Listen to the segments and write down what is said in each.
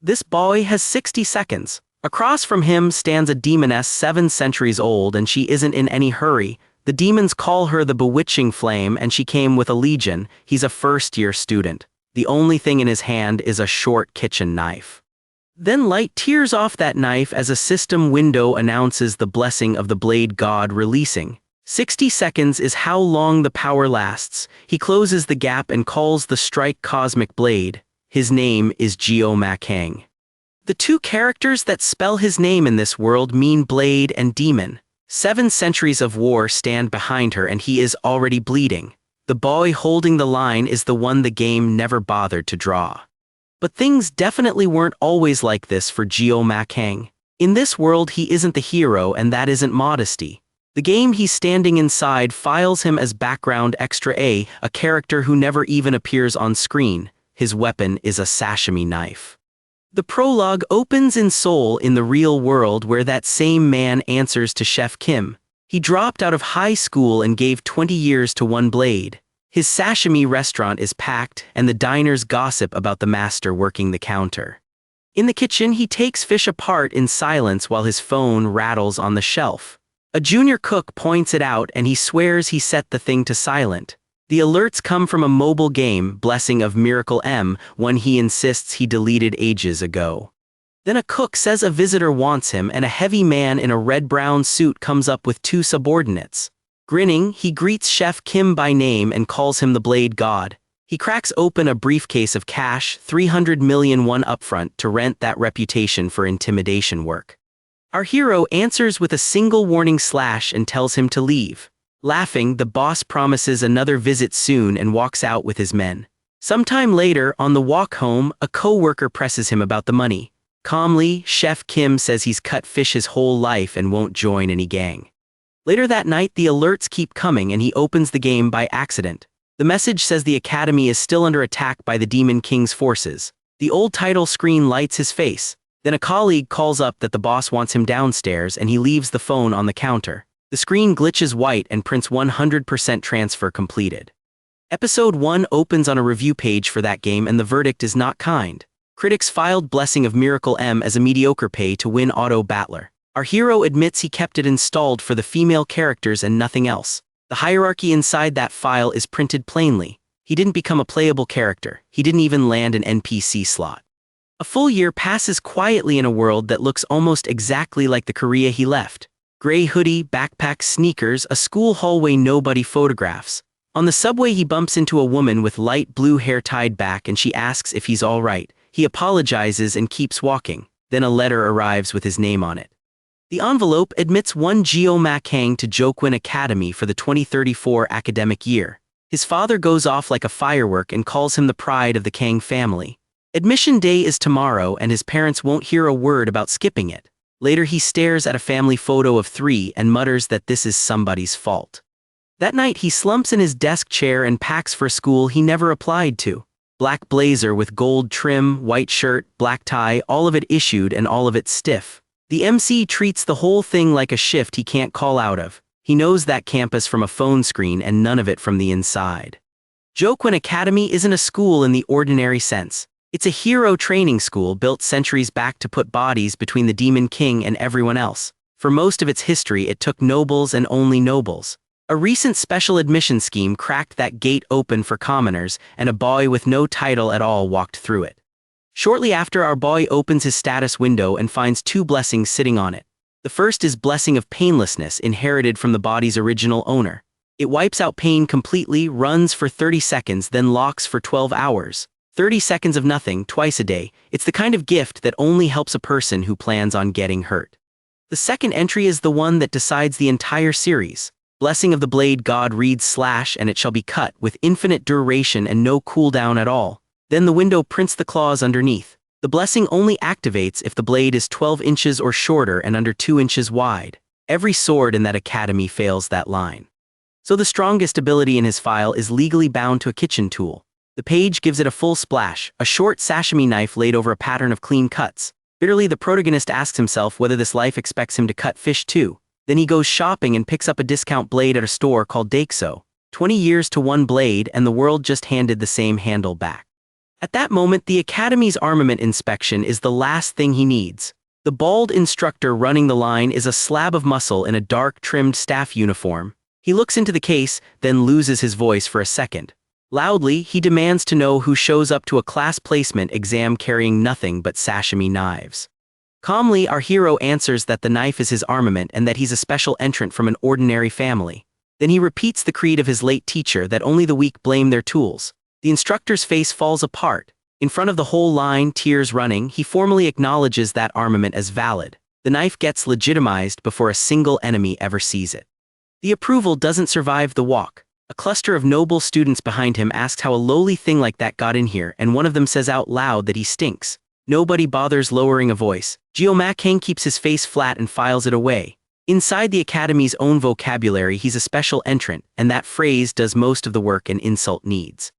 This boy has 60 seconds. Across from him stands a demoness 7 centuries old, and she isn't in any hurry. The demons call her the bewitching flame, and she came with a legion. He's a first-year student. The only thing in his hand is a short kitchen knife. Then light tears off that knife as a system window announces the blessing of the blade god releasing. 60 seconds is how long the power lasts. He closes the gap and calls the strike cosmic blade. His name is GMAN. The two characters that spell his name in this world mean blade and demon. 7 centuries of war stand behind her, and he is already bleeding. The boy holding the line is the one the game never bothered to draw. But things definitely weren't always like this for GMAN. In this world he isn't the hero, and that isn't modesty. The game he's standing inside files him as background extra A character who never even appears on screen. His weapon is a sashimi knife. The prologue opens in Seoul, in the real world, where that same man answers to Chef Kim. He dropped out of high school and gave 20 years to one blade. His sashimi restaurant is packed, and the diners gossip about the master working the counter. In the kitchen, he takes fish apart in silence while his phone rattles on the shelf. A junior cook points it out, and he swears he set the thing to silent. The alerts come from a mobile game, Blessing of Miracle M, one he insists he deleted ages ago. Then a cook says a visitor wants him, and a heavy man in a red-brown suit comes up with 2 subordinates. Grinning, he greets Chef Kim by name and calls him the Blade God. He cracks open a briefcase of cash, 300 million won upfront, to rent that reputation for intimidation work. Our hero answers with a single warning slash and tells him to leave. Laughing, the boss promises another visit soon and walks out with his men. Sometime later, on the walk home, a co-worker presses him about the money. Calmly, Chef Kim says he's cut fish his whole life and won't join any gang. Later that night, the alerts keep coming, and he opens the game by accident. The message says the academy is still under attack by the Demon King's forces. The old title screen lights his face. Then a colleague calls up that the boss wants him downstairs, and he leaves the phone on the counter. The screen glitches white and prints 100% transfer completed. Episode 1 opens on a review page for that game, and the verdict is not kind. Critics filed Blessing of Miracle M as a mediocre pay-to-win auto battler. Our hero admits he kept it installed for the female characters and nothing else. The hierarchy inside that file is printed plainly. He didn't become a playable character. He didn't even land an NPC slot. A full year passes quietly in a world that looks almost exactly like the Korea he left. Gray hoodie, backpack, sneakers, a school hallway nobody photographs. On the subway he bumps into a woman with light blue hair tied back, and she asks if he's all right. He apologizes and keeps walking. Then a letter arrives with his name on it. The envelope admits one GMAN to Jokwin Academy for the 2034 academic year. His father goes off like a firework and calls him the pride of the Kang family. Admission day is tomorrow, and his parents won't hear a word about skipping it. Later he stares at a family photo of 3 and mutters that this is somebody's fault. That night he slumps in his desk chair and packs for school he never applied to. Black blazer with gold trim, white shirt, black tie, all of it issued and all of it stiff. The MC treats the whole thing like a shift he can't call out of. He knows that campus from a phone screen and none of it from the inside. Jokwin Academy isn't a school in the ordinary sense. It's a hero training school built centuries back to put bodies between the Demon King and everyone else. For most of its history, it took nobles and only nobles. A recent special admission scheme cracked that gate open for commoners, and a boy with no title at all walked through it. Shortly after, our boy opens his status window and finds 2 blessings sitting on it. The first is Blessing of Painlessness, inherited from the body's original owner. It wipes out pain completely, runs for 30 seconds, then locks for 12 hours. 30 seconds of nothing, twice a day. It's the kind of gift that only helps a person who plans on getting hurt. The second entry is the one that decides the entire series. Blessing of the Blade God reads slash and it shall be cut, with infinite duration and no cooldown at all. Then the window prints the clause underneath. The blessing only activates if the blade is 12 inches or shorter and under 2 inches wide. Every sword in that academy fails that line. So the strongest ability in his file is legally bound to a kitchen tool. The page gives it a full splash, a short sashimi knife laid over a pattern of clean cuts. Bitterly, the protagonist asks himself whether this life expects him to cut fish too. Then he goes shopping and picks up a discount blade at a store called Dakeso. 20 years to one blade, and the world just handed the same handle back. At that moment, the Academy's armament inspection is the last thing he needs. The bald instructor running the line is a slab of muscle in a dark, trimmed staff uniform. He looks into the case, then loses his voice for a second. Loudly, he demands to know who shows up to a class placement exam carrying nothing but sashimi knives. Calmly, our hero answers that the knife is his armament and that he's a special entrant from an ordinary family. Then he repeats the creed of his late teacher that only the weak blame their tools. The instructor's face falls apart. In front of the whole line, tears running, he formally acknowledges that armament as valid. The knife gets legitimized before a single enemy ever sees it. The approval doesn't survive the walk. A cluster of noble students behind him asks how a lowly thing like that got in here, and one of them says out loud that he stinks. Nobody bothers lowering a voice. GMAN keeps his face flat and files it away. Inside the Academy's own vocabulary, he's a special entrant, and that phrase does most of the work an insult needs.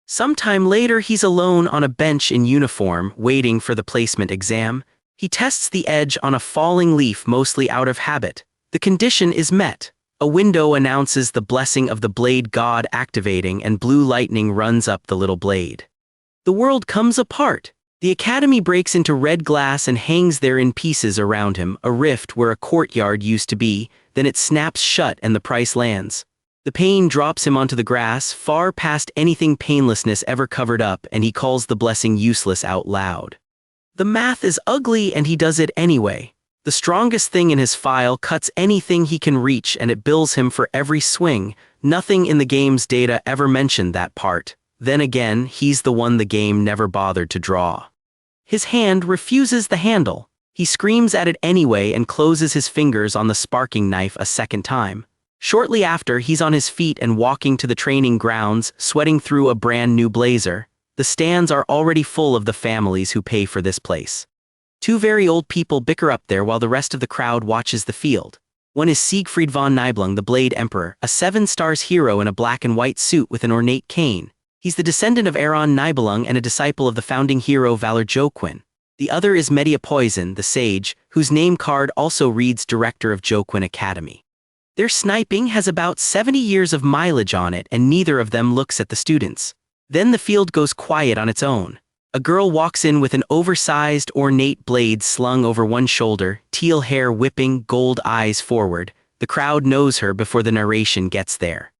Sometime later, he's alone on a bench in uniform, waiting for the placement exam. He tests the edge on a falling leaf, mostly out of habit. The condition is met. A window announces the blessing of the blade god activating, and blue lightning runs up the little blade. The world comes apart. The Academy breaks into red glass and hangs there in pieces around him, a rift where a courtyard used to be, then it snaps shut and the price lands. The pain drops him onto the grass, far past anything painlessness ever covered up, and he calls the blessing useless out loud. The math is ugly and he does it anyway. The strongest thing in his file cuts anything he can reach and it bills him for every swing. Nothing in the game's data ever mentioned that part. Then again, he's the one the game never bothered to draw. His hand refuses the handle. He screams at it anyway and closes his fingers on the sparking knife a second time. Shortly after, he's on his feet and walking to the training grounds, sweating through a brand new blazer. The stands are already full of the families who pay for this place. Two very old people bicker up there while the rest of the crowd watches the field. One is Siegfried von Nibelung, the Blade Emperor, a 7-stars hero in a black and white suit with an ornate cane. He's the descendant of Aaron Nibelung and a disciple of the founding hero Valor Joquin. The other is Media Poison, the sage, whose name card also reads Director of Joquin Academy. Their sniping has about 70 years of mileage on it, and neither of them looks at the students. Then the field goes quiet on its own. A girl walks in with an oversized, ornate blade slung over one shoulder, teal hair whipping, gold eyes forward. The crowd knows her before the narration gets there.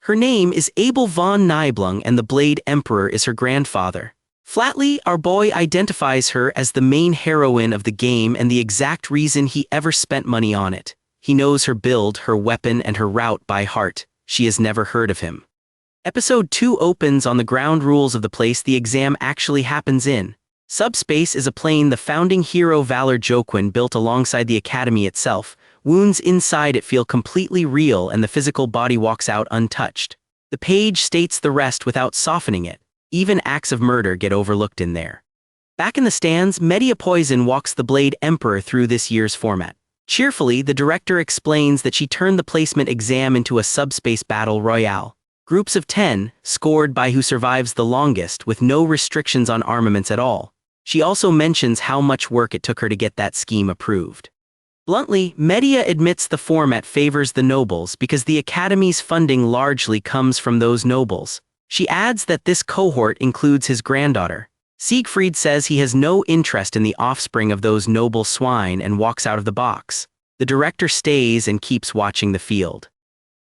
Her name is Abel von Nibelung, and the Blade Emperor is her grandfather. Flatly, our boy identifies her as the main heroine of the game and the exact reason he ever spent money on it. He knows her build, her weapon, and her route by heart. She has never heard of him. Episode 2 opens on the ground rules of the place the exam actually happens in. Subspace is a plane the founding hero Valor Joquin built alongside the Academy itself. Wounds inside it feel completely real and the physical body walks out untouched. The page states the rest without softening it. Even acts of murder get overlooked in there. Back in the stands, Media Poison walks the Blade Emperor through this year's format. Cheerfully, the director explains that she turned the placement exam into a subspace battle royale. Groups of 10, scored by who survives the longest, with no restrictions on armaments at all. She also mentions how much work it took her to get that scheme approved. Bluntly, Media admits the format favors the nobles because the Academy's funding largely comes from those nobles. She adds that this cohort includes his granddaughter. Siegfried says he has no interest in the offspring of those noble swine and walks out of the box. The director stays and keeps watching the field.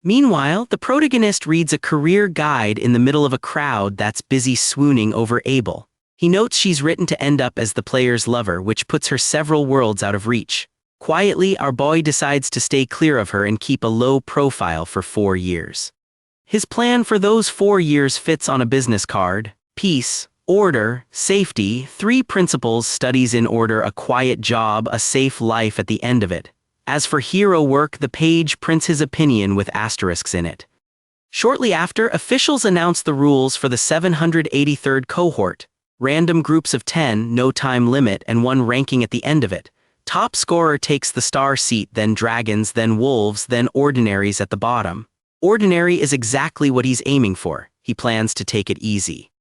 Meanwhile, the protagonist reads a career guide in the middle of a crowd that's busy swooning over Abel. He notes she's written to end up as the player's lover, which puts her several worlds out of reach. Quietly, our boy decides to stay clear of her and keep a low profile for 4 years. His plan for those 4 years fits on a business card: peace, order, safety, 3 principles, studies in order, a quiet job, a safe life at the end of it. As for hero work, the page prints his opinion with asterisks in it. Shortly after, officials announce the rules for the 783rd cohort. Random groups of 10, no time limit, and 1 ranking at the end of it. Top scorer takes the star seat, then dragons, then wolves, then ordinaries at the bottom. Ordinary is exactly what he's aiming for. He plans to take it easy.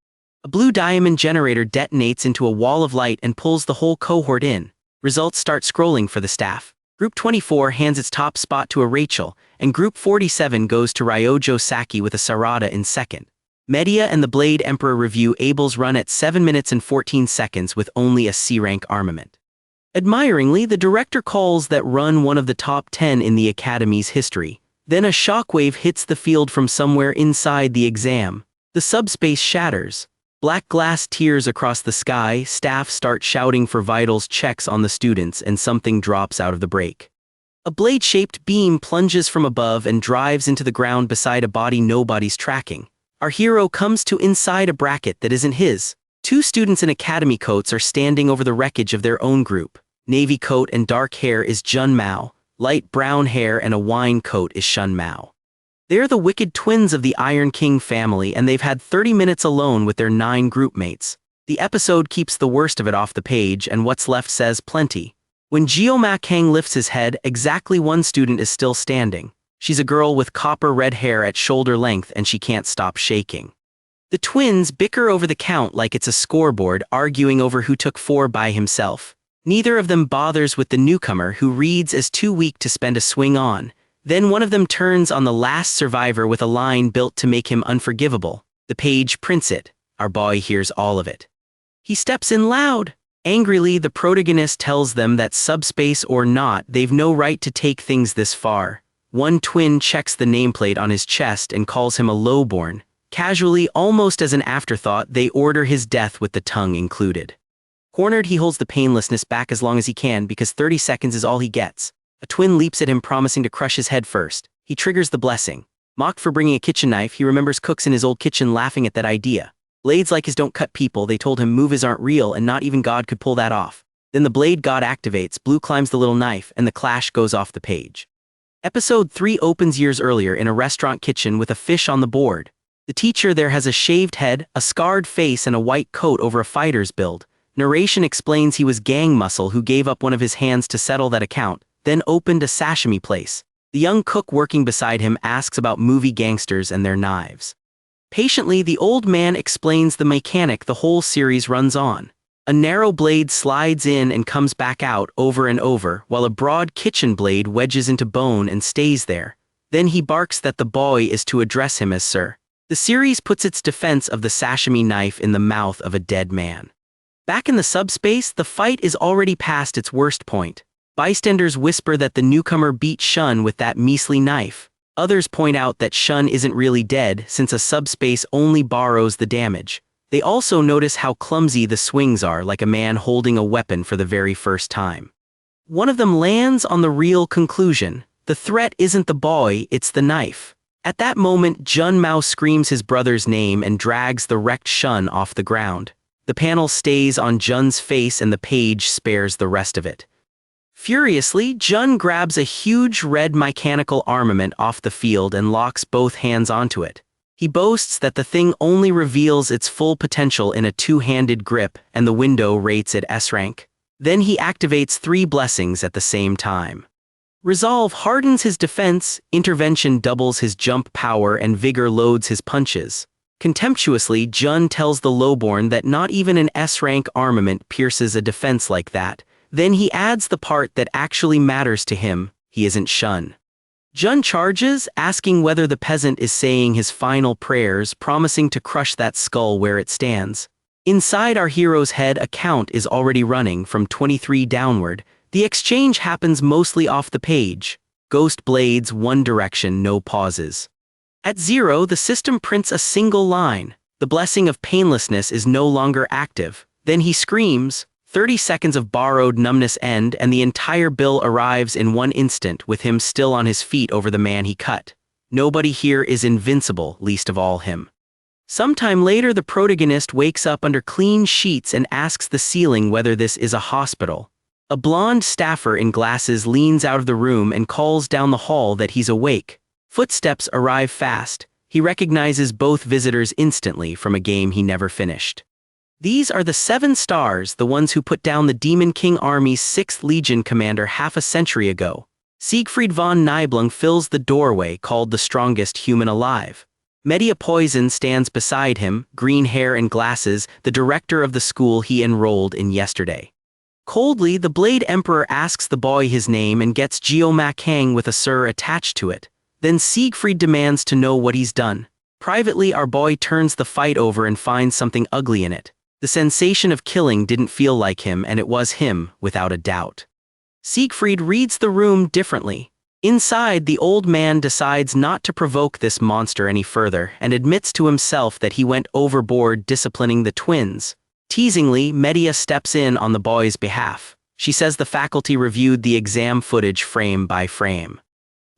A blue diamond generator detonates into a wall of light and pulls the whole cohort in. Results start scrolling for the staff. Group 24 hands its top spot to a Rachel, and Group 47 goes to Ryojo Saki with a Sarada in second. Medea and the Blade Emperor review Abel's run at 7 minutes and 14 seconds with only a C-rank armament. Admiringly, the director calls that run one of the top 10 in the Academy's history. Then a shockwave hits the field from somewhere inside the exam. The subspace shatters. Black glass tears across the sky, staff start shouting for vitals checks on the students, and something drops out of the break. A blade-shaped beam plunges from above and drives into the ground beside a body nobody's tracking. Our hero comes to inside a bracket that isn't his. Two students in academy coats are standing over the wreckage of their own group. Navy coat and dark hair is Jun Mao. Light brown hair and a wine coat is Shun Mao. They're the wicked twins of the Iron King family, and they've had 30 minutes alone with their 9 group mates. The episode keeps the worst of it off the page, and what's left says plenty. When GMAN lifts his head, exactly one student is still standing. She's a girl with copper red hair at shoulder length, and she can't stop shaking. The twins bicker over the count like it's a scoreboard, arguing over who took 4 by himself. Neither of them bothers with the newcomer, who reads as too weak to spend a swing on. Then one of them turns on the last survivor with a line built to make him unforgivable. The page prints it. Our boy hears all of it. He steps in loud. Angrily, the protagonist tells them that subspace or not, they've no right to take things this far. One twin checks the nameplate on his chest and calls him a lowborn. Casually, almost as an afterthought, they order his death with the tongue included. Cornered, he holds the painlessness back as long as he can because 30 seconds is all he gets. A twin leaps at him, promising to crush his head first. He triggers the blessing. Mocked for bringing a kitchen knife, he remembers cooks in his old kitchen laughing at that idea. Blades like his don't cut people. They told him movies aren't real and not even God could pull that off. Then the blade god activates, Blue climbs the little knife, and the clash goes off the page. Episode 3 opens years earlier in a restaurant kitchen with a fish on the board. The teacher there has a shaved head, a scarred face, and a white coat over a fighter's build. Narration explains he was gang muscle who gave up one of his hands to settle that account, then opened a sashimi place. The young cook working beside him asks about movie gangsters and their knives. Patiently, the old man explains the mechanic the whole series runs on. A narrow blade slides in and comes back out over and over, while a broad kitchen blade wedges into bone and stays there. Then he barks that the boy is to address him as sir. The series puts its defense of the sashimi knife in the mouth of a dead man. Back in the subspace, the fight is already past its worst point. Bystanders whisper that the newcomer beat Shun with that measly knife. Others point out that Shun isn't really dead, since a subspace only borrows the damage. They also notice how clumsy the swings are, like a man holding a weapon for the very first time. One of them lands on the real conclusion. The threat isn't the boy, it's the knife. At that moment, Jun Mao screams his brother's name and drags the wrecked Shun off the ground. The panel stays on Jun's face and the page spares the rest of it. Furiously, Jun grabs a huge red mechanical armament off the field and locks both hands onto it. He boasts that the thing only reveals its full potential in a two-handed grip, and the window rates it S rank. Then he activates 3 blessings at the same time. Resolve hardens his defense, intervention doubles his jump power, and vigor loads his punches. Contemptuously, Jun tells the lowborn that not even an S-rank armament pierces a defense like that. Then he adds the part that actually matters to him: he isn't Shun. Jun charges, asking whether the peasant is saying his final prayers, promising to crush that skull where it stands. Inside our hero's head, a count is already running from 23 downward. The exchange happens mostly off the page. Ghost blades, one direction, no pauses. At 0, the system prints a single line. The blessing of painlessness is no longer active. Then he screams. 30 seconds of borrowed numbness end, and the entire bill arrives in 1 instant, with him still on his feet over the man he cut. Nobody here is invincible, least of all him. Sometime later, the protagonist wakes up under clean sheets and asks the ceiling whether this is a hospital. A blonde staffer in glasses leans out of the room and calls down the hall that he's awake. Footsteps arrive fast. He recognizes both visitors instantly from a game he never finished. These are the 7 stars, the ones who put down the Demon King Army's 6th Legion commander half a century ago. Siegfried von Nibelung fills the doorway, called the strongest human alive. Medea Poison stands beside him, green hair and glasses, the director of the school he enrolled in yesterday. Coldly, the Blade Emperor asks the boy his name and gets Geomakang with a sir attached to it. Then Siegfried demands to know what he's done. Privately, our boy turns the fight over and finds something ugly in it. The sensation of killing didn't feel like him, and it was him, without a doubt. Siegfried reads the room differently. Inside, the old man decides not to provoke this monster any further and admits to himself that he went overboard disciplining the twins. Teasingly, Medea steps in on the boy's behalf. She says the faculty reviewed the exam footage frame by frame.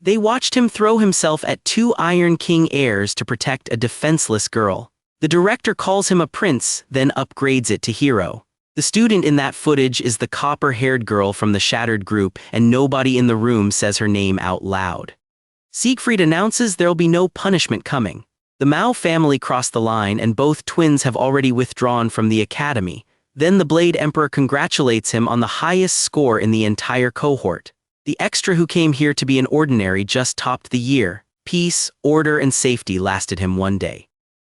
They watched him throw himself at 2 Iron King heirs to protect a defenseless girl. The director calls him a prince, then upgrades it to hero. The student in that footage is the copper-haired girl from the shattered group, and nobody in the room says her name out loud. Siegfried announces there'll be no punishment coming. The Mao family crossed the line and both twins have already withdrawn from the academy. Then the Blade Emperor congratulates him on the highest score in the entire cohort. The extra who came here to be an ordinary just topped the year. Peace, order, and safety lasted him 1 day.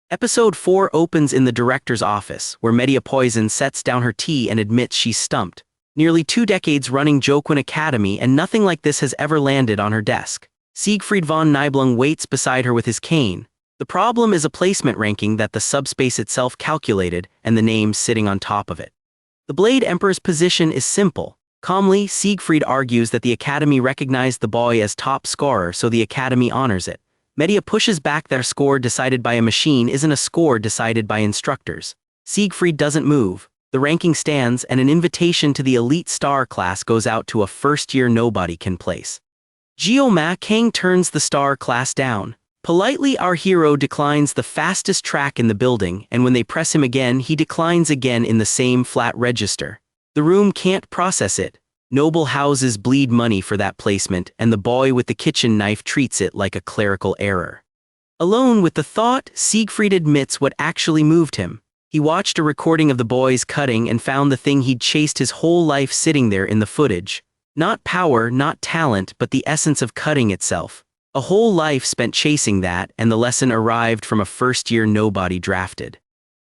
Episode 4 opens in the director's office, where Medea Poison sets down her tea and admits she's stumped. Nearly 2 decades running GMAN Academy, and nothing like this has ever landed on her desk. Siegfried von Nibelung waits beside her with his cane. The problem is a placement ranking that the subspace itself calculated, and the name sitting on top of it. The Blade Emperor's position is simple. Calmly, Siegfried argues that the Academy recognized the boy as top scorer, so the Academy honors it. Medea pushes back that a score decided by a machine isn't a score decided by instructors. Siegfried doesn't move. The ranking stands, and an invitation to the elite star class goes out to a first-year nobody can place. GMAN turns the star class down. Politely, our hero declines the fastest track in the building, and when they press him again, he declines again in the same flat register. The room can't process it. Noble houses bleed money for that placement, and the boy with the kitchen knife treats it like a clerical error. Alone with the thought, Siegfried admits what actually moved him. He watched a recording of the boys cutting and found the thing he'd chased his whole life sitting there in the footage. Not power, not talent, but the essence of cutting itself. A whole life spent chasing that, and the lesson arrived from a first-year nobody drafted.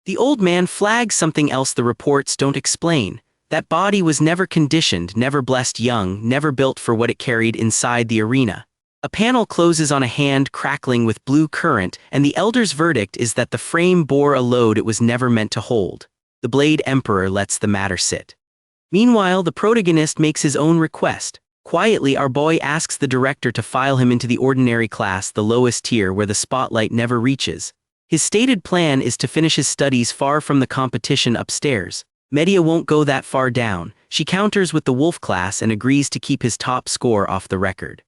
The old man flags something else the reports don't explain. That body was never conditioned, never blessed young, never built for what it carried inside the arena. A panel closes on a hand crackling with blue current, and the elder's verdict is that the frame bore a load it was never meant to hold. The Blade Emperor lets the matter sit. Meanwhile, the protagonist makes his own request. Quietly, our boy asks the director to file him into the ordinary class, the lowest tier where the spotlight never reaches. His stated plan is to finish his studies far from the competition upstairs. Medea won't go that far down. She counters with the Wolf class and agrees to keep his top score off the record.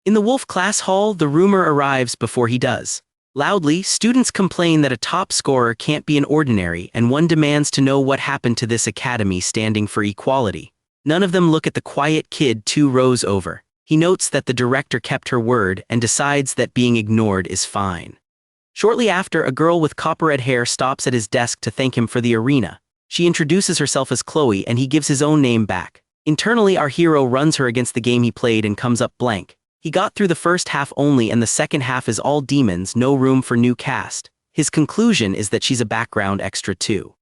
In the Wolf class hall, the rumor arrives before he does. Loudly, students complain that a top scorer can't be an ordinary, and one demands to know what happened to this academy standing for equality. None of them look at the quiet kid 2 rows over. He notes that the director kept her word and decides that being ignored is fine. Shortly after, a girl with copper-red hair stops at his desk to thank him for the arena. She introduces herself as Chloe, and he gives his own name back. Internally, our hero runs her against the game he played and comes up blank. He got through the first half only, and the second half is all demons, no room for new cast. His conclusion is that she's a background extra too.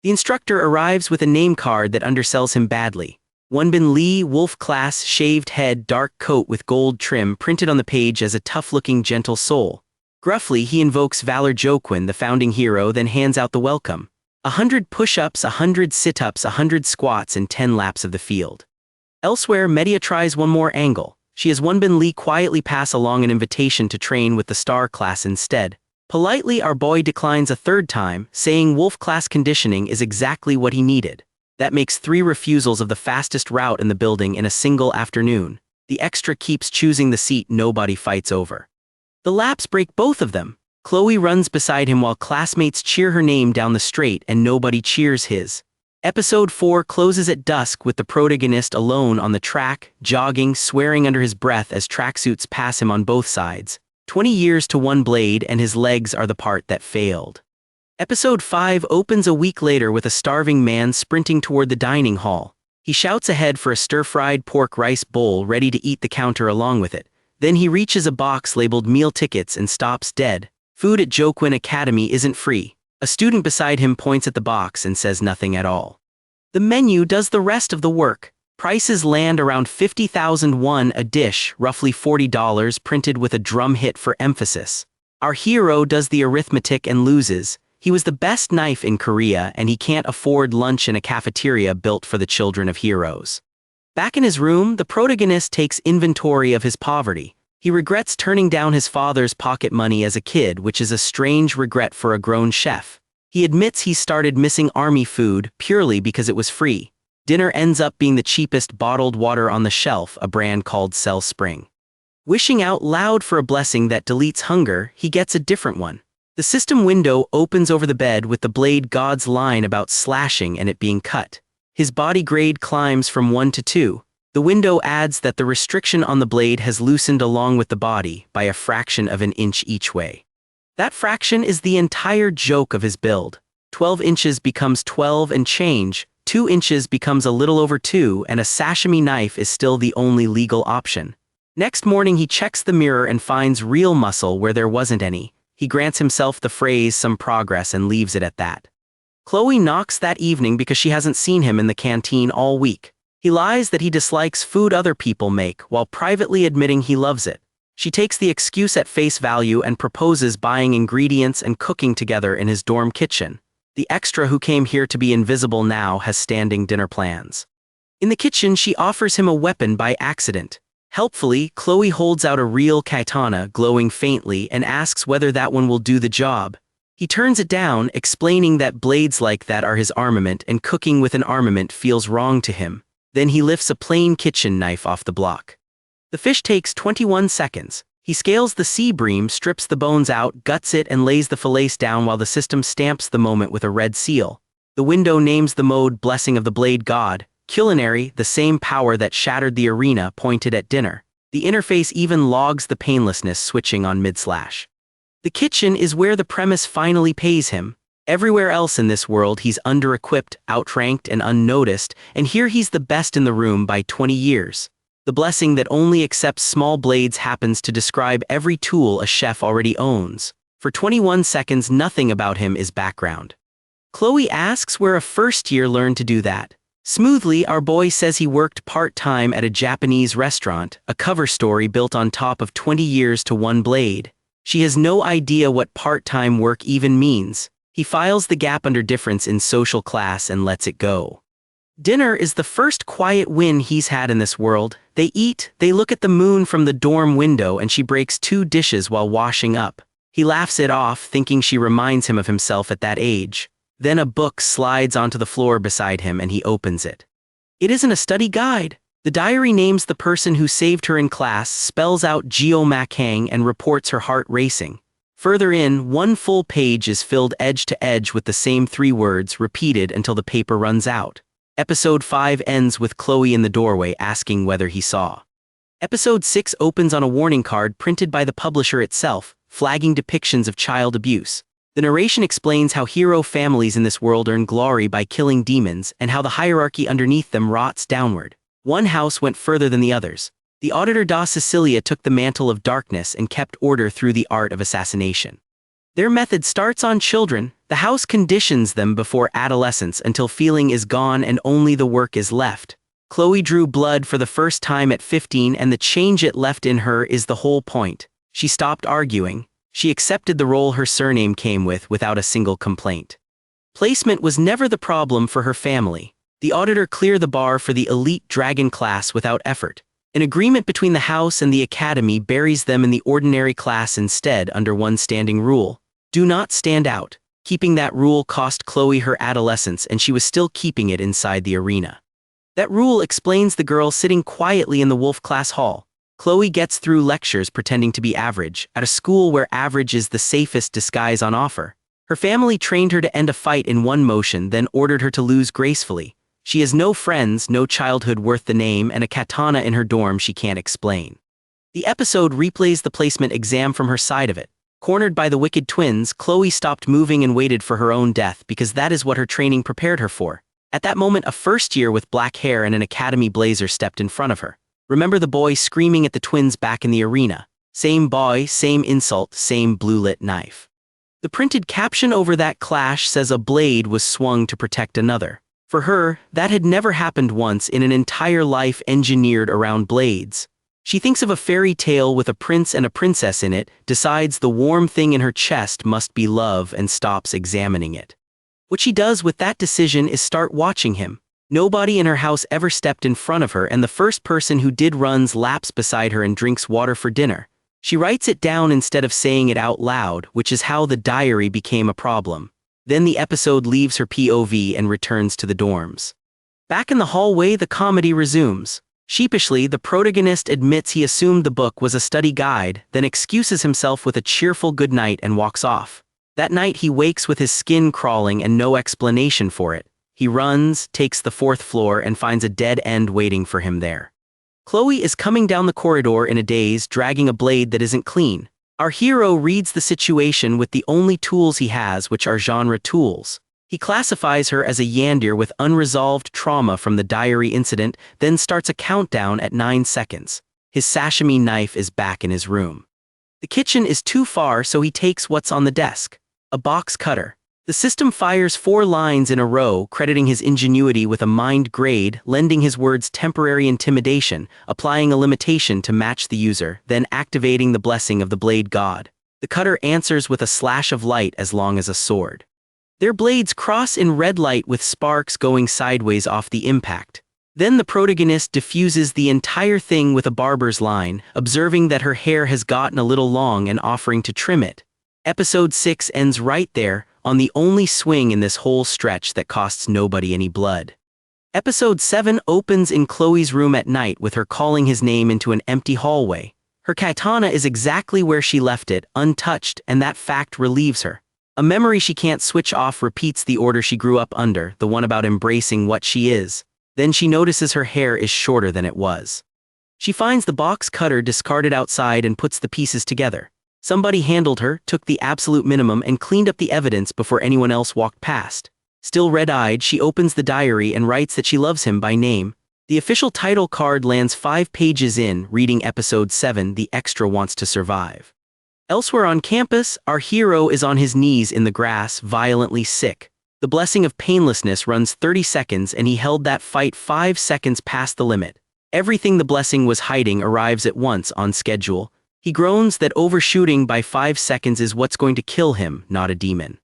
The instructor arrives with a name card that undersells him badly. Wonbin Lee, Wolf class, shaved head, dark coat with gold trim, printed on the page as a tough-looking gentle soul. Gruffly, he invokes Valor Joquin, the founding hero, then hands out the welcome. 100 push-ups, 100 sit-ups, 100 squats, and 10 laps of the field. Elsewhere, Medea tries one more angle. She has Wonbin Lee quietly pass along an invitation to train with the star class instead. Politely, our boy declines a 3rd time, saying Wolf class conditioning is exactly what he needed. That makes 3 refusals of the fastest route in the building in a single afternoon. The extra keeps choosing the seat nobody fights over. The laps break both of them. Chloe runs beside him while classmates cheer her name down the straight and nobody cheers his. Episode 4 closes at dusk with the protagonist alone on the track, jogging, swearing under his breath as tracksuits pass him on both sides. 20 years to one blade, and his legs are the part that failed. Episode 5 opens a week later with a starving man sprinting toward the dining hall. He shouts ahead for a stir-fried pork rice bowl ready to eat the counter along with it. Then he reaches a box labeled meal tickets and stops dead. Food at GMAN Academy isn't free. A student beside him points at the box and says nothing at all. The menu does the rest of the work. Prices land around 50,000 won a dish, roughly $40, printed with a drum hit for emphasis. Our hero does the arithmetic and loses. He was the best knife in Korea and he can't afford lunch in a cafeteria built for the children of heroes. Back in his room, the protagonist takes inventory of his poverty. He regrets turning down his father's pocket money as a kid, which is a strange regret for a grown chef. He admits he started missing army food purely because it was free. Dinner ends up being the cheapest bottled water on the shelf, a brand called Cell Spring. Wishing out loud for a blessing that deletes hunger, he gets a different one. The system window opens over the bed with the blade god's line about slashing and it being cut. His body grade climbs from 1 to 2. The window adds that the restriction on the blade has loosened along with the body by a fraction of an inch each way. That fraction is the entire joke of his build. 12 inches becomes 12 and change, 2 inches becomes a little over 2, and a sashimi knife is still the only legal option. Next morning he checks the mirror and finds real muscle where there wasn't any. He grants himself the phrase some progress and leaves it at that. Chloe knocks that evening because she hasn't seen him in the canteen all week. He lies that he dislikes food other people make while privately admitting he loves it. She takes the excuse at face value and proposes buying ingredients and cooking together in his dorm kitchen. The extra who came here to be invisible now has standing dinner plans. In the kitchen, she offers him a weapon by accident. Helpfully, Chloe holds out a real katana glowing faintly and asks whether that one will do the job. He turns it down, explaining that blades like that are his armament and cooking with an armament feels wrong to him. Then he lifts a plain kitchen knife off the block. The fish takes 21 seconds. He scales the sea bream, strips the bones out, guts it, and lays the fillets down while the system stamps the moment with a red seal. The window names the mode Blessing of the Blade God. Culinary, the same power that shattered the arena, pointed at dinner. The interface even logs the painlessness switching on mid-slash. The kitchen is where the premise finally pays him. Everywhere else in this world he's under-equipped, outranked, and unnoticed, and here he's the best in the room by 20 years. The blessing that only accepts small blades happens to describe every tool a chef already owns. For 21 seconds, nothing about him is background. Chloe asks where a first year learned to do that. Smoothly, our boy says he worked part-time at a Japanese restaurant, a cover story built on top of 20 years to one blade. She has no idea what part-time work even means. He files the gap under difference in social class and lets it go. Dinner is the first quiet win he's had in this world. They eat, they look at the moon from the dorm window, and she breaks 2 dishes while washing up. He laughs it off, thinking she reminds him of himself at that age. Then a book slides onto the floor beside him and he opens it. It isn't a study guide. The diary names the person who saved her in class, spells out GMAN, and reports her heart racing. Further in, 1 full page is filled edge to edge with the same 3 words repeated until the paper runs out. Episode 5 ends with Chloe in the doorway asking whether he saw. Episode 6 opens on a warning card printed by the publisher itself, flagging depictions of child abuse. The narration explains how hero families in this world earn glory by killing demons and how the hierarchy underneath them rots downward. One house went further than the others. The auditor da Sicilia took the mantle of darkness and kept order through the art of assassination. Their method starts on children. The house conditions them before adolescence until feeling is gone and only the work is left. Chloe drew blood for the first time at 15 and the change it left in her is the whole point. She stopped arguing. She accepted the role her surname came with without a single complaint. Placement was never the problem for her family. The auditor cleared the bar for the elite dragon class without effort. An agreement between the house and the academy buries them in the ordinary class instead under one standing rule. Do not stand out. Keeping that rule cost Chloe her adolescence and she was still keeping it inside the arena. That rule explains the girl sitting quietly in the wolf class hall. Chloe gets through lectures pretending to be average, at a school where average is the safest disguise on offer. Her family trained her to end a fight in one motion, then ordered her to lose gracefully. She has no friends, no childhood worth the name, and a katana in her dorm she can't explain. The episode replays the placement exam from her side of it. Cornered by the wicked twins, Chloe stopped moving and waited for her own death because that is what her training prepared her for. At that moment, a first year with black hair and an academy blazer stepped in front of her. Remember the boy screaming at the twins back in the arena. Same boy, same insult, same blue-lit knife. The printed caption over that clash says a blade was swung to protect another. For her, that had never happened once in an entire life engineered around blades. She thinks of a fairy tale with a prince and a princess in it, decides the warm thing in her chest must be love, and stops examining it. What she does with that decision is start watching him. Nobody in her house ever stepped in front of her, and the first person who did runs laps beside her and drinks water for dinner. She writes it down instead of saying it out loud, which is how the diary became a problem. Then the episode leaves her POV and returns to the dorms. Back in the hallway, the comedy resumes. Sheepishly, the protagonist admits he assumed the book was a study guide, then excuses himself with a cheerful goodnight and walks off. That night he wakes with his skin crawling and no explanation for it. He runs, takes the 4th floor, and finds a dead end waiting for him there. Chloe is coming down the corridor in a daze, dragging a blade that isn't clean. Our hero reads the situation with the only tools he has, which are genre tools. He classifies her as a yandere with unresolved trauma from the diary incident, then starts a countdown at 9 seconds. His sashimi knife is back in his room. The kitchen is too far, so he takes what's on the desk. A box cutter. The system fires 4 lines in a row, crediting his ingenuity with a mind grade, lending his words temporary intimidation, applying a limitation to match the user, then activating the blessing of the blade god. The cutter answers with a slash of light as long as a sword. Their blades cross in red light with sparks going sideways off the impact. Then the protagonist diffuses the entire thing with a barber's line, observing that her hair has gotten a little long and offering to trim it. Episode 6 ends right there, on the only swing in this whole stretch that costs nobody any blood. Episode 7 opens in Chloe's room at night with her calling his name into an empty hallway. Her katana is exactly where she left it, untouched, and that fact relieves her. A memory she can't switch off repeats the order she grew up under, the one about embracing what she is. Then she notices her hair is shorter than it was. She finds the box cutter discarded outside and puts the pieces together. Somebody handled her, took the absolute minimum, and cleaned up the evidence before anyone else walked past. Still red-eyed, she opens the diary and writes that she loves him by name. The official title card lands 5 pages in, reading Episode 7, The Extra Wants to Survive. Elsewhere on campus, our hero is on his knees in the grass, violently sick. The blessing of painlessness runs 30 seconds, and he held that fight 5 seconds past the limit. Everything the blessing was hiding arrives at once on schedule. He groans that overshooting by 5 seconds is what's going to kill him, not a demon.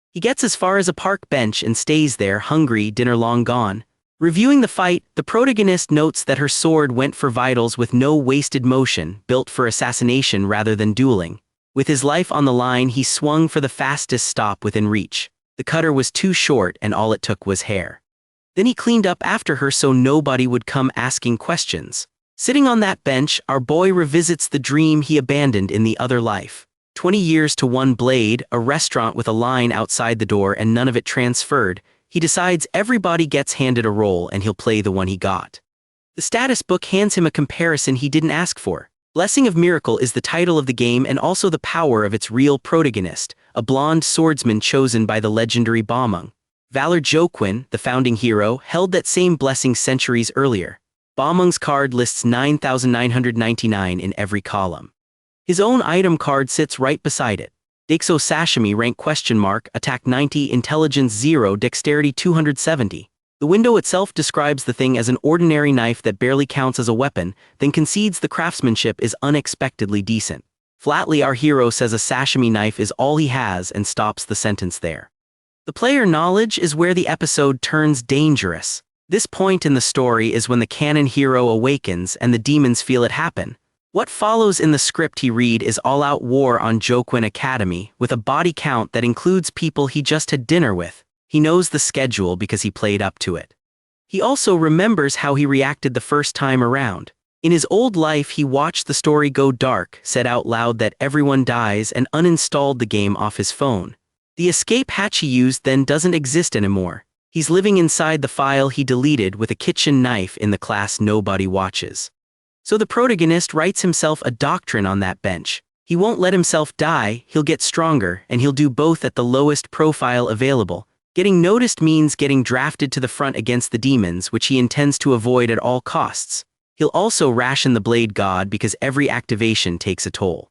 He gets as far as a park bench and stays there, hungry, dinner long gone. Reviewing the fight, the protagonist notes that her sword went for vitals with no wasted motion, built for assassination rather than dueling. With his life on the line, he swung for the fastest stop within reach. The cutter was too short, and all it took was hair. Then he cleaned up after her so nobody would come asking questions. Sitting on that bench, our boy revisits the dream he abandoned in the other life. 20 years to one blade, a restaurant with a line outside the door and none of it transferred. He decides everybody gets handed a role and he'll play the one he got. The status book hands him a comparison he didn't ask for. Blessing of Miracle is the title of the game and also the power of its real protagonist, a blonde swordsman chosen by the legendary Bamung. Valor Joquin, the founding hero, held that same blessing centuries earlier. Bamung's card lists 9,999 in every column. His own item card sits right beside it. Dexo Sashimi rank ? Attack 90, Intelligence 0, Dexterity 270. The window itself describes the thing as an ordinary knife that barely counts as a weapon, then concedes the craftsmanship is unexpectedly decent. Flatly, our hero says a sashimi knife is all he has and stops the sentence there. The player knowledge is where the episode turns dangerous. This point in the story is when the canon hero awakens and the demons feel it happen. What follows in the script he read is all-out war on Joquin Academy, with a body count that includes people he just had dinner with. He knows the schedule because he played up to it. He also remembers how he reacted the first time around. In his old life, he watched the story go dark, said out loud that everyone dies, and uninstalled the game off his phone. The escape hatch he used then doesn't exist anymore. He's living inside the file he deleted with a kitchen knife in the class nobody watches. So the protagonist writes himself a doctrine on that bench. He won't let himself die, he'll get stronger, and he'll do both at the lowest profile available. Getting noticed means getting drafted to the front against the demons, which he intends to avoid at all costs. He'll also ration the blade god because every activation takes a toll.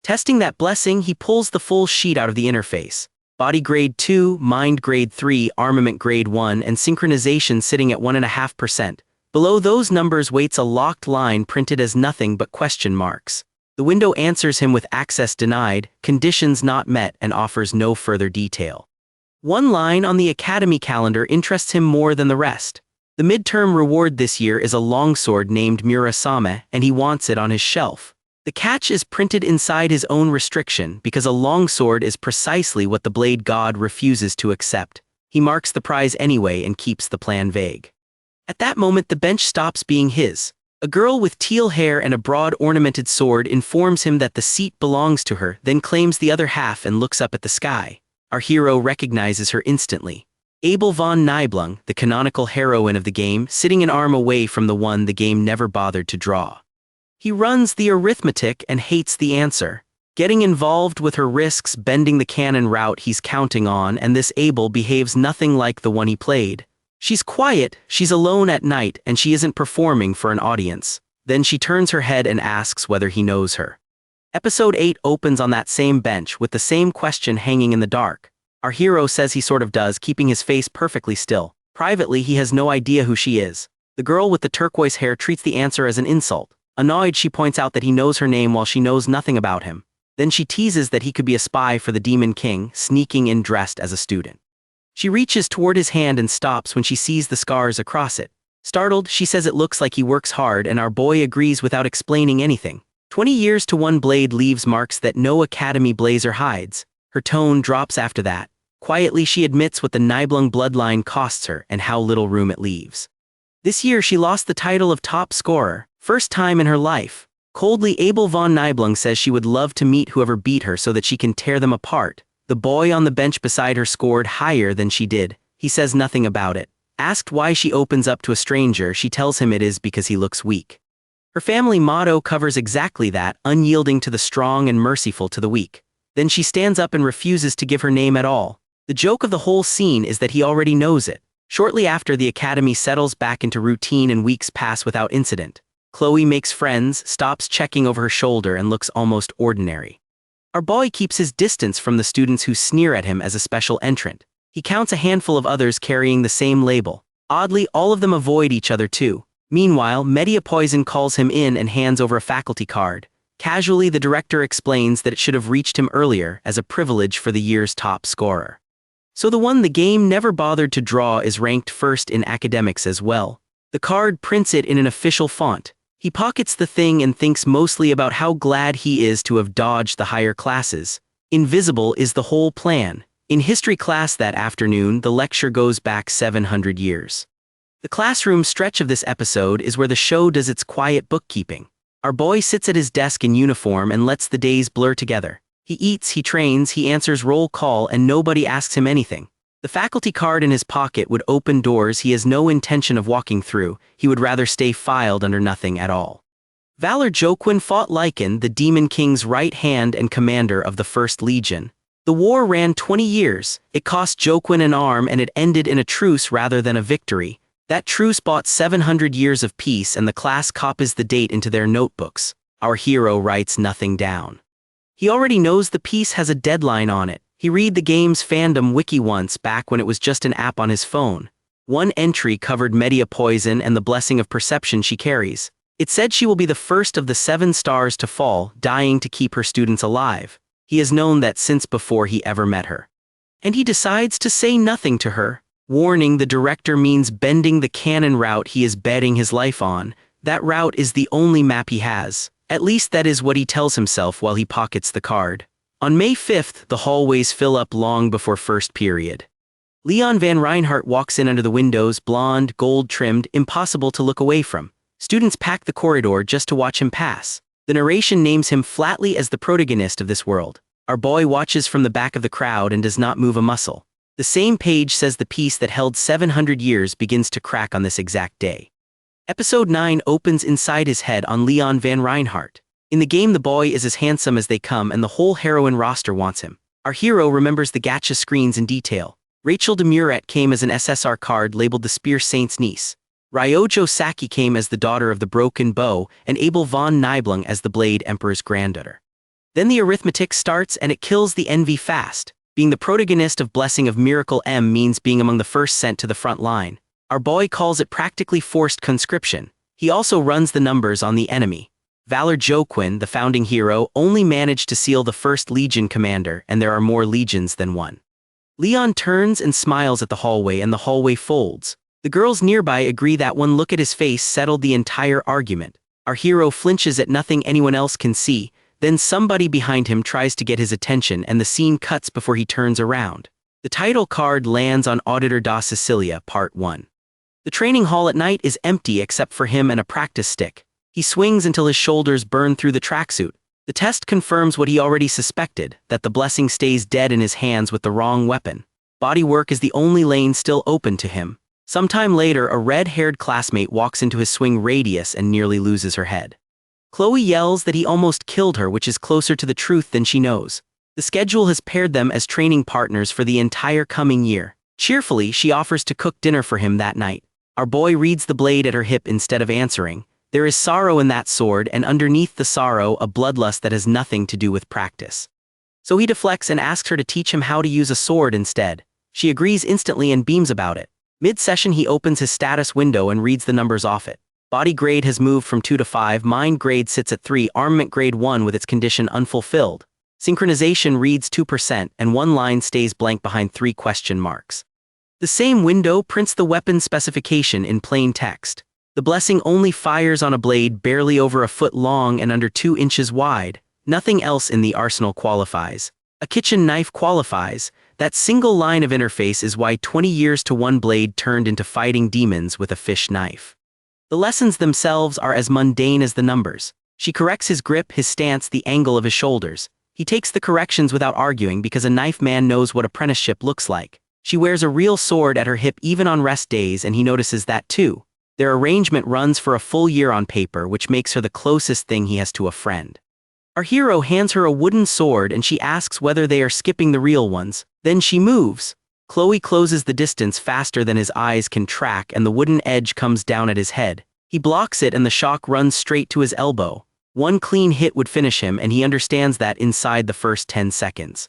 Testing that blessing, he pulls the full sheet out of the interface. Body grade 2, mind grade 3, armament grade 1, and synchronization sitting at 1.5%. Below those numbers waits a locked line printed as nothing but question marks. The window answers him with access denied, conditions not met, and offers no further detail. One line on the academy calendar interests him more than the rest. The midterm reward this year is a longsword named Murasame, and he wants it on his shelf. The catch is printed inside his own restriction because a longsword is precisely what the blade god refuses to accept. He marks the prize anyway and keeps the plan vague. At that moment the bench stops being his. A girl with teal hair and a broad ornamented sword informs him that the seat belongs to her, then claims the other half and looks up at the sky. Our hero recognizes her instantly. Abel von Nibelung, the canonical heroine of the game, sitting an arm away from the one the game never bothered to draw. He runs the arithmetic and hates the answer. Getting involved with her risks bending the canon route he's counting on, and this Abel behaves nothing like the one he played. She's quiet, she's alone at night, and she isn't performing for an audience. Then she turns her head and asks whether he knows her. Episode 8 opens on that same bench with the same question hanging in the dark. Our hero says he sort of does, keeping his face perfectly still. Privately, he has no idea who she is. The girl with the turquoise hair treats the answer as an insult. Annoyed, she points out that he knows her name while she knows nothing about him. Then she teases that he could be a spy for the Demon King, sneaking in dressed as a student. She reaches toward his hand and stops when she sees the scars across it. Startled, she says it looks like he works hard, and our boy agrees without explaining anything. 20 years to one blade leaves marks that no academy blazer hides. Her tone drops after that. Quietly she admits what the Nibelung bloodline costs her and how little room it leaves. This year she lost the title of top scorer, first time in her life. Coldly, Abel von Nibelung says she would love to meet whoever beat her so that she can tear them apart. The boy on the bench beside her scored higher than she did. He says nothing about it. Asked why she opens up to a stranger, she tells him it is because he looks weak. Her family motto covers exactly that, unyielding to the strong and merciful to the weak. Then she stands up and refuses to give her name at all. The joke of the whole scene is that he already knows it. Shortly after, the academy settles back into routine and weeks pass without incident. Chloe makes friends, stops checking over her shoulder, and looks almost ordinary. Our boy keeps his distance from the students who sneer at him as a special entrant. He counts a handful of others carrying the same label. Oddly, all of them avoid each other too. Meanwhile, Media Poison calls him in and hands over a faculty card. Casually, the director explains that it should have reached him earlier as a privilege for the year's top scorer. So the one the game never bothered to draw is ranked first in academics as well. The card prints it in an official font. He pockets the thing and thinks mostly about how glad he is to have dodged the higher classes. Invisible is the whole plan. In history class that afternoon, the lecture goes back 700 years. The classroom stretch of this episode is where the show does its quiet bookkeeping. Our boy sits at his desk in uniform and lets the days blur together. He eats, he trains, he answers roll call, and nobody asks him anything. The faculty card in his pocket would open doors he has no intention of walking through. He would rather stay filed under nothing at all. Valor Joquin fought Lycan, the Demon King's right hand and commander of the First Legion. The war ran 20 years. It cost Joquin an arm, and it ended in a truce rather than a victory. That truce bought 700 years of peace, and the class copies the date into their notebooks. Our hero writes nothing down. He already knows the piece has a deadline on it. He read the game's fandom wiki once back when it was just an app on his phone. One entry covered Media Poison and the blessing of perception she carries. It said she will be the first of the 7 stars to fall, dying to keep her students alive. He has known that since before he ever met her. And he decides to say nothing to her. Warning, the director means bending the canon route he is betting his life on. That route is the only map he has. At least that is what he tells himself while he pockets the card. On May 5th, the hallways fill up long before first period. Leon Van Reinhardt walks in under the windows, blonde, gold-trimmed, impossible to look away from. Students pack the corridor just to watch him pass. The narration names him flatly as the protagonist of this world. Our boy watches from the back of the crowd and does not move a muscle. The same page says the piece that held 700 years begins to crack on this exact day. Episode 9 opens inside his head on Leon Van Reinhardt. In the game, the boy is as handsome as they come, and the whole heroine roster wants him. Our hero remembers the gacha screens in detail. Rachel de Muret came as an SSR card labeled the Spear Saint's niece. Ryojo Saki came as the daughter of the Broken Bow, and Abel von Nibelung as the Blade Emperor's granddaughter. Then the arithmetic starts, and it kills the envy fast. Being the protagonist of Blessing of Miracle M means being among the first sent to the front line. Our boy calls it practically forced conscription. He also runs the numbers on the enemy. Valor Joquin, the founding hero, only managed to seal the first Legion commander, and there are more legions than one. Leon turns and smiles at the hallway, and the hallway folds. The girls nearby agree that one look at his face settled the entire argument. Our hero flinches at nothing anyone else can see, then somebody behind him tries to get his attention and the scene cuts before he turns around. The title card lands on Auditor da Sicilia, Part 1. The training hall at night is empty except for him and a practice stick. He swings until his shoulders burn through the tracksuit. The test confirms what he already suspected, that the blessing stays dead in his hands with the wrong weapon. Bodywork is the only lane still open to him. Sometime later, a red-haired classmate walks into his swing radius and nearly loses her head. Chloe yells that he almost killed her, which is closer to the truth than she knows. The schedule has paired them as training partners for the entire coming year. Cheerfully, she offers to cook dinner for him that night. Our boy reads the blade at her hip instead of answering. There is sorrow in that sword, and underneath the sorrow, a bloodlust that has nothing to do with practice. So he deflects and asks her to teach him how to use a sword instead. She agrees instantly and beams about it. Mid-session, he opens his status window and reads the numbers off it. Body grade has moved from 2 to 5, mind grade sits at 3, armament grade 1 with its condition unfulfilled. Synchronization reads 2%, and one line stays blank behind 3 question marks. The same window prints the weapon specification in plain text. The blessing only fires on a blade barely over a foot long and under 2 inches wide. Nothing else in the arsenal qualifies. A kitchen knife qualifies. That single line of interface is why 20 years to one blade turned into fighting demons with a fish knife. The lessons themselves are as mundane as the numbers. She corrects his grip, his stance, the angle of his shoulders. He takes the corrections without arguing because a knife man knows what apprenticeship looks like. She wears a real sword at her hip even on rest days, and he notices that too. Their arrangement runs for a full year on paper, which makes her the closest thing he has to a friend. Our hero hands her a wooden sword and she asks whether they are skipping the real ones. Then she moves. Chloe closes the distance faster than his eyes can track, and the wooden edge comes down at his head. He blocks it and the shock runs straight to his elbow. One clean hit would finish him, and he understands that inside the first 10 seconds.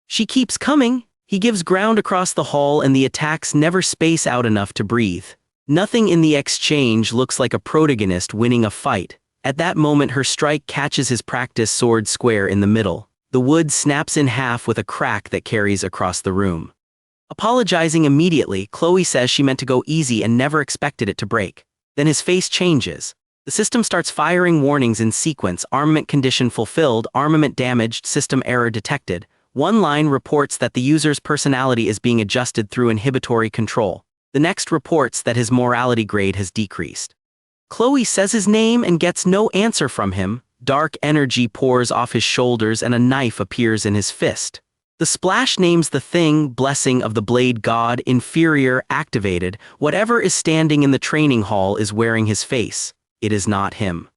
She keeps coming. He gives ground across the hall and the attacks never space out enough to breathe. Nothing in the exchange looks like a protagonist winning a fight. At that moment, her strike catches his practice sword square in the middle. The wood snaps in half with a crack that carries across the room. Apologizing immediately, Chloe says she meant to go easy and never expected it to break. Then his face changes. The system starts firing warnings in sequence: armament condition fulfilled, armament damaged, system error detected. One line reports that the user's personality is being adjusted through inhibitory control. The next reports that his morality grade has decreased. Chloe says his name and gets no answer from him. Dark energy pours off his shoulders and a knife appears in his fist. The splash names the thing, blessing of the blade god, inferior, activated. Whatever is standing in the training hall is wearing his face. It is not him.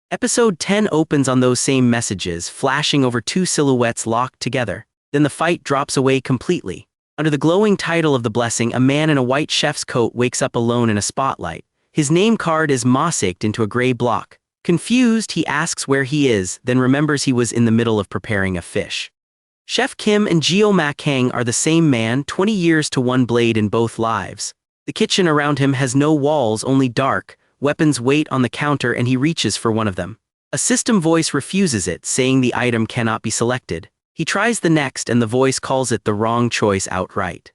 Episode 10 opens on those same messages, flashing over 2 silhouettes locked together. Then the fight drops away completely. Under the glowing title of the blessing, a man in a white chef's coat wakes up alone in a spotlight. His name card is mosaiced into a gray block. Confused, he asks where he is, then remembers he was in the middle of preparing a fish. Chef Kim and Geo Ma Kang are the same man, 20 years to one blade in both lives. The kitchen around him has no walls, only dark. Weapons wait on the counter and he reaches for one of them. A system voice refuses it, saying the item cannot be selected. He tries the next and the voice calls it the wrong choice outright.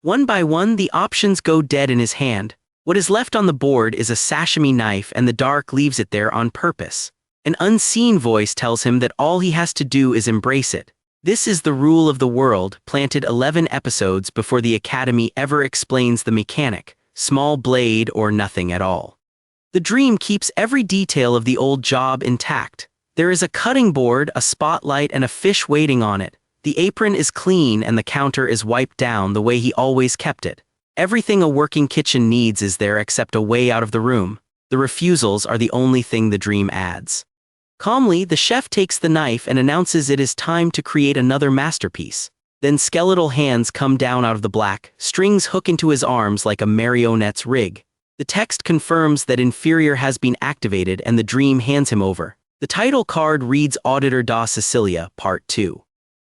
One by one, the options go dead in his hand. What is left on the board is a sashimi knife, and the dark leaves it there on purpose. An unseen voice tells him that all he has to do is embrace it. This is the rule of the world, planted 11 episodes before the Academy ever explains the mechanic: small blade or nothing at all. The dream keeps every detail of the old job intact. There is a cutting board, a spotlight, and a fish waiting on it. The apron is clean and the counter is wiped down the way he always kept it. Everything a working kitchen needs is there except a way out of the room. The refusals are the only thing the dream adds. Calmly, the chef takes the knife and announces it is time to create another masterpiece. Then skeletal hands come down out of the black, strings hook into his arms like a marionette's rig. The text confirms that inferior has been activated and the dream hands him over. The title card reads Auditor da Sicilia, Part 2.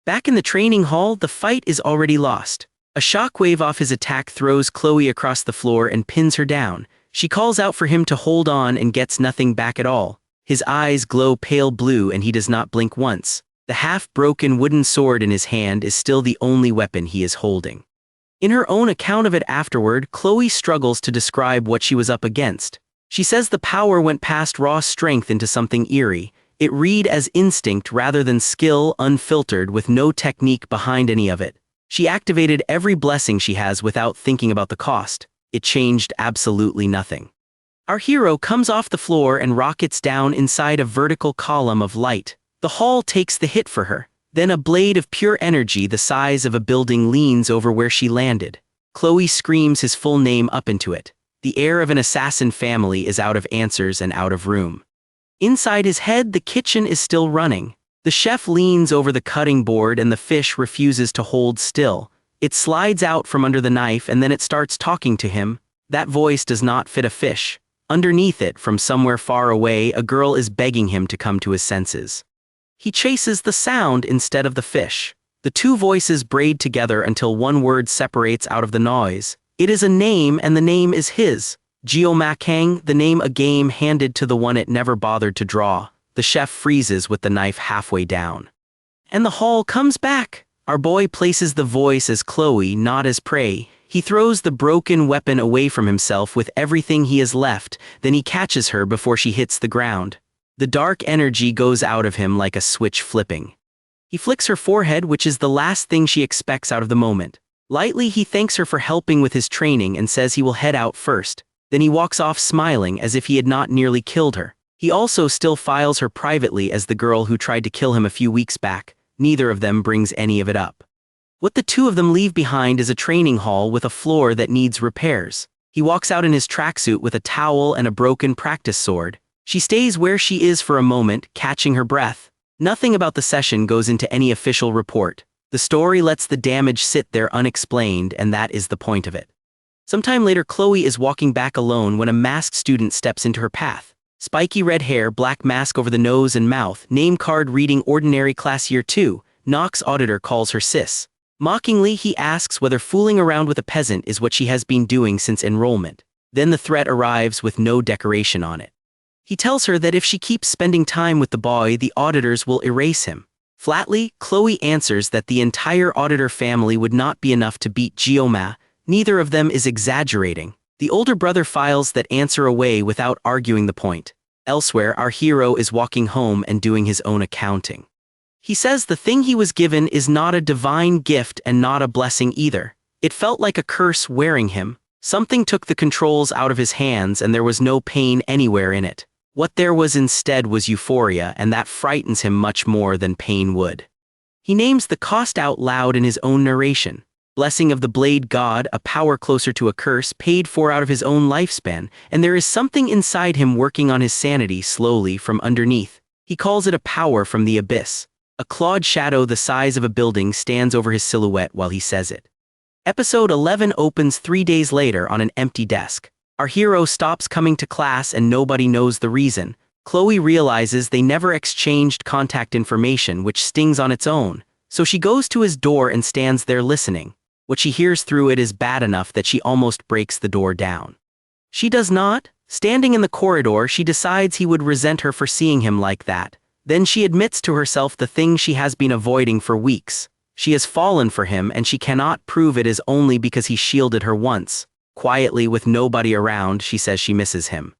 Back in the training hall, the fight is already lost. A shockwave off his attack throws Chloe across the floor and pins her down. She calls out for him to hold on and gets nothing back at all. His eyes glow pale blue and he does not blink once. The half-broken wooden sword in his hand is still the only weapon he is holding. In her own account of it afterward, Chloe struggles to describe what she was up against. She says the power went past raw strength into something eerie. It read as instinct rather than skill, unfiltered, with no technique behind any of it. She activated every blessing she has without thinking about the cost. It changed absolutely nothing. Our hero comes off the floor and rockets down inside a vertical column of light. The hall takes the hit for her. Then a blade of pure energy the size of a building leans over where she landed. Chloe screams his full name up into it. The heir of an assassin family is out of answers and out of room. Inside his head, the kitchen is still running. The chef leans over the cutting board and the fish refuses to hold still. It slides out from under the knife and then it starts talking to him. That voice does not fit a fish. Underneath it, from somewhere far away, a girl is begging him to come to his senses. He chases the sound instead of the fish. The two voices braid together until one word separates out of the noise. It is a name and the name is his. GMAN, the name a game handed to the one it never bothered to draw. The chef freezes with the knife halfway down. And the hall comes back. Our boy places the voice as Chloe, not as prey. He throws the broken weapon away from himself with everything he has left, then he catches her before she hits the ground. The dark energy goes out of him like a switch flipping. He flicks her forehead, which is the last thing she expects out of the moment. Lightly, he thanks her for helping with his training and says he will head out first. Then he walks off smiling as if he had not nearly killed her. He also still files her privately as the girl who tried to kill him a few weeks back. Neither of them brings any of it up. What the two of them leave behind is a training hall with a floor that needs repairs. He walks out in his tracksuit with a towel and a broken practice sword. She stays where she is for a moment, catching her breath. Nothing about the session goes into any official report. The story lets the damage sit there unexplained, and that is the point of it. Sometime later, Chloe is walking back alone when a masked student steps into her path. Spiky red hair, black mask over the nose and mouth, name card reading ordinary class year 2, Knox auditor calls her sis. Mockingly, he asks whether fooling around with a peasant is what she has been doing since enrollment. Then the threat arrives with no decoration on it. He tells her that if she keeps spending time with the boy, the auditors will erase him. Flatly, Chloe answers that the entire auditor family would not be enough to beat GMAN. Neither of them is exaggerating. The older brother files that answer away without arguing the point. Elsewhere, our hero is walking home and doing his own accounting. He says the thing he was given is not a divine gift and not a blessing either. It felt like a curse wearing him. Something took the controls out of his hands and there was no pain anywhere in it. What there was instead was euphoria, and that frightens him much more than pain would. He names the cost out loud in his own narration. Blessing of the blade god, a power closer to a curse, paid for out of his own lifespan, and there is something inside him working on his sanity slowly from underneath. He calls it a power from the abyss. A clawed shadow the size of a building stands over his silhouette while he says it. Episode 11 opens 3 days later on an empty desk. Our hero stops coming to class and nobody knows the reason. Chloe realizes they never exchanged contact information, which stings on its own, so she goes to his door and stands there listening. What she hears through it is bad enough that she almost breaks the door down. She does not. Standing in the corridor, she decides he would resent her for seeing him like that. Then she admits to herself the thing she has been avoiding for weeks. She has fallen for him and she cannot prove it is only because he shielded her once. Quietly, with nobody around, she says she misses him.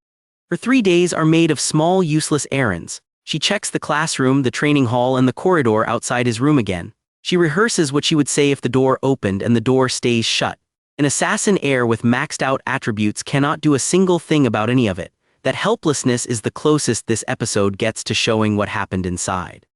Her 3 days are made of small, useless errands. She checks the classroom, the training hall, and the corridor outside his room again. She rehearses what she would say if the door opened and the door stays shut. An assassin heir with maxed out attributes cannot do a single thing about any of it. That helplessness is the closest this episode gets to showing what happened inside.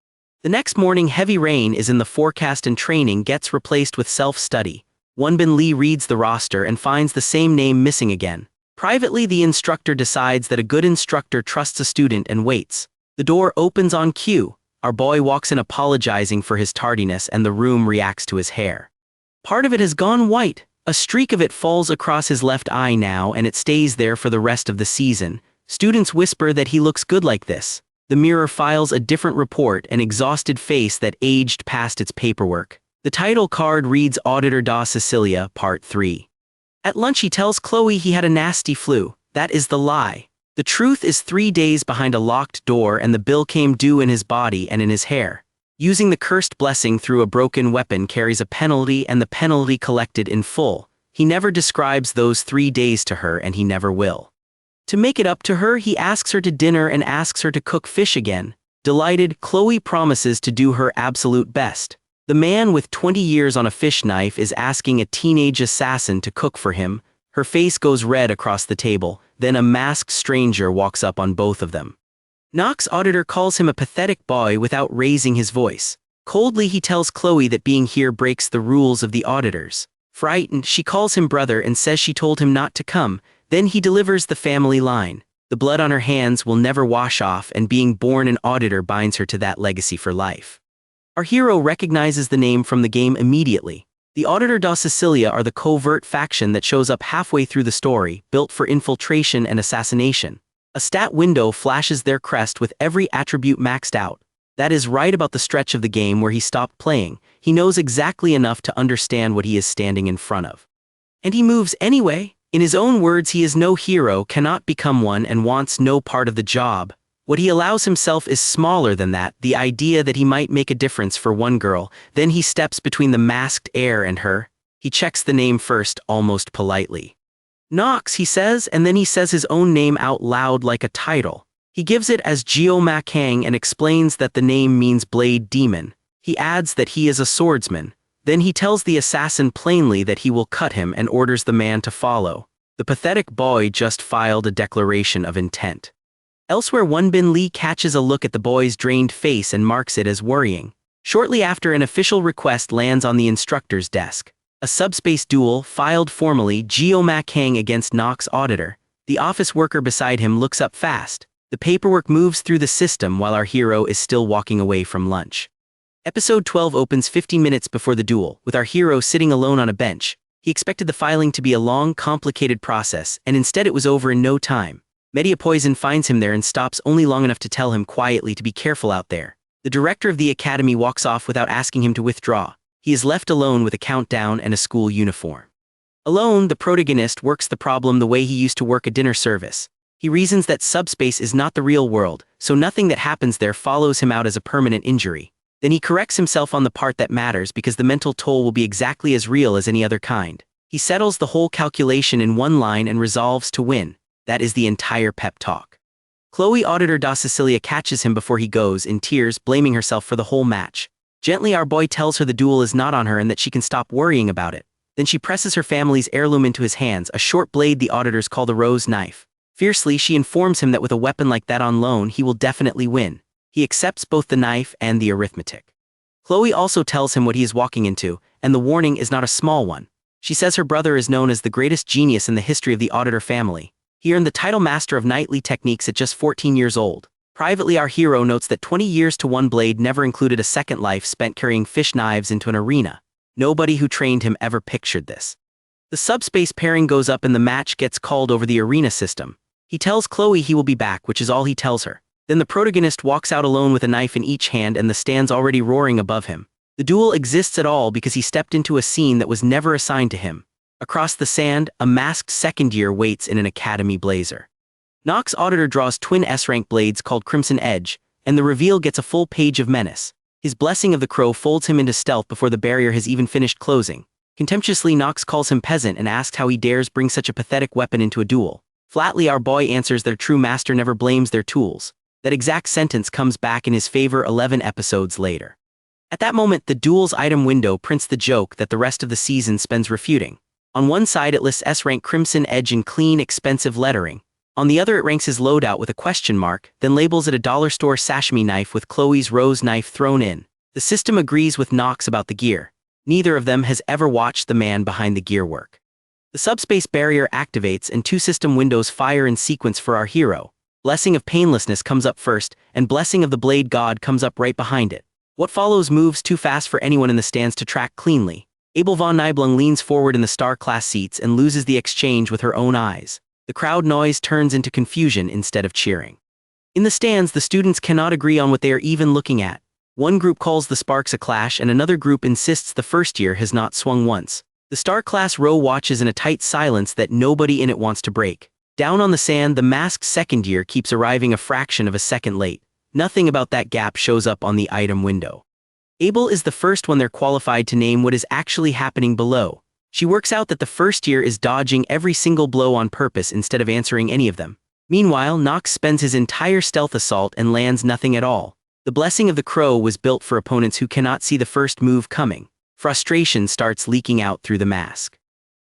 The next morning, heavy rain is in the forecast and training gets replaced with self-study. Wonbin Lee reads the roster and finds the same name missing again. Privately, the instructor decides that a good instructor trusts a student and waits. The door opens on cue. Our boy walks in apologizing for his tardiness and the room reacts to his hair. Part of it has gone white. A streak of it falls across his left eye now and it stays there for the rest of the season. Students whisper that he looks good like this. The mirror files a different report, an exhausted face that aged past its paperwork. The title card reads Auditor da Sicilia, Part 3. At lunch he tells Chloe he had a nasty flu. That is the lie. The truth is 3 days behind a locked door and the bill came due in his body and in his hair. Using the cursed blessing through a broken weapon carries a penalty and the penalty collected in full. He never describes those 3 days to her and he never will. To make it up to her, he asks her to dinner and asks her to cook fish again. Delighted, Chloe promises to do her absolute best. The man with 20 years on a fish knife is asking a teenage assassin to cook for him. Her face goes red across the table, then a masked stranger walks up on both of them. Nox Auditor calls him a pathetic boy without raising his voice. Coldly he tells Chloe that being here breaks the rules of the auditors. Frightened, she calls him brother and says she told him not to come. Then he delivers the family line. The blood on her hands will never wash off and being born an auditor binds her to that legacy for life. Our hero recognizes the name from the game immediately. The Auditor da Sicilia are the covert faction that shows up halfway through the story, built for infiltration and assassination. A stat window flashes their crest with every attribute maxed out. That is right about the stretch of the game where he stopped playing. He knows exactly enough to understand what he is standing in front of. And he moves anyway. In his own words, he is no hero, cannot become one, and wants no part of the job. What he allows himself is smaller than that, the idea that he might make a difference for one girl. Then he steps between the masked heir and her. He checks the name first, almost politely. Nox, he says, and then he says his own name out loud like a title. He gives it as GMAN and explains that the name means Blade Demon. He adds that he is a swordsman. Then he tells the assassin plainly that he will cut him and orders the man to follow. The pathetic boy just filed a declaration of intent. Elsewhere, Wonbin Lee catches a look at the boy's drained face and marks it as worrying. Shortly after, an official request lands on the instructor's desk. A subspace duel, filed formally, GMAN against Nox Auditor. The office worker beside him looks up fast. The paperwork moves through the system while our hero is still walking away from lunch. Episode 12 opens 50 minutes before the duel, with our hero sitting alone on a bench. He expected the filing to be a long, complicated process, and instead it was over in no time. Media Poison finds him there and stops only long enough to tell him quietly to be careful out there. The director of the academy walks off without asking him to withdraw. He is left alone with a countdown and a school uniform. Alone, the protagonist works the problem the way he used to work a dinner service. He reasons that subspace is not the real world, so nothing that happens there follows him out as a permanent injury. Then he corrects himself on the part that matters because the mental toll will be exactly as real as any other kind. He settles the whole calculation in one line and resolves to win. That is the entire pep talk. Chloe Auditor da Sicilia catches him before he goes, in tears, blaming herself for the whole match. Gently, our boy tells her the duel is not on her and that she can stop worrying about it. Then she presses her family's heirloom into his hands, a short blade the auditors call the rose knife. Fiercely, she informs him that with a weapon like that on loan, he will definitely win. He accepts both the knife and the arithmetic. Chloe also tells him what he is walking into, and the warning is not a small one. She says her brother is known as the greatest genius in the history of the Auditor family. He earned the title Master of Knightly Techniques at just 14 years old. Privately, our hero notes that 20 years to one blade never included a second life spent carrying fish knives into an arena. Nobody who trained him ever pictured this. The subspace pairing goes up and the match gets called over the arena system. He tells Chloe he will be back, which is all he tells her. Then the protagonist walks out alone with a knife in each hand and the stands already roaring above him. The duel exists at all because he stepped into a scene that was never assigned to him. Across the sand, a masked second year waits in an academy blazer. Nox Auditor draws twin S-rank blades called Crimson Edge, and the reveal gets a full page of menace. His blessing of the crow folds him into stealth before the barrier has even finished closing. Contemptuously, Nox calls him peasant and asks how he dares bring such a pathetic weapon into a duel. Flatly, our boy answers their true master never blames their tools. That exact sentence comes back in his favor 11 episodes later. At that moment, the duel's item window prints the joke that the rest of the season spends refuting. On one side, it lists S-rank Crimson Edge in clean, expensive lettering. On the other, it ranks his loadout with a question mark, then labels it a dollar store sashimi knife with Chloe's rose knife thrown in. The system agrees with Nox about the gear. Neither of them has ever watched the man behind the gear work. The subspace barrier activates and two system windows fire in sequence for our hero. Blessing of Painlessness comes up first, and Blessing of the Blade God comes up right behind it. What follows moves too fast for anyone in the stands to track cleanly. Abel von Nibelung leans forward in the star-class seats and loses the exchange with her own eyes. The crowd noise turns into confusion instead of cheering. In the stands, the students cannot agree on what they are even looking at. One group calls the sparks a clash and another group insists the first year has not swung once. The star-class row watches in a tight silence that nobody in it wants to break. Down on the sand, the masked second year keeps arriving a fraction of a second late. Nothing about that gap shows up on the item window. Abel is the first one they're qualified to name what is actually happening below. She works out that the first year is dodging every single blow on purpose instead of answering any of them. Meanwhile, Nox spends his entire stealth assault and lands nothing at all. The blessing of the crow was built for opponents who cannot see the first move coming. Frustration starts leaking out through the mask.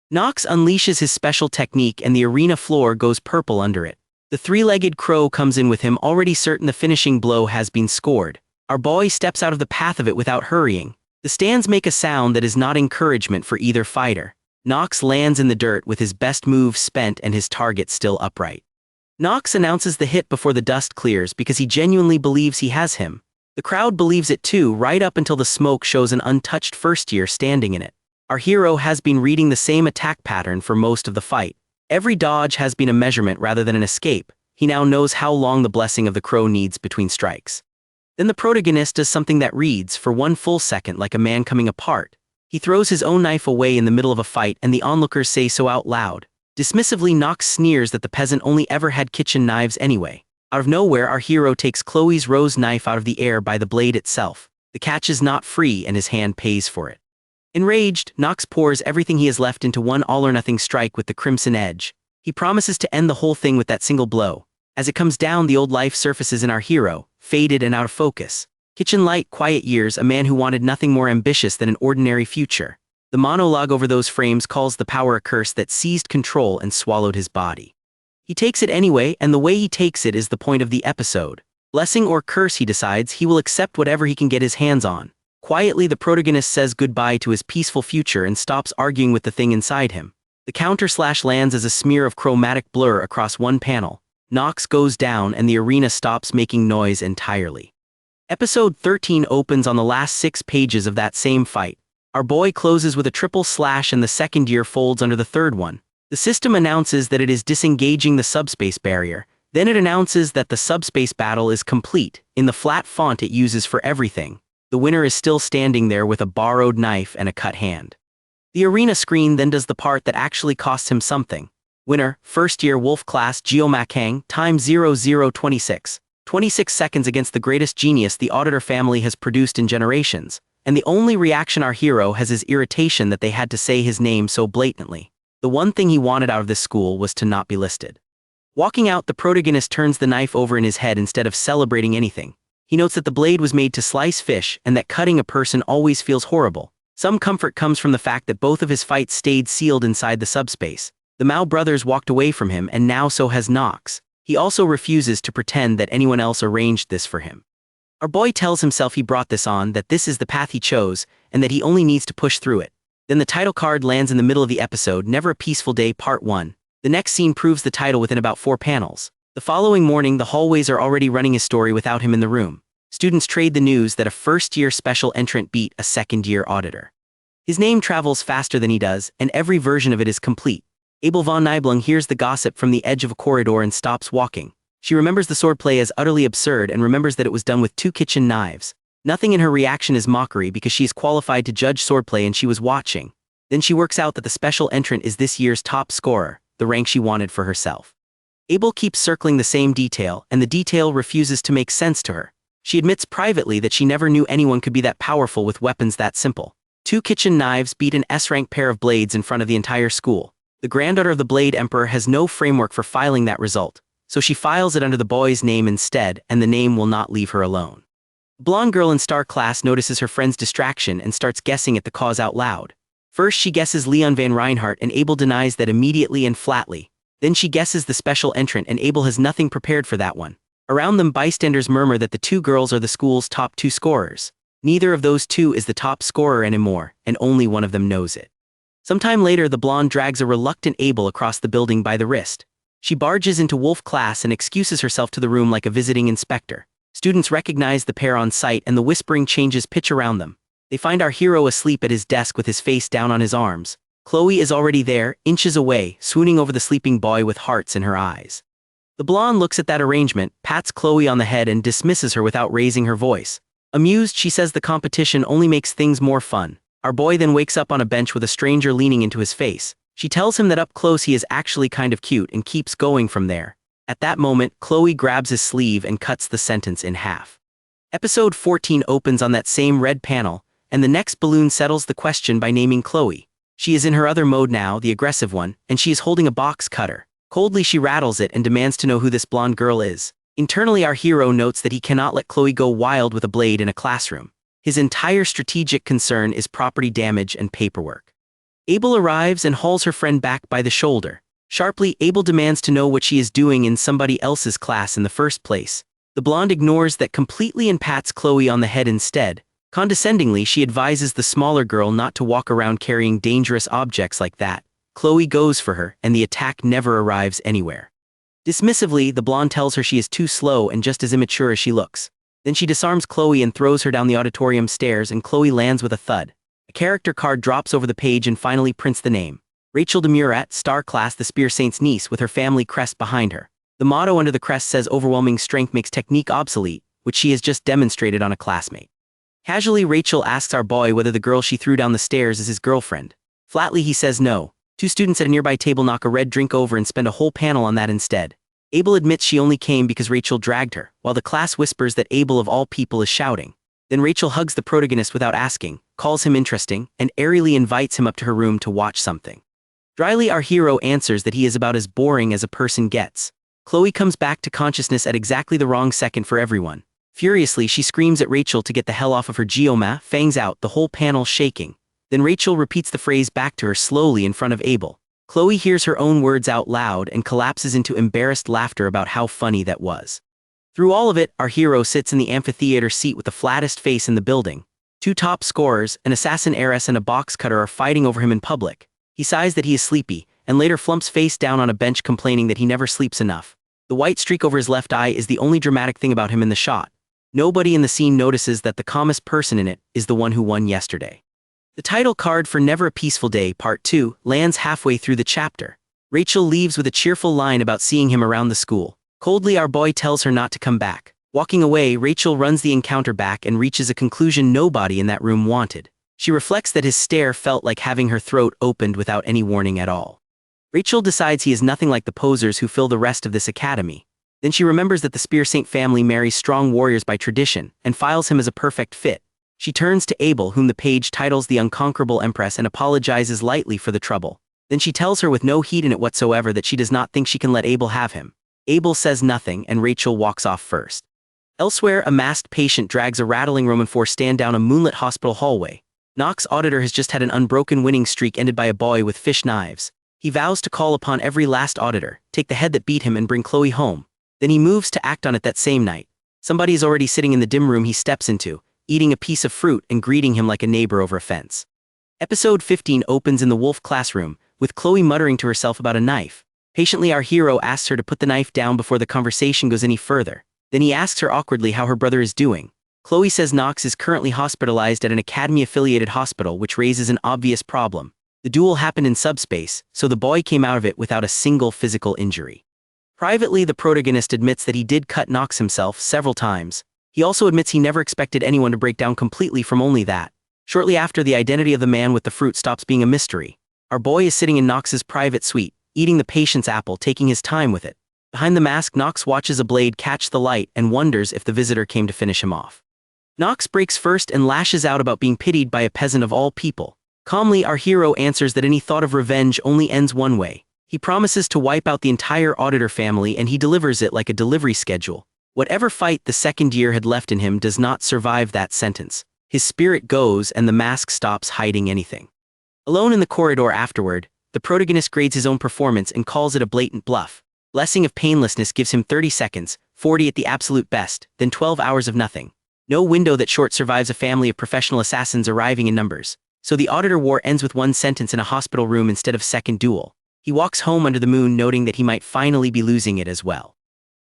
Nox unleashes his special technique and the arena floor goes purple under it. The three-legged crow comes in with him already certain the finishing blow has been scored. Our boy steps out of the path of it without hurrying. The stands make a sound that is not encouragement for either fighter. Nox lands in the dirt with his best move spent and his target still upright. Nox announces the hit before the dust clears because he genuinely believes he has him. The crowd believes it too, right up until the smoke shows an untouched first year standing in it. Our hero has been reading the same attack pattern for most of the fight. Every dodge has been a measurement rather than an escape. He now knows how long the blessing of the crow needs between strikes. Then the protagonist does something that reads, for 1 full second, like a man coming apart. He throws his own knife away in the middle of a fight and the onlookers say so out loud. Dismissively, Nox sneers that the peasant only ever had kitchen knives anyway. Out of nowhere, our hero takes Chloe's rose knife out of the air by the blade itself. The catch is not free and his hand pays for it. Enraged, Nox pours everything he has left into one all-or-nothing strike with the crimson edge. He promises to end the whole thing with that single blow. As it comes down, the old life surfaces in our hero, faded and out of focus. Kitchen light, quiet years, a man who wanted nothing more ambitious than an ordinary future. The monologue over those frames calls the power a curse that seized control and swallowed his body. He takes it anyway, and the way he takes it is the point of the episode. Blessing or curse, he decides, he will accept whatever he can get his hands on. Quietly, the protagonist says goodbye to his peaceful future and stops arguing with the thing inside him. The counter-slash lands as a smear of chromatic blur across one panel. Nox goes down and the arena stops making noise entirely. Episode 13 opens on the last 6 pages of that same fight. Our boy closes with a triple slash and the second year folds under the third one. The system announces that it is disengaging the subspace barrier. Then it announces that the subspace battle is complete, in the flat font it uses for everything. The winner is still standing there with a borrowed knife and a cut hand. The arena screen then does the part that actually costs him something. Winner, first year Wolf class GMAN, time 0026. 26 seconds against the greatest genius the Auditor family has produced in generations. And the only reaction our hero has is irritation that they had to say his name so blatantly. The one thing he wanted out of this school was to not be listed. Walking out, the protagonist turns the knife over in his head instead of celebrating anything. He notes that the blade was made to slice fish and that cutting a person always feels horrible. Some comfort comes from the fact that both of his fights stayed sealed inside the subspace. The Mao brothers walked away from him and now so has Nox. He also refuses to pretend that anyone else arranged this for him. Our boy tells himself he brought this on, that this is the path he chose, and that he only needs to push through it. Then the title card lands in the middle of the episode, Never a Peaceful Day, Part 1. The next scene proves the title within about 4 panels. The following morning, the hallways are already running his story without him in the room. Students trade the news that a first-year special entrant beat a second-year auditor. His name travels faster than he does, and every version of it is complete. Abel von Nibelung hears the gossip from the edge of a corridor and stops walking. She remembers the swordplay as utterly absurd and remembers that it was done with 2 kitchen knives. Nothing in her reaction is mockery because she is qualified to judge swordplay and she was watching. Then she works out that the special entrant is this year's top scorer, the rank she wanted for herself. Abel keeps circling the same detail, and the detail refuses to make sense to her. She admits privately that she never knew anyone could be that powerful with weapons that simple. 2 kitchen knives beat an S-rank pair of blades in front of the entire school. The granddaughter of the Blade Emperor has no framework for filing that result, so she files it under the boy's name instead, and the name will not leave her alone. The blonde girl in star class notices her friend's distraction and starts guessing at the cause out loud. First she guesses Leon van Reinhardt and Abel denies that immediately and flatly. Then she guesses the special entrant and Abel has nothing prepared for that one. Around them, bystanders murmur that the 2 girls are the school's top 2 scorers. Neither of those 2 is the top scorer anymore, and only one of them knows it. Sometime later, the blonde drags a reluctant Abel across the building by the wrist. She barges into Wolf class and excuses herself to the room like a visiting inspector. Students recognize the pair on sight and the whispering changes pitch around them. They find our hero asleep at his desk with his face down on his arms. Chloe is already there, inches away, swooning over the sleeping boy with hearts in her eyes. The blonde looks at that arrangement, pats Chloe on the head and dismisses her without raising her voice. Amused, she says the competition only makes things more fun. Our boy then wakes up on a bench with a stranger leaning into his face. She tells him that up close he is actually kind of cute and keeps going from there. At that moment, Chloe grabs his sleeve and cuts the sentence in half. Episode 14 opens on that same red panel, and the next balloon settles the question by naming Chloe. She is in her other mode now, the aggressive one, and she is holding a box cutter. Coldly she rattles it and demands to know who this blonde girl is. Internally, our hero notes that he cannot let Chloe go wild with a blade in a classroom. His entire strategic concern is property damage and paperwork. Abel arrives and hauls her friend back by the shoulder. Sharply, Abel demands to know what she is doing in somebody else's class in the first place. The blonde ignores that completely and pats Chloe on the head instead. Condescendingly, she advises the smaller girl not to walk around carrying dangerous objects like that. Chloe goes for her, and the attack never arrives anywhere. Dismissively, the blonde tells her she is too slow and just as immature as she looks. Then she disarms Chloe and throws her down the auditorium stairs, and Chloe lands with a thud. A character card drops over the page and finally prints the name. Rachel de Murat, star class, the Spear Saint's niece, with her family crest behind her. The motto under the crest says overwhelming strength makes technique obsolete, which she has just demonstrated on a classmate. Casually, Rachel asks our boy whether the girl she threw down the stairs is his girlfriend. Flatly, he says no. Two students at a nearby table knock a red drink over and spend a whole panel on that instead. Abel admits she only came because Rachel dragged her, while the class whispers that Abel of all people is shouting. Then Rachel hugs the protagonist without asking, calls him interesting, and airily invites him up to her room to watch something. Dryly, our hero answers that he is about as boring as a person gets. Chloe comes back to consciousness at exactly the wrong second for everyone. Furiously, she screams at Rachel to get the hell off of her GMAN, fangs out, the whole panel shaking. Then Rachel repeats the phrase back to her slowly in front of Abel. Chloe hears her own words out loud and collapses into embarrassed laughter about how funny that was. Through all of it, our hero sits in the amphitheater seat with the flattest face in the building. Two top scorers, an assassin heiress and a box cutter, are fighting over him in public. He sighs that he is sleepy, and later flumps face down on a bench complaining that he never sleeps enough. The white streak over his left eye is the only dramatic thing about him in the shot. Nobody in the scene notices that the calmest person in it is the one who won yesterday. The title card for Never a Peaceful Day Part 2 lands halfway through the chapter. Rachel leaves with a cheerful line about seeing him around the school. Coldly, our boy tells her not to come back. Walking away, Rachel runs the encounter back and reaches a conclusion nobody in that room wanted. She reflects that his stare felt like having her throat opened without any warning at all. Rachel decides he is nothing like the posers who fill the rest of this academy. Then she remembers that the Spear Saint family marries strong warriors by tradition, and files him as a perfect fit. She turns to Abel, whom the page titles the Unconquerable Empress, and apologizes lightly for the trouble. Then she tells her with no heat in it whatsoever that she does not think she can let Abel have him. Abel says nothing, and Rachel walks off first. Elsewhere, a masked patient drags a rattling Roman 4 stand down a moonlit hospital hallway. Knox auditor has just had an unbroken winning streak ended by a boy with fish knives. He vows to call upon every last auditor, take the head that beat him, and bring Chloe home. Then he moves to act on it that same night. Somebody is already sitting in the dim room he steps into, eating a piece of fruit and greeting him like a neighbor over a fence. Episode 15 opens in the wolf classroom, with Chloe muttering to herself about a knife. Patiently, our hero asks her to put the knife down before the conversation goes any further. Then he asks her awkwardly how her brother is doing. Chloe says Knox is currently hospitalized at an Academy-affiliated hospital, which raises an obvious problem. The duel happened in subspace, so the boy came out of it without a single physical injury. Privately, the protagonist admits that he did cut Knox himself several times. He also admits he never expected anyone to break down completely from only that. Shortly after, the identity of the man with the fruit stops being a mystery. Our boy is sitting in Knox's private suite, eating the patient's apple, taking his time with it. Behind the mask, Knox watches a blade catch the light and wonders if the visitor came to finish him off. Knox breaks first and lashes out about being pitied by a peasant of all people. Calmly, our hero answers that any thought of revenge only ends one way. He promises to wipe out the entire auditor family, and he delivers it like a delivery schedule. Whatever fight the second year had left in him does not survive that sentence. His spirit goes, and the mask stops hiding anything. Alone in the corridor afterward, the protagonist grades his own performance and calls it a blatant bluff. Blessing of painlessness gives him 30 seconds, 40 at the absolute best, then 12 hours of nothing. No window that short survives a family of professional assassins arriving in numbers. So the auditor war ends with one sentence in a hospital room instead of second duel. He walks home under the moon, noting that he might finally be losing it as well.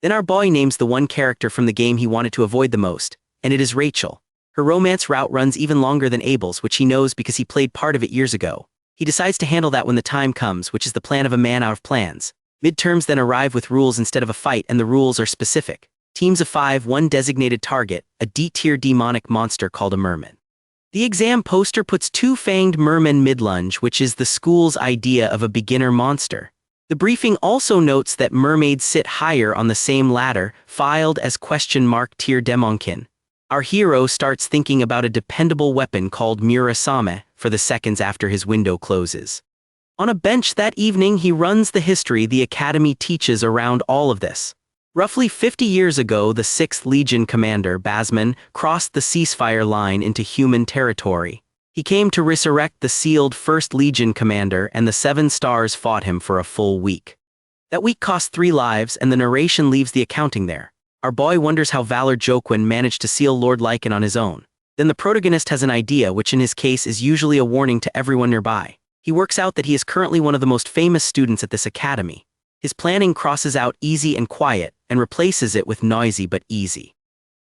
Then our boy names the one character from the game he wanted to avoid the most, and it is Rachel. Her romance route runs even longer than Abel's, which he knows because he played part of it years ago. He decides to handle that when the time comes, which is the plan of a man out of plans. Midterms then arrive with rules instead of a fight, and the rules are specific. Teams of 5, one designated target, a D-tier demonic monster called a merman. The exam poster puts two-fanged merman mid-lunge, which is the school's idea of a beginner monster. The briefing also notes that mermaids sit higher on the same ladder, filed as tier demonkin. Our hero starts thinking about a dependable weapon called Murasame for the seconds after his window closes. On a bench that evening, he runs the history the Academy teaches around all of this. Roughly 50 years ago, the 6th Legion commander, Basman, crossed the ceasefire line into human territory. He came to resurrect the sealed 1st Legion commander, and the 7 stars fought him for a full week. That week cost 3 lives, and the narration leaves the accounting there. Our boy wonders how Valor Joquin managed to seal Lord Lycan on his own. Then the protagonist has an idea, which in his case is usually a warning to everyone nearby. He works out that he is currently one of the most famous students at this academy. His planning crosses out easy and quiet, and replaces it with noisy but easy.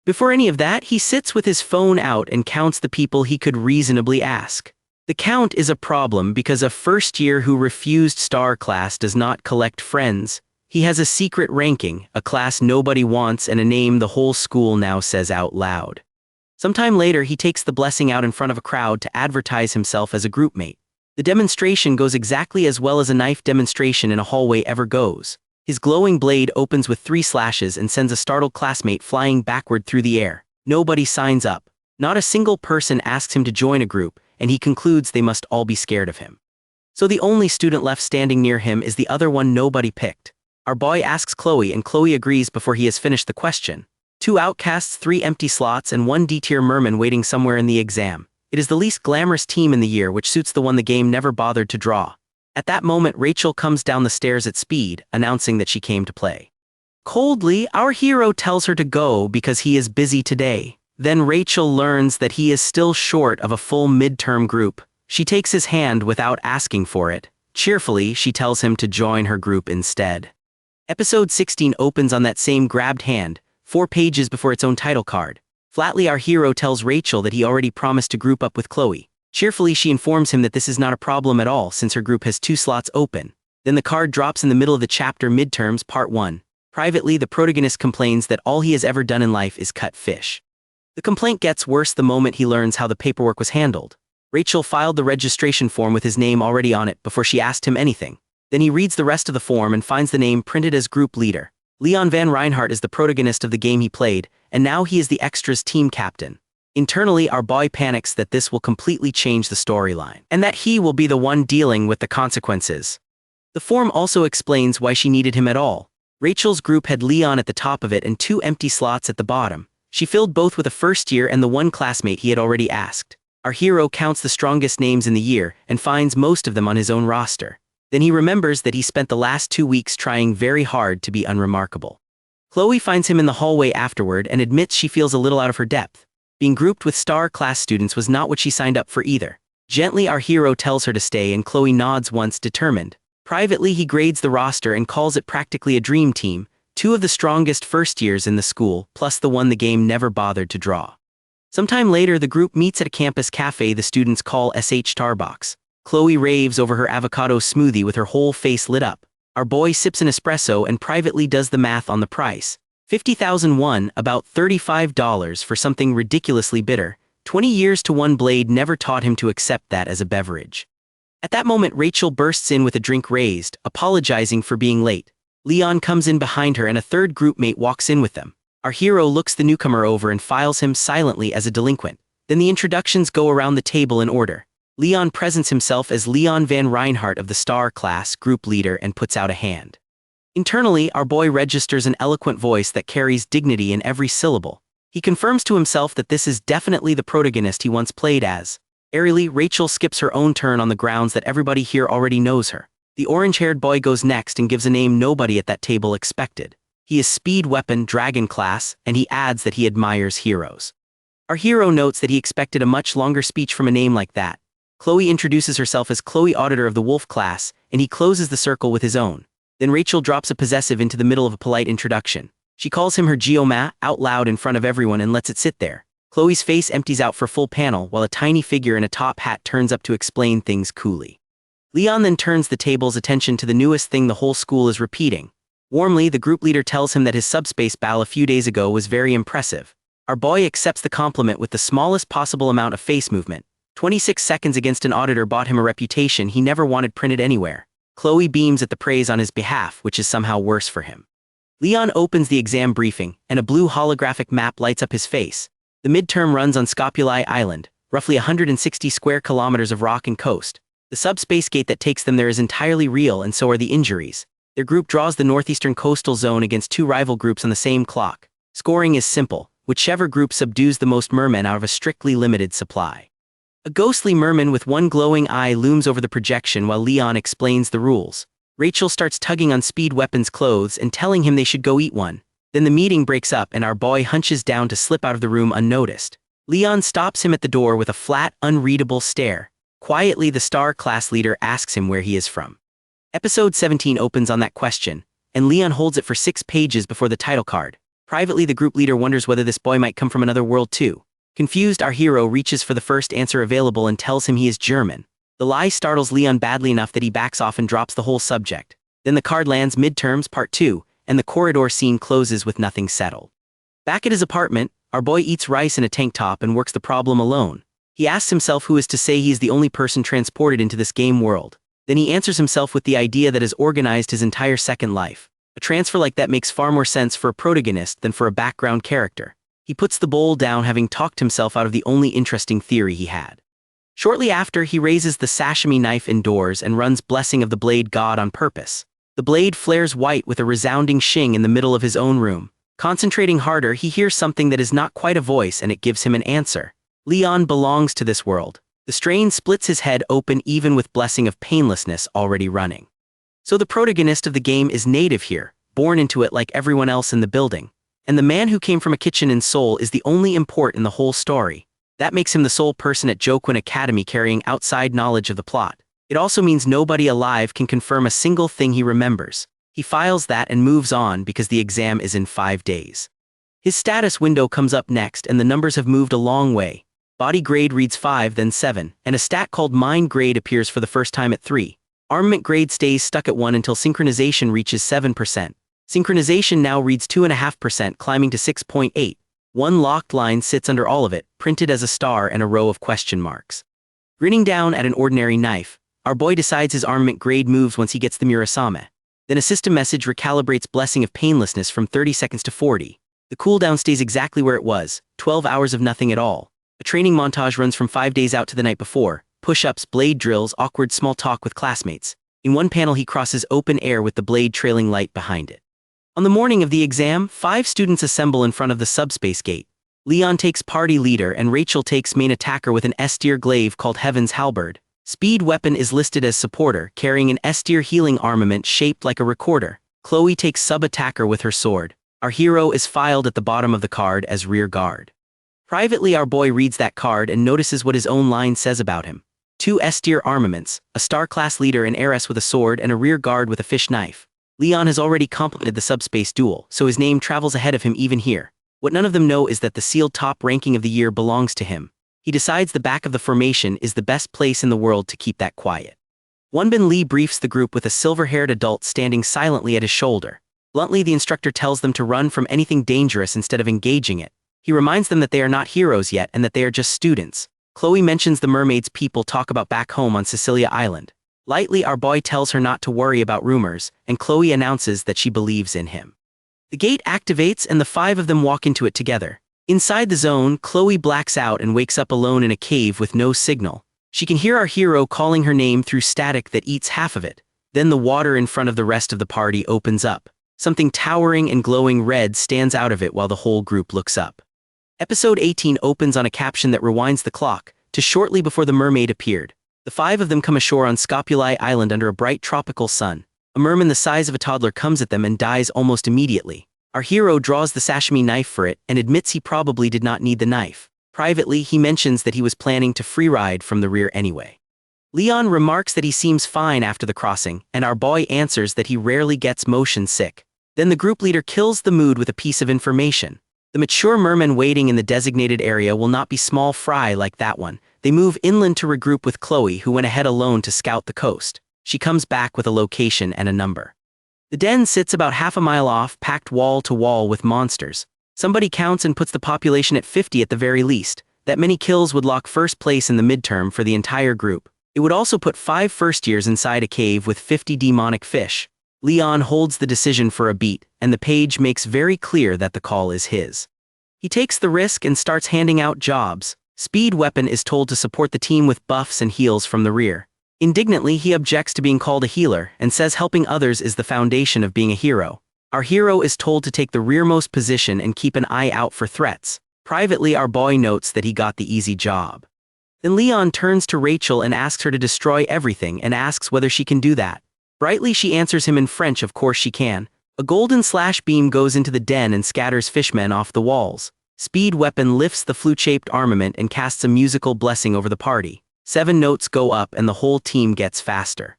Before any of that, he sits with his phone out and counts the people he could reasonably ask. The count is a problem because a first year who refused star class does not collect friends. He has a secret ranking, a class nobody wants, and a name the whole school now says out loud. Sometime later, he takes the blessing out in front of a crowd to advertise himself as a groupmate. The demonstration goes exactly as well as a knife demonstration in a hallway ever goes. His glowing blade opens with 3 slashes and sends a startled classmate flying backward through the air. Nobody signs up. Not a single person asks him to join a group, and he concludes they must all be scared of him. So the only student left standing near him is the other one nobody picked. Our boy asks Chloe, and Chloe agrees before he has finished the question. 2 outcasts, 3 empty slots, and 1 D-tier merman waiting somewhere in the exam. It is the least glamorous team in the year, which suits the one the game never bothered to draw. At that moment, Rachel comes down the stairs at speed, announcing that she came to play. Coldly, our hero tells her to go because he is busy today. Then Rachel learns that he is still short of a full midterm group. She takes his hand without asking for it. Cheerfully, she tells him to join her group instead. Episode 16 opens on that same grabbed hand, 4 pages before its own title card. Flatly, our hero tells Rachel that he already promised to group up with Chloe. Cheerfully, she informs him that this is not a problem at all since her group has 2 slots open. Then the card drops in the middle of the chapter Midterms, Part 1. Privately, the protagonist complains that all he has ever done in life is cut fish. The complaint gets worse the moment he learns how the paperwork was handled. Rachel filed the registration form with his name already on it before she asked him anything. Then he reads the rest of the form and finds the name printed as group leader. Leon Van Reinhardt is the protagonist of the game he played, and now he is the extra's team captain. Internally, our boy panics that this will completely change the storyline, and that he will be the one dealing with the consequences. The form also explains why she needed him at all. Rachel's group had Leon at the top of it and 2 empty slots at the bottom. She filled both with a first year and the 1 classmate he had already asked. Our hero counts the strongest names in the year and finds most of them on his own roster. Then he remembers that he spent the last 2 weeks trying very hard to be unremarkable. Chloe finds him in the hallway afterward and admits she feels a little out of her depth. Being grouped with star class students was not what she signed up for either. Gently, our hero tells her to stay and Chloe nods once determined. Privately, he grades the roster and calls it practically a dream team, 2 of the strongest first years in the school, plus the one the game never bothered to draw. Sometime later, the group meets at a campus cafe the students call SH Starbucks. Chloe raves over her avocado smoothie with her whole face lit up. Our boy sips an espresso and privately does the math on the price. 50,001, about $35 for something ridiculously bitter. 20 years to 1 blade never taught him to accept that as a beverage. At that moment, Rachel bursts in with a drink raised, apologizing for being late. Leon comes in behind her and a 3rd groupmate walks in with them. Our hero looks the newcomer over and files him silently as a delinquent. Then the introductions go around the table in order. Leon presents himself as Leon Van Reinhardt of the Star class group leader and puts out a hand. Internally, our boy registers an eloquent voice that carries dignity in every syllable. He confirms to himself that this is definitely the protagonist he once played as. Airily, Rachel skips her own turn on the grounds that everybody here already knows her. The orange-haired boy goes next and gives a name nobody at that table expected. He is Speed Weapon Dragon class, and he adds that he admires heroes. Our hero notes that he expected a much longer speech from a name like that. Chloe introduces herself as Chloe Auditor of the Wolf class, and he closes the circle with his own. Then Rachel drops a possessive into the middle of a polite introduction. She calls him her GMAN out loud in front of everyone and lets it sit there. Chloe's face empties out for full panel while a tiny figure in a top hat turns up to explain things coolly. Leon then turns the table's attention to the newest thing the whole school is repeating. Warmly, the group leader tells him that his subspace battle a few days ago was very impressive. Our boy accepts the compliment with the smallest possible amount of face movement. 26 seconds against an auditor bought him a reputation he never wanted printed anywhere. Chloe beams at the praise on his behalf, which is somehow worse for him. Leon opens the exam briefing, and a blue holographic map lights up his face. The midterm runs on Scopuli Island, roughly 160 square kilometers of rock and coast. The subspace gate that takes them there is entirely real, and so are the injuries. Their group draws the northeastern coastal zone against two rival groups on the same clock. Scoring is simple. Whichever group subdues the most mermen out of a strictly limited supply. A ghostly merman with one glowing eye looms over the projection while Leon explains the rules. Rachel starts tugging on Speed Weapon's clothes and telling him they should go eat one. Then the meeting breaks up and our boy hunches down to slip out of the room unnoticed. Leon stops him at the door with a flat, unreadable stare. Quietly, the star class leader asks him where he is from. Episode 17 opens on that question, and Leon holds it for 6 pages before the title card. Privately, the group leader wonders whether this boy might come from another world too. Confused, our hero reaches for the first answer available and tells him he is German. The lie startles Leon badly enough that he backs off and drops the whole subject. Then the card lands midterms part 2, and the corridor scene closes with nothing settled. Back at his apartment, our boy eats rice in a tank top and works the problem alone. He asks himself who is to say he is the only person transported into this game world. Then he answers himself with the idea that has organized his entire second life. A transfer like that makes far more sense for a protagonist than for a background character. He puts the bowl down, having talked himself out of the only interesting theory he had. Shortly after, he raises the sashimi knife indoors and runs Blessing of the Blade God on purpose. The blade flares white with a resounding shing in the middle of his own room. Concentrating harder, he hears something that is not quite a voice, and it gives him an answer. Leon belongs to this world. The strain splits his head open even with Blessing of Painlessness already running. So the protagonist of the game is native here, born into it like everyone else in the building. And the man who came from a kitchen in Seoul is the only import in the whole story. That makes him the sole person at Jokwon Academy carrying outside knowledge of the plot. It also means nobody alive can confirm a single thing he remembers. He files that and moves on because the exam is in 5 days. His status window comes up next and the numbers have moved a long way. Body grade reads 5, then 7, and a stat called Mind grade appears for the first time at 3. Armament grade stays stuck at 1 until synchronization reaches 7%. Synchronization now reads 2.5%, climbing to 6.8. One locked line sits under all of it, printed as a star and a row of question marks. Grinning down at an ordinary knife, our boy decides his armament grade moves once he gets the Murasame. Then a system message recalibrates Blessing of Painlessness from 30 seconds to 40. The cooldown stays exactly where it was, 12 hours of nothing at all. A training montage runs from 5 days out to the night before, push-ups, blade drills, awkward small talk with classmates. In one panel he crosses open air with the blade trailing light behind it. On the morning of the exam, 5 students assemble in front of the subspace gate. Leon takes party leader and Rachel takes main attacker with an S-tier glaive called Heaven's Halberd. Speed Weapon is listed as supporter, carrying an S-tier healing armament shaped like a recorder. Chloe takes sub-attacker with her sword. Our hero is filed at the bottom of the card as rear guard. Privately, our boy reads that card and notices what his own line says about him. 2 S-tier armaments, a star-class leader, an heiress with a sword, and a rear guard with a fish knife. Leon has already completed the subspace duel, so his name travels ahead of him even here. What none of them know is that the sealed top ranking of the year belongs to him. He decides the back of the formation is the best place in the world to keep that quiet. Wonbin Lee briefs the group with a silver-haired adult standing silently at his shoulder. Bluntly, the instructor tells them to run from anything dangerous instead of engaging it. He reminds them that they are not heroes yet and that they are just students. Chloe mentions the mermaids people talk about back home on Cecilia Island. Lightly, our boy tells her not to worry about rumors, and Chloe announces that she believes in him. The gate activates and the 5 of them walk into it together. Inside the zone, Chloe blacks out and wakes up alone in a cave with no signal. She can hear our hero calling her name through static that eats half of it. Then the water in front of the rest of the party opens up. Something towering and glowing red stands out of it while the whole group looks up. Episode 18 opens on a caption that rewinds the clock to shortly before the mermaid appeared. The 5 of them come ashore on Scopuli Island under a bright tropical sun. A merman the size of a toddler comes at them and dies almost immediately. Our hero draws the sashimi knife for it and admits he probably did not need the knife. Privately, he mentions that he was planning to free ride from the rear anyway. Leon remarks that he seems fine after the crossing, and our boy answers that he rarely gets motion sick. Then the group leader kills the mood with a piece of information. The mature mermen waiting in the designated area will not be small fry like that one. They move inland to regroup with Chloe, who went ahead alone to scout the coast. She comes back with a location and a number. The den sits about half a mile off, packed wall to wall with monsters. Somebody counts and puts the population at 50 at the very least. That many kills would lock first place in the midterm for the entire group. It would also put 5 first-years inside a cave with 50 demonic fish. Leon holds the decision for a beat, and the page makes very clear that the call is his. He takes the risk and starts handing out jobs. Speed Weapon is told to support the team with buffs and heals from the rear. Indignantly, he objects to being called a healer and says helping others is the foundation of being a hero. Our hero is told to take the rearmost position and keep an eye out for threats. Privately, our boy notes that he got the easy job. Then Leon turns to Rachel and asks her to destroy everything and asks whether she can do that. Brightly, she answers him in French, of course she can. A golden slash beam goes into the den and scatters fishmen off the walls. Speed Weapon lifts the flute-shaped armament and casts a musical blessing over the party. 7 notes go up and the whole team gets faster.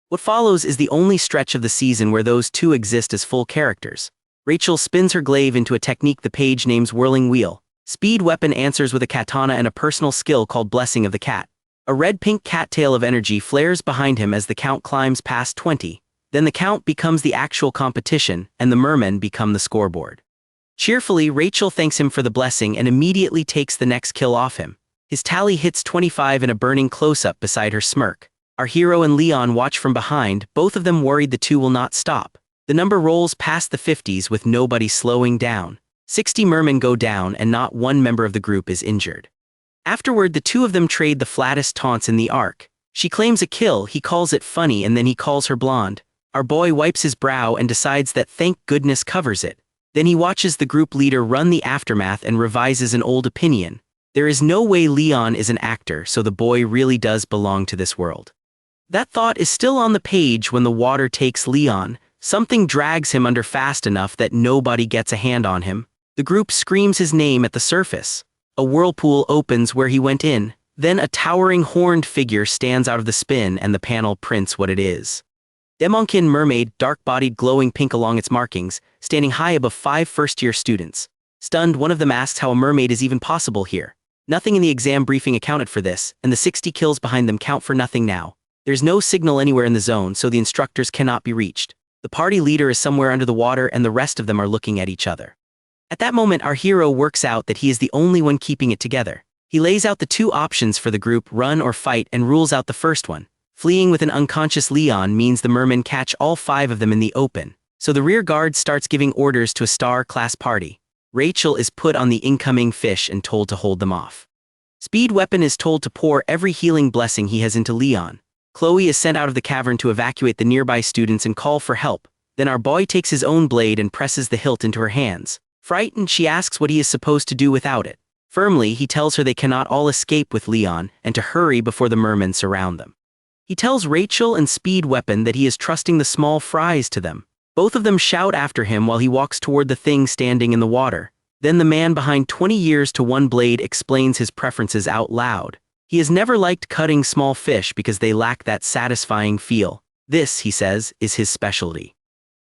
What follows is the only stretch of the season where those two exist as full characters. Rachel spins her glaive into a technique the page names Whirling Wheel. Speed Weapon answers with a katana and a personal skill called Blessing of the Cat. A red-pink cattail of energy flares behind him as the count climbs past 20. Then the count becomes the actual competition, and the mermen become the scoreboard. Cheerfully, Rachel thanks him for the blessing and immediately takes the next kill off him. His tally hits 25 in a burning close-up beside her smirk. Our hero and Leon watch from behind, both of them worried the two will not stop. The number rolls past the 50s with nobody slowing down. 60 mermen go down and not one member of the group is injured. Afterward, the two of them trade the flattest taunts in the arc. She claims a kill, he calls it funny, and then he calls her blonde. Our boy wipes his brow and decides that thank goodness covers it. Then he watches the group leader run the aftermath and revises an old opinion. There is no way Leon is an actor, so the boy really does belong to this world. That thought is still on the page when the water takes Leon. Something drags him under fast enough that nobody gets a hand on him. The group screams his name at the surface. A whirlpool opens where he went in. Then a towering horned figure stands out of the spin and the panel prints what it is. Demonkin mermaid, dark-bodied glowing pink along its markings, standing high above 5 first-year students. Stunned, one of them asks how a mermaid is even possible here. Nothing in the exam briefing accounted for this, and the 60 kills behind them count for nothing now. There's no signal anywhere in the zone, so the instructors cannot be reached. The party leader is somewhere under the water and the rest of them are looking at each other. At that moment, our hero works out that he is the only one keeping it together. He lays out the 2 options for the group, run or fight, and rules out the first one. Fleeing with an unconscious Leon means the mermen catch all 5 of them in the open. So the rear guard starts giving orders to a star-class party. Rachel is put on the incoming fish and told to hold them off. Speed Weapon is told to pour every healing blessing he has into Leon. Chloe is sent out of the cavern to evacuate the nearby students and call for help. Then our boy takes his own blade and presses the hilt into her hands. Frightened, she asks what he is supposed to do without it. Firmly, he tells her they cannot all escape with Leon and to hurry before the mermen surround them. He tells Rachel and Speed Weapon that he is trusting the small fries to them. Both of them shout after him while he walks toward the thing standing in the water. Then the man behind 20 years to one blade explains his preferences out loud. He has never liked cutting small fish because they lack that satisfying feel. This, he says, is his specialty.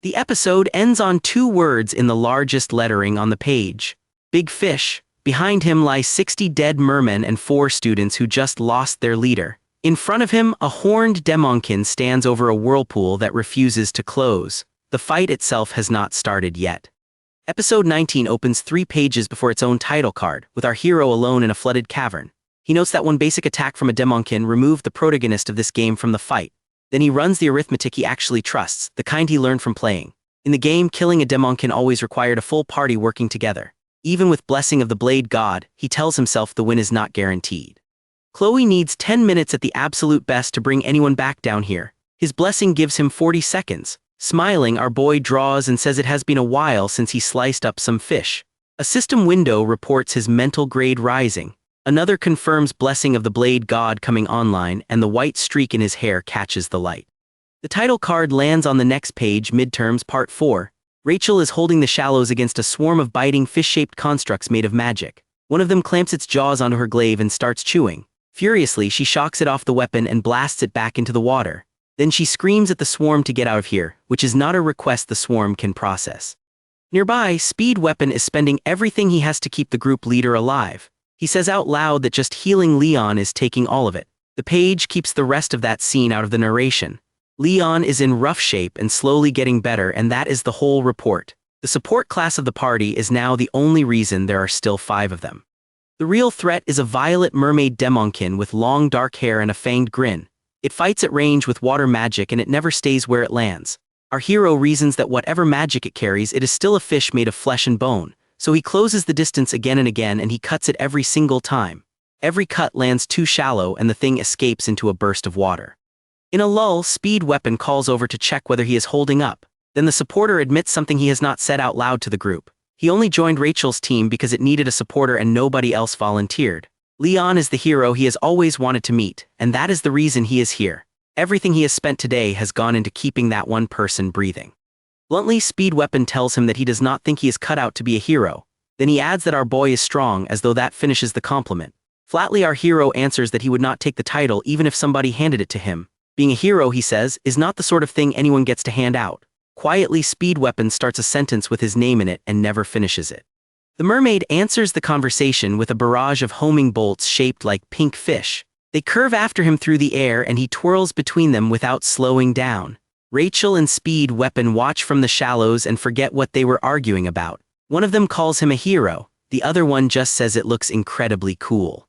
The episode ends on 2 words in the largest lettering on the page. Big fish. Behind him lie 60 dead mermen and 4 students who just lost their leader. In front of him, a horned demonkin stands over a whirlpool that refuses to close. The fight itself has not started yet. Episode 19 opens 3 pages before its own title card, with our hero alone in a flooded cavern. He notes that one basic attack from a demonkin removed the protagonist of this game from the fight. Then he runs the arithmetic he actually trusts, the kind he learned from playing. In the game, killing a demonkin always required a full party working together. Even with blessing of the blade god, he tells himself the win is not guaranteed. Chloe needs 10 minutes at the absolute best to bring anyone back down here. His blessing gives him 40 seconds. Smiling, our boy draws and says it has been a while since he sliced up some fish. A system window reports his mental grade rising. Another confirms blessing of the blade god coming online, and the white streak in his hair catches the light. The title card lands on the next page, Midterms Part 4. Rachel is holding the shallows against a swarm of biting fish-shaped constructs made of magic. One of them clamps its jaws onto her glaive and starts chewing. Furiously, she shocks it off the weapon and blasts it back into the water. Then she screams at the swarm to get out of here, which is not a request the swarm can process. Nearby, Speed Weapon is spending everything he has to keep the group leader alive. He says out loud that just healing Leon is taking all of it. The page keeps the rest of that scene out of the narration. Leon is in rough shape and slowly getting better, and that is the whole report. The support class of the party is now the only reason there are still 5 of them. The real threat is a violet mermaid demonkin with long dark hair and a fanged grin. It fights at range with water magic and it never stays where it lands. Our hero reasons that whatever magic it carries, it is still a fish made of flesh and bone, so he closes the distance again and again and he cuts it every single time. Every cut lands too shallow and the thing escapes into a burst of water. In a lull, Speed Weapon calls over to check whether he is holding up. Then the supporter admits something he has not said out loud to the group. He only joined Rachel's team because it needed a supporter and nobody else volunteered. Leon is the hero he has always wanted to meet, and that is the reason he is here. Everything he has spent today has gone into keeping that one person breathing. Bluntly, Speed Weapon tells him that he does not think he is cut out to be a hero. Then he adds that our boy is strong, as though that finishes the compliment. Flatly, our hero answers that he would not take the title even if somebody handed it to him. Being a hero, he says, is not the sort of thing anyone gets to hand out. Quietly, Speed Weapon starts a sentence with his name in it and never finishes it. The mermaid answers the conversation with a barrage of homing bolts shaped like pink fish. They curve after him through the air and he twirls between them without slowing down. Rachel and Speed Weapon watch from the shallows and forget what they were arguing about. One of them calls him a hero, the other one just says it looks incredibly cool.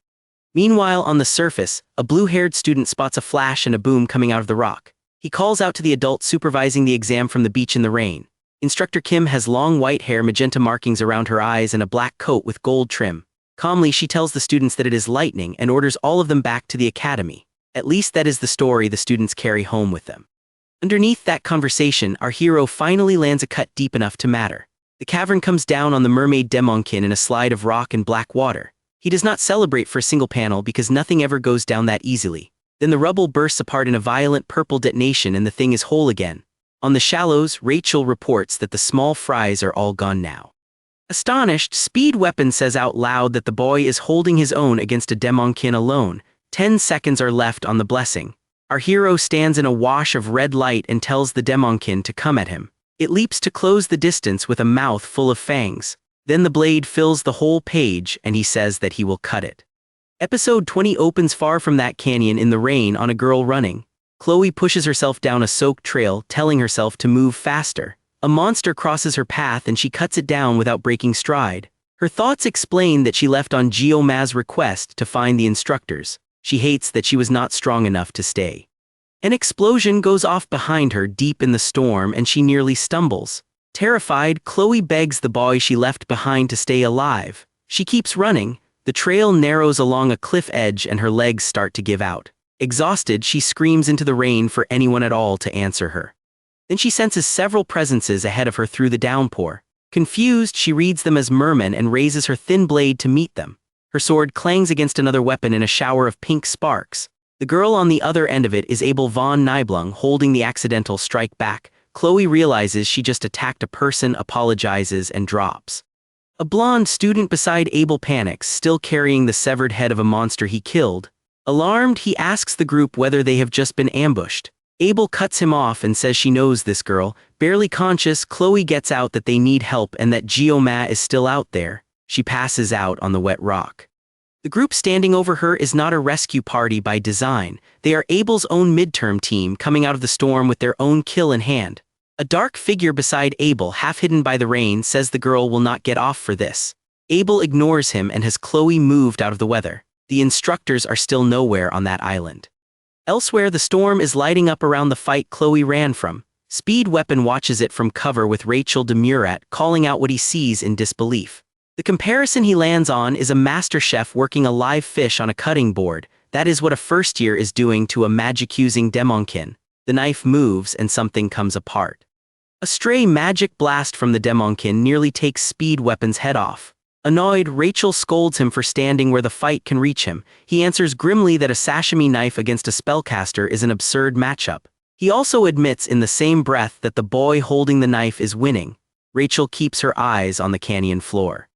Meanwhile, on the surface, a blue-haired student spots a flash and a boom coming out of the rock. He calls out to the adult supervising the exam from the beach in the rain. Instructor Kim has long white hair, magenta markings around her eyes, and a black coat with gold trim. Calmly, she tells the students that it is lightning and orders all of them back to the academy. At least that is the story the students carry home with them. Underneath that conversation, our hero finally lands a cut deep enough to matter. The cavern comes down on the mermaid demonkin in a slide of rock and black water. He does not celebrate for a single panel because nothing ever goes down that easily. Then the rubble bursts apart in a violent purple detonation and the thing is whole again. On the shallows, Rachel reports that the small fries are all gone now. Astonished, Speed Weapon says out loud that the boy is holding his own against a demonkin alone. 10 seconds are left on the blessing. Our hero stands in a wash of red light and tells the demonkin to come at him. It leaps to close the distance with a mouth full of fangs. Then the blade fills the whole page and he says that he will cut it. Episode 20 opens far from that canyon in the rain on a girl running. Chloe pushes herself down a soaked trail, telling herself to move faster. A monster crosses her path and she cuts it down without breaking stride. Her thoughts explain that she left on GMAN's request to find the instructors. She hates that she was not strong enough to stay. An explosion goes off behind her deep in the storm and she nearly stumbles. Terrified, Chloe begs the boy she left behind to stay alive. She keeps running. The trail narrows along a cliff edge and her legs start to give out. Exhausted, she screams into the rain for anyone at all to answer her. Then she senses several presences ahead of her through the downpour. Confused, she reads them as mermen and raises her thin blade to meet them. Her sword clangs against another weapon in a shower of pink sparks. The girl on the other end of it is Abel von Niblung holding the accidental strike back. Chloe realizes she just attacked a person, apologizes, and drops. A blonde student beside Abel panics, still carrying the severed head of a monster he killed. Alarmed, he asks the group whether they have just been ambushed. Abel cuts him off and says she knows this girl. Barely conscious, Chloe gets out that they need help and that GMAN is still out there. She passes out on the wet rock. The group standing over her is not a rescue party by design. They are Abel's own midterm team coming out of the storm with their own kill in hand. A dark figure beside Abel, half hidden by the rain, says the girl will not get off for this. Abel ignores him and has Chloe moved out of the weather. The instructors are still nowhere on that island. Elsewhere, the storm is lighting up around the fight Chloe ran from. Speed Weapon watches it from cover with Rachel Demurat calling out what he sees in disbelief. The comparison he lands on is a master chef working a live fish on a cutting board. That is what a first year is doing to a magic-using demonkin. The knife moves and something comes apart. A stray magic blast from the demonkin nearly takes Speed Weapon's head off. Annoyed, Rachel scolds him for standing where the fight can reach him. He answers grimly that a sashimi knife against a spellcaster is an absurd matchup. He also admits in the same breath that the boy holding the knife is winning. Rachel keeps her eyes on the canyon floor.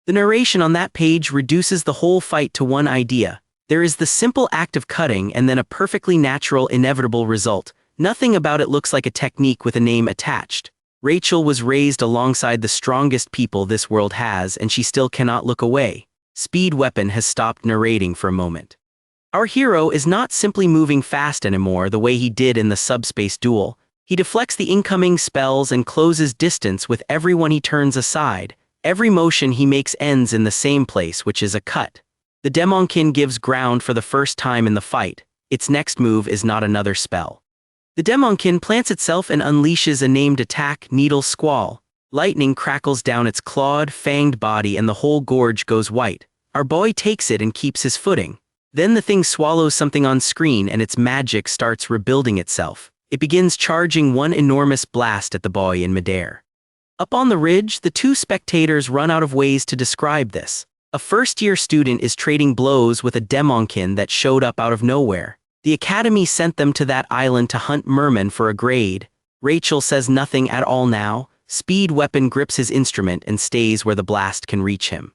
The narration on that page reduces the whole fight to one idea. There is the simple act of cutting and then a perfectly natural, inevitable result. Nothing about it looks like a technique with a name attached. Rachel was raised alongside the strongest people this world has and she still cannot look away. Speed Weapon has stopped narrating for a moment. Our hero is not simply moving fast anymore the way he did in the subspace duel. He deflects the incoming spells and closes distance with everyone he turns aside. Every motion he makes ends in the same place, which is a cut. The Demonkin gives ground for the first time in the fight. Its next move is not another spell. The Demonkin plants itself and unleashes a named attack, Needle Squall. Lightning crackles down its clawed, fanged body and the whole gorge goes white. Our boy takes it and keeps his footing. Then the thing swallows something on screen and its magic starts rebuilding itself. It begins charging one enormous blast at the boy in midair. Up on the ridge, the two spectators run out of ways to describe this. A first-year student is trading blows with a Demonkin that showed up out of nowhere. The academy sent them to that island to hunt mermen for a grade. Rachel says nothing at all now. Speed Weapon grips his instrument and stays where the blast can reach him.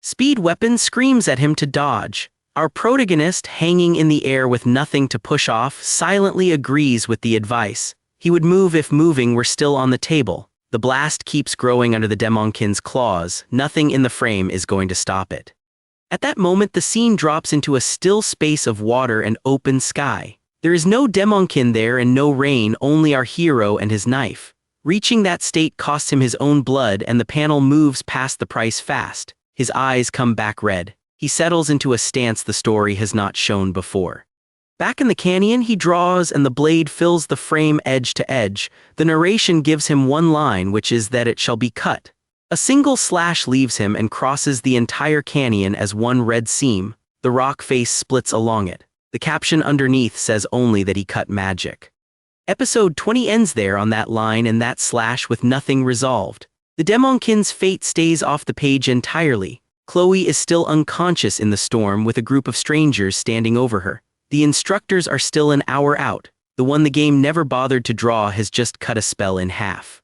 Speed Weapon screams at him to dodge. Our protagonist, hanging in the air with nothing to push off, silently agrees with the advice. He would move if moving were still on the table. The blast keeps growing under the Demonkin's claws. Nothing in the frame is going to stop it. At that moment, the scene drops into a still space of water and open sky. There is no Demonkin there and no rain, only our hero and his knife. Reaching that state costs him his own blood, and the panel moves past the price fast. His eyes come back red. He settles into a stance the story has not shown before. Back in the canyon, he draws and the blade fills the frame edge to edge. The narration gives him one line, which is that it shall be cut. A single slash leaves him and crosses the entire canyon as one red seam. The rock face splits along it. The caption underneath says only that he cut magic. Episode 20 ends there on that line and that slash with nothing resolved. The Demonkin's fate stays off the page entirely. Chloe is still unconscious in the storm with a group of strangers standing over her. The instructors are still an hour out. The one the game never bothered to draw has just cut a spell in half.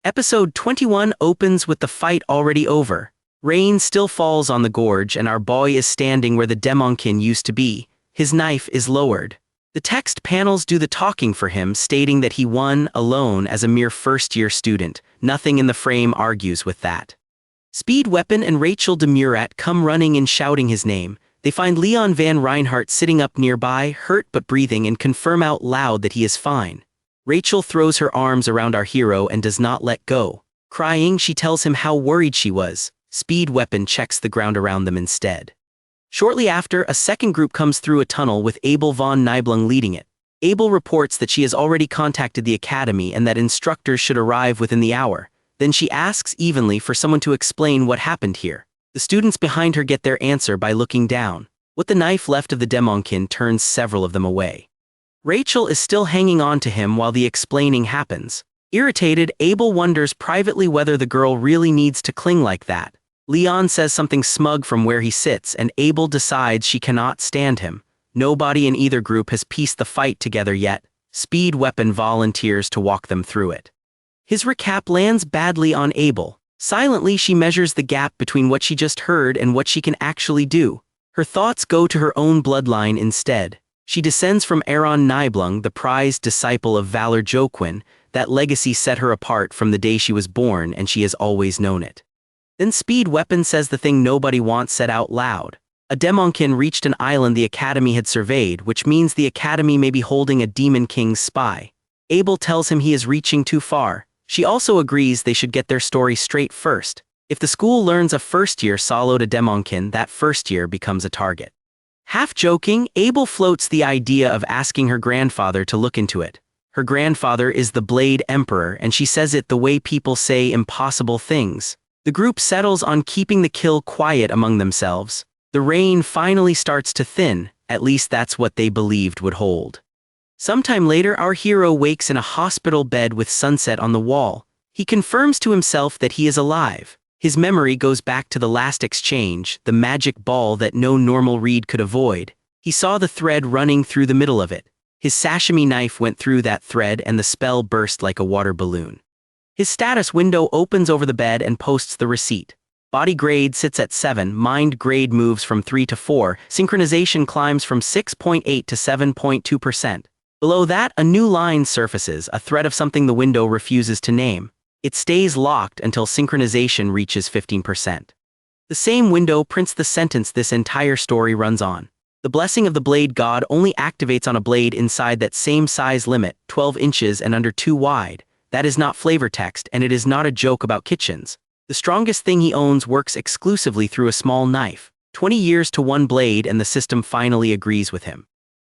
Episode 21 opens with the fight already over. Rain still falls on the gorge and our boy is standing where the Demonkin used to be. His knife is lowered. The text panels do the talking for him, stating that he won alone as a mere first-year student. Nothing in the frame argues with that. Speed Weapon and Rachel de Murat come running and shouting his name. They find Leon Van Reinhardt sitting up nearby, hurt but breathing, and confirm out loud that he is fine. Rachel throws her arms around our hero and does not let go. Crying, she tells him how worried she was. Speed Weapon checks the ground around them instead. Shortly after, a second group comes through a tunnel with Abel von Nibelung leading it. Abel reports that she has already contacted the academy and that instructors should arrive within the hour. Then she asks evenly for someone to explain what happened here. The students behind her get their answer by looking down. What the knife left of the Demonkin turns several of them away. Rachel is still hanging on to him while the explaining happens. Irritated, Abel wonders privately whether the girl really needs to cling like that. Leon says something smug from where he sits, and Abel decides she cannot stand him. Nobody in either group has pieced the fight together yet. Speed Weapon volunteers to walk them through it. His recap lands badly on Abel. Silently, she measures the gap between what she just heard and what she can actually do. Her thoughts go to her own bloodline instead. She descends from Aaron Nibelung, the prized disciple of Valor Joquin. That legacy set her apart from the day she was born, and she has always known it. Then Speed Weapon says the thing nobody wants said out loud. A Demonkin reached an island the Academy had surveyed, which means the Academy may be holding a Demon King's spy. Abel tells him he is reaching too far. She also agrees they should get their story straight first. If the school learns a first year soloed a Demonkin, that first year becomes a target. Half joking, Abel floats the idea of asking her grandfather to look into it. Her grandfather is the Blade Emperor, and she says it the way people say impossible things. The group settles on keeping the kill quiet among themselves. The rain finally starts to thin, at least that's what they believed would hold. Sometime later, our hero wakes in a hospital bed with sunset on the wall. He confirms to himself that he is alive. His memory goes back to the last exchange, the magic ball that no normal read could avoid. He saw the thread running through the middle of it. His sashimi knife went through that thread and the spell burst like a water balloon. His status window opens over the bed and posts the receipt. Body grade sits at 7, mind grade moves from 3 to 4, synchronization climbs from 6.8 to 7.2%. Below that, a new line surfaces, a thread of something the window refuses to name. It stays locked until synchronization reaches 15%. The same window prints the sentence this entire story runs on. The blessing of the blade god only activates on a blade inside that same size limit, 12 inches and under 2 wide. That is not flavor text, and it is not a joke about kitchens. The strongest thing he owns works exclusively through a small knife. 20 years to one blade, and the system finally agrees with him.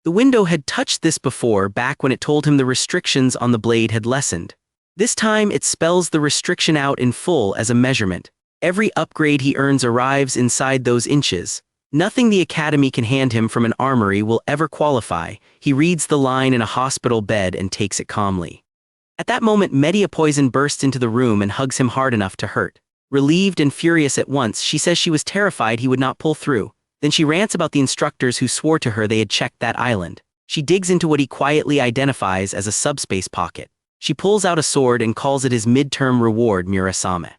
The window had touched this before, back when it told him the restrictions on the blade had lessened. This time it spells the restriction out in full as a measurement. Every upgrade he earns arrives inside those inches. Nothing the Academy can hand him from an armory will ever qualify. He reads the line in a hospital bed and takes it calmly. At that moment, Media Poison bursts into the room and hugs him hard enough to hurt. Relieved and furious at once, she says she was terrified he would not pull through. Then she rants about the instructors who swore to her they had checked that island. She digs into what he quietly identifies as a subspace pocket. She pulls out a sword and calls it his midterm reward, Murasame.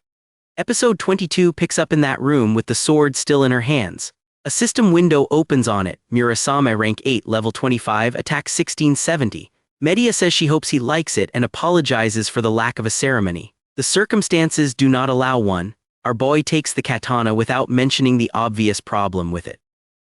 Episode 22 picks up in that room with the sword still in her hands. A system window opens on it. Murasame, rank 8, level 25, attack 1670. Media says she hopes he likes it and apologizes for the lack of a ceremony. The circumstances do not allow one. Our boy takes the katana without mentioning the obvious problem with it.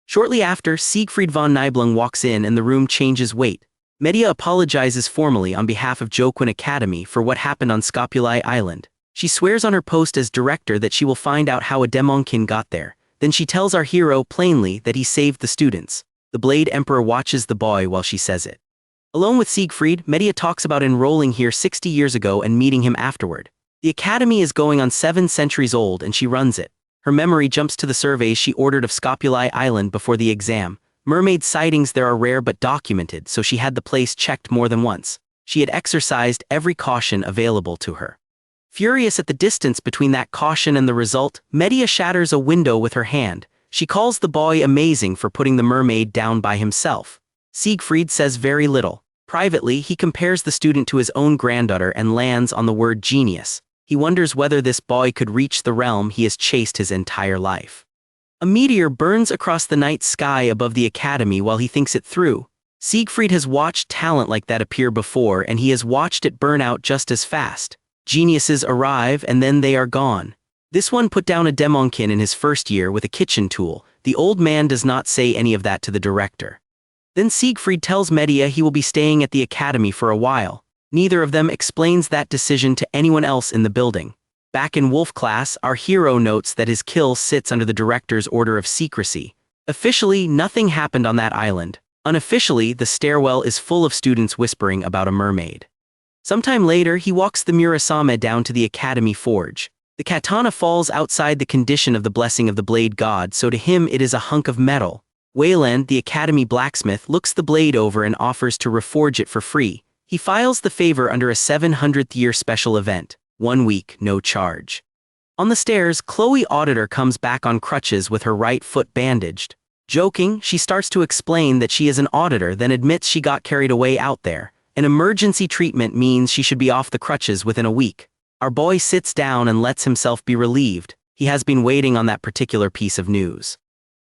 Shortly after, Siegfried von Nibelung walks in and the room changes weight. Media apologizes formally on behalf of Joquin Academy for what happened on Scopuli Island. She swears on her post as director that she will find out how a demonkin got there. Then she tells our hero plainly that he saved the students. The Blade Emperor watches the boy while she says it. Alone with Siegfried, Media talks about enrolling here 60 years ago and meeting him afterward. The academy is going on 7 centuries old and she runs it. Her memory jumps to the surveys she ordered of Scopuli Island before the exam. Mermaid sightings there are rare but documented, so she had the place checked more than once. She had exercised every caution available to her. Furious at the distance between that caution and the result, Media shatters a window with her hand. She calls the boy amazing for putting the mermaid down by himself. Siegfried says very little. Privately, he compares the student to his own granddaughter and lands on the word genius. He wonders whether this boy could reach the realm he has chased his entire life. A meteor burns across the night sky above the academy while he thinks it through. Siegfried has watched talent like that appear before, and he has watched it burn out just as fast. Geniuses arrive and then they are gone. This one put down a demonkin in his first year with a kitchen tool. The old man does not say any of that to the director. Then Siegfried tells Media he will be staying at the academy for a while. Neither of them explains that decision to anyone else in the building. Back in Wolf class, our hero notes that his kill sits under the director's order of secrecy. Officially, nothing happened on that island. Unofficially, the stairwell is full of students whispering about a mermaid. Sometime later, he walks the Murasame down to the academy forge. The katana falls outside the condition of the blessing of the blade god, so to him it is a hunk of metal. Wayland, the academy blacksmith, looks the blade over and offers to reforge it for free. He files the favor under a 700th year special event. 1 week, no charge. On the stairs, Chloe Auditor comes back on crutches with her right foot bandaged. Joking, she starts to explain that she is an auditor, then admits she got carried away out there. An emergency treatment means she should be off the crutches within a week. Our boy sits down and lets himself be relieved. He has been waiting on that particular piece of news.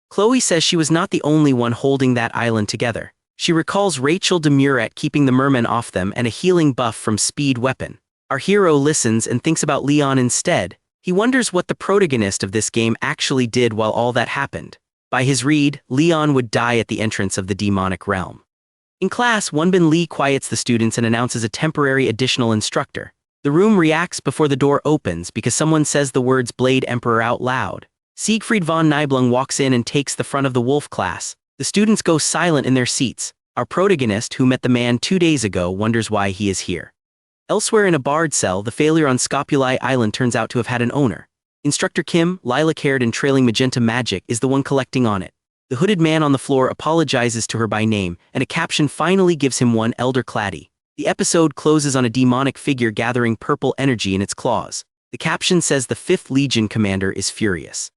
Chloe says she was not the only one holding that island together. She recalls Rachel de Muret keeping the mermen off them and a healing buff from Speed Weapon. Our hero listens and thinks about Leon instead. He wonders what the protagonist of this game actually did while all that happened. By his read, Leon would die at the entrance of the demonic realm. In class, Wonbin Lee quiets the students and announces a temporary additional instructor. The room reacts before the door opens because someone says the words Blade Emperor out loud. Siegfried von Nibelung walks in and takes the front of the Wolf class. The students go silent in their seats. Our protagonist, who met the man 2 days ago, wonders why he is here. Elsewhere in a barred cell, the failure on Scopuli Island turns out to have had an owner. Instructor Kim, lilac-haired and trailing magenta magic, is the one collecting on it. The hooded man on the floor apologizes to her by name, and a caption finally gives him one, Elder Claddy. The episode closes on a demonic figure gathering purple energy in its claws. The caption says the 5th Legion commander is furious.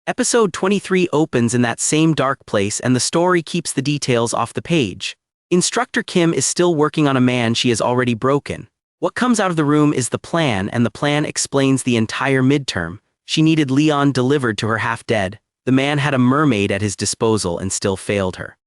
Episode 23 opens in that same dark place, and the story keeps the details off the page. Instructor Kim is still working on a man she has already broken. What comes out of the room is the plan, and the plan explains the entire midterm. She needed Leon delivered to her half-dead. The man had a mermaid at his disposal and still failed her.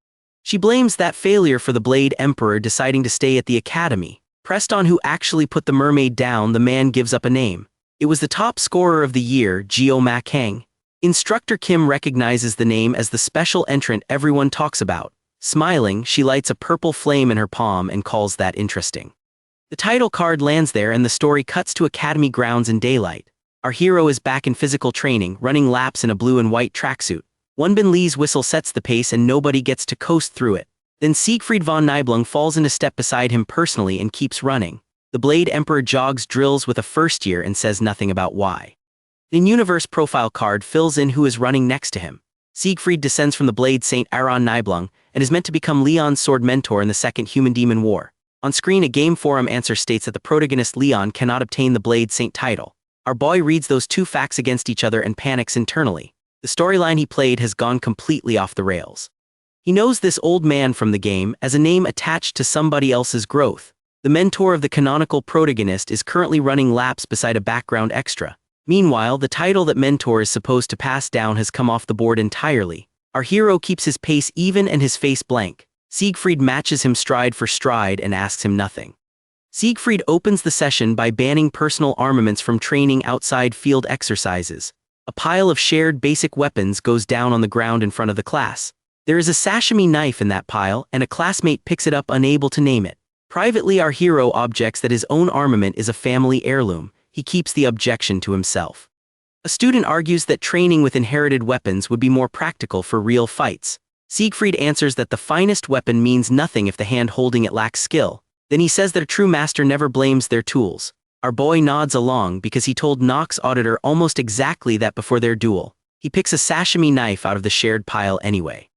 She blames that failure for the Blade Emperor deciding to stay at the academy. Pressed on who actually put the mermaid down, the man gives up a name. It was the top scorer of the year, GMAN. Instructor Kim recognizes the name as the special entrant everyone talks about. Smiling, she lights a purple flame in her palm and calls that interesting. The title card lands there and the story cuts to academy grounds in daylight. Our hero is back in physical training, running laps in a blue and white tracksuit. Wonbin Lee's whistle sets the pace and nobody gets to coast through it. Then Siegfried von Nibelung falls into step beside him personally and keeps running. The Blade Emperor jogs drills with a first year and says nothing about why. The in-universe profile card fills in who is running next to him. Siegfried descends from the Blade Saint Aaron Nibelung and is meant to become Leon's sword mentor in the Second Human-Demon War. On screen, a game forum answer states that the protagonist Leon cannot obtain the Blade Saint title. Our boy reads those two facts against each other and panics internally. The storyline he played has gone completely off the rails. He knows this old man from the game as a name attached to somebody else's growth. The mentor of the canonical protagonist is currently running laps beside a background extra. Meanwhile, the title that mentor is supposed to pass down has come off the board entirely. Our hero keeps his pace even and his face blank. Siegfried matches him stride for stride and asks him nothing. Siegfried opens the session by banning personal armaments from training outside field exercises. A pile of shared basic weapons goes down on the ground in front of the class. There is a sashimi knife in that pile, and a classmate picks it up unable to name it. Privately, our hero objects that his own armament is a family heirloom. He keeps the objection to himself. A student argues that training with inherited weapons would be more practical for real fights. Siegfried answers that the finest weapon means nothing if the hand holding it lacks skill. Then he says that a true master never blames their tools. Our boy nods along because he told Nox Auditor almost exactly that before their duel. He picks a sashimi knife out of the shared pile anyway.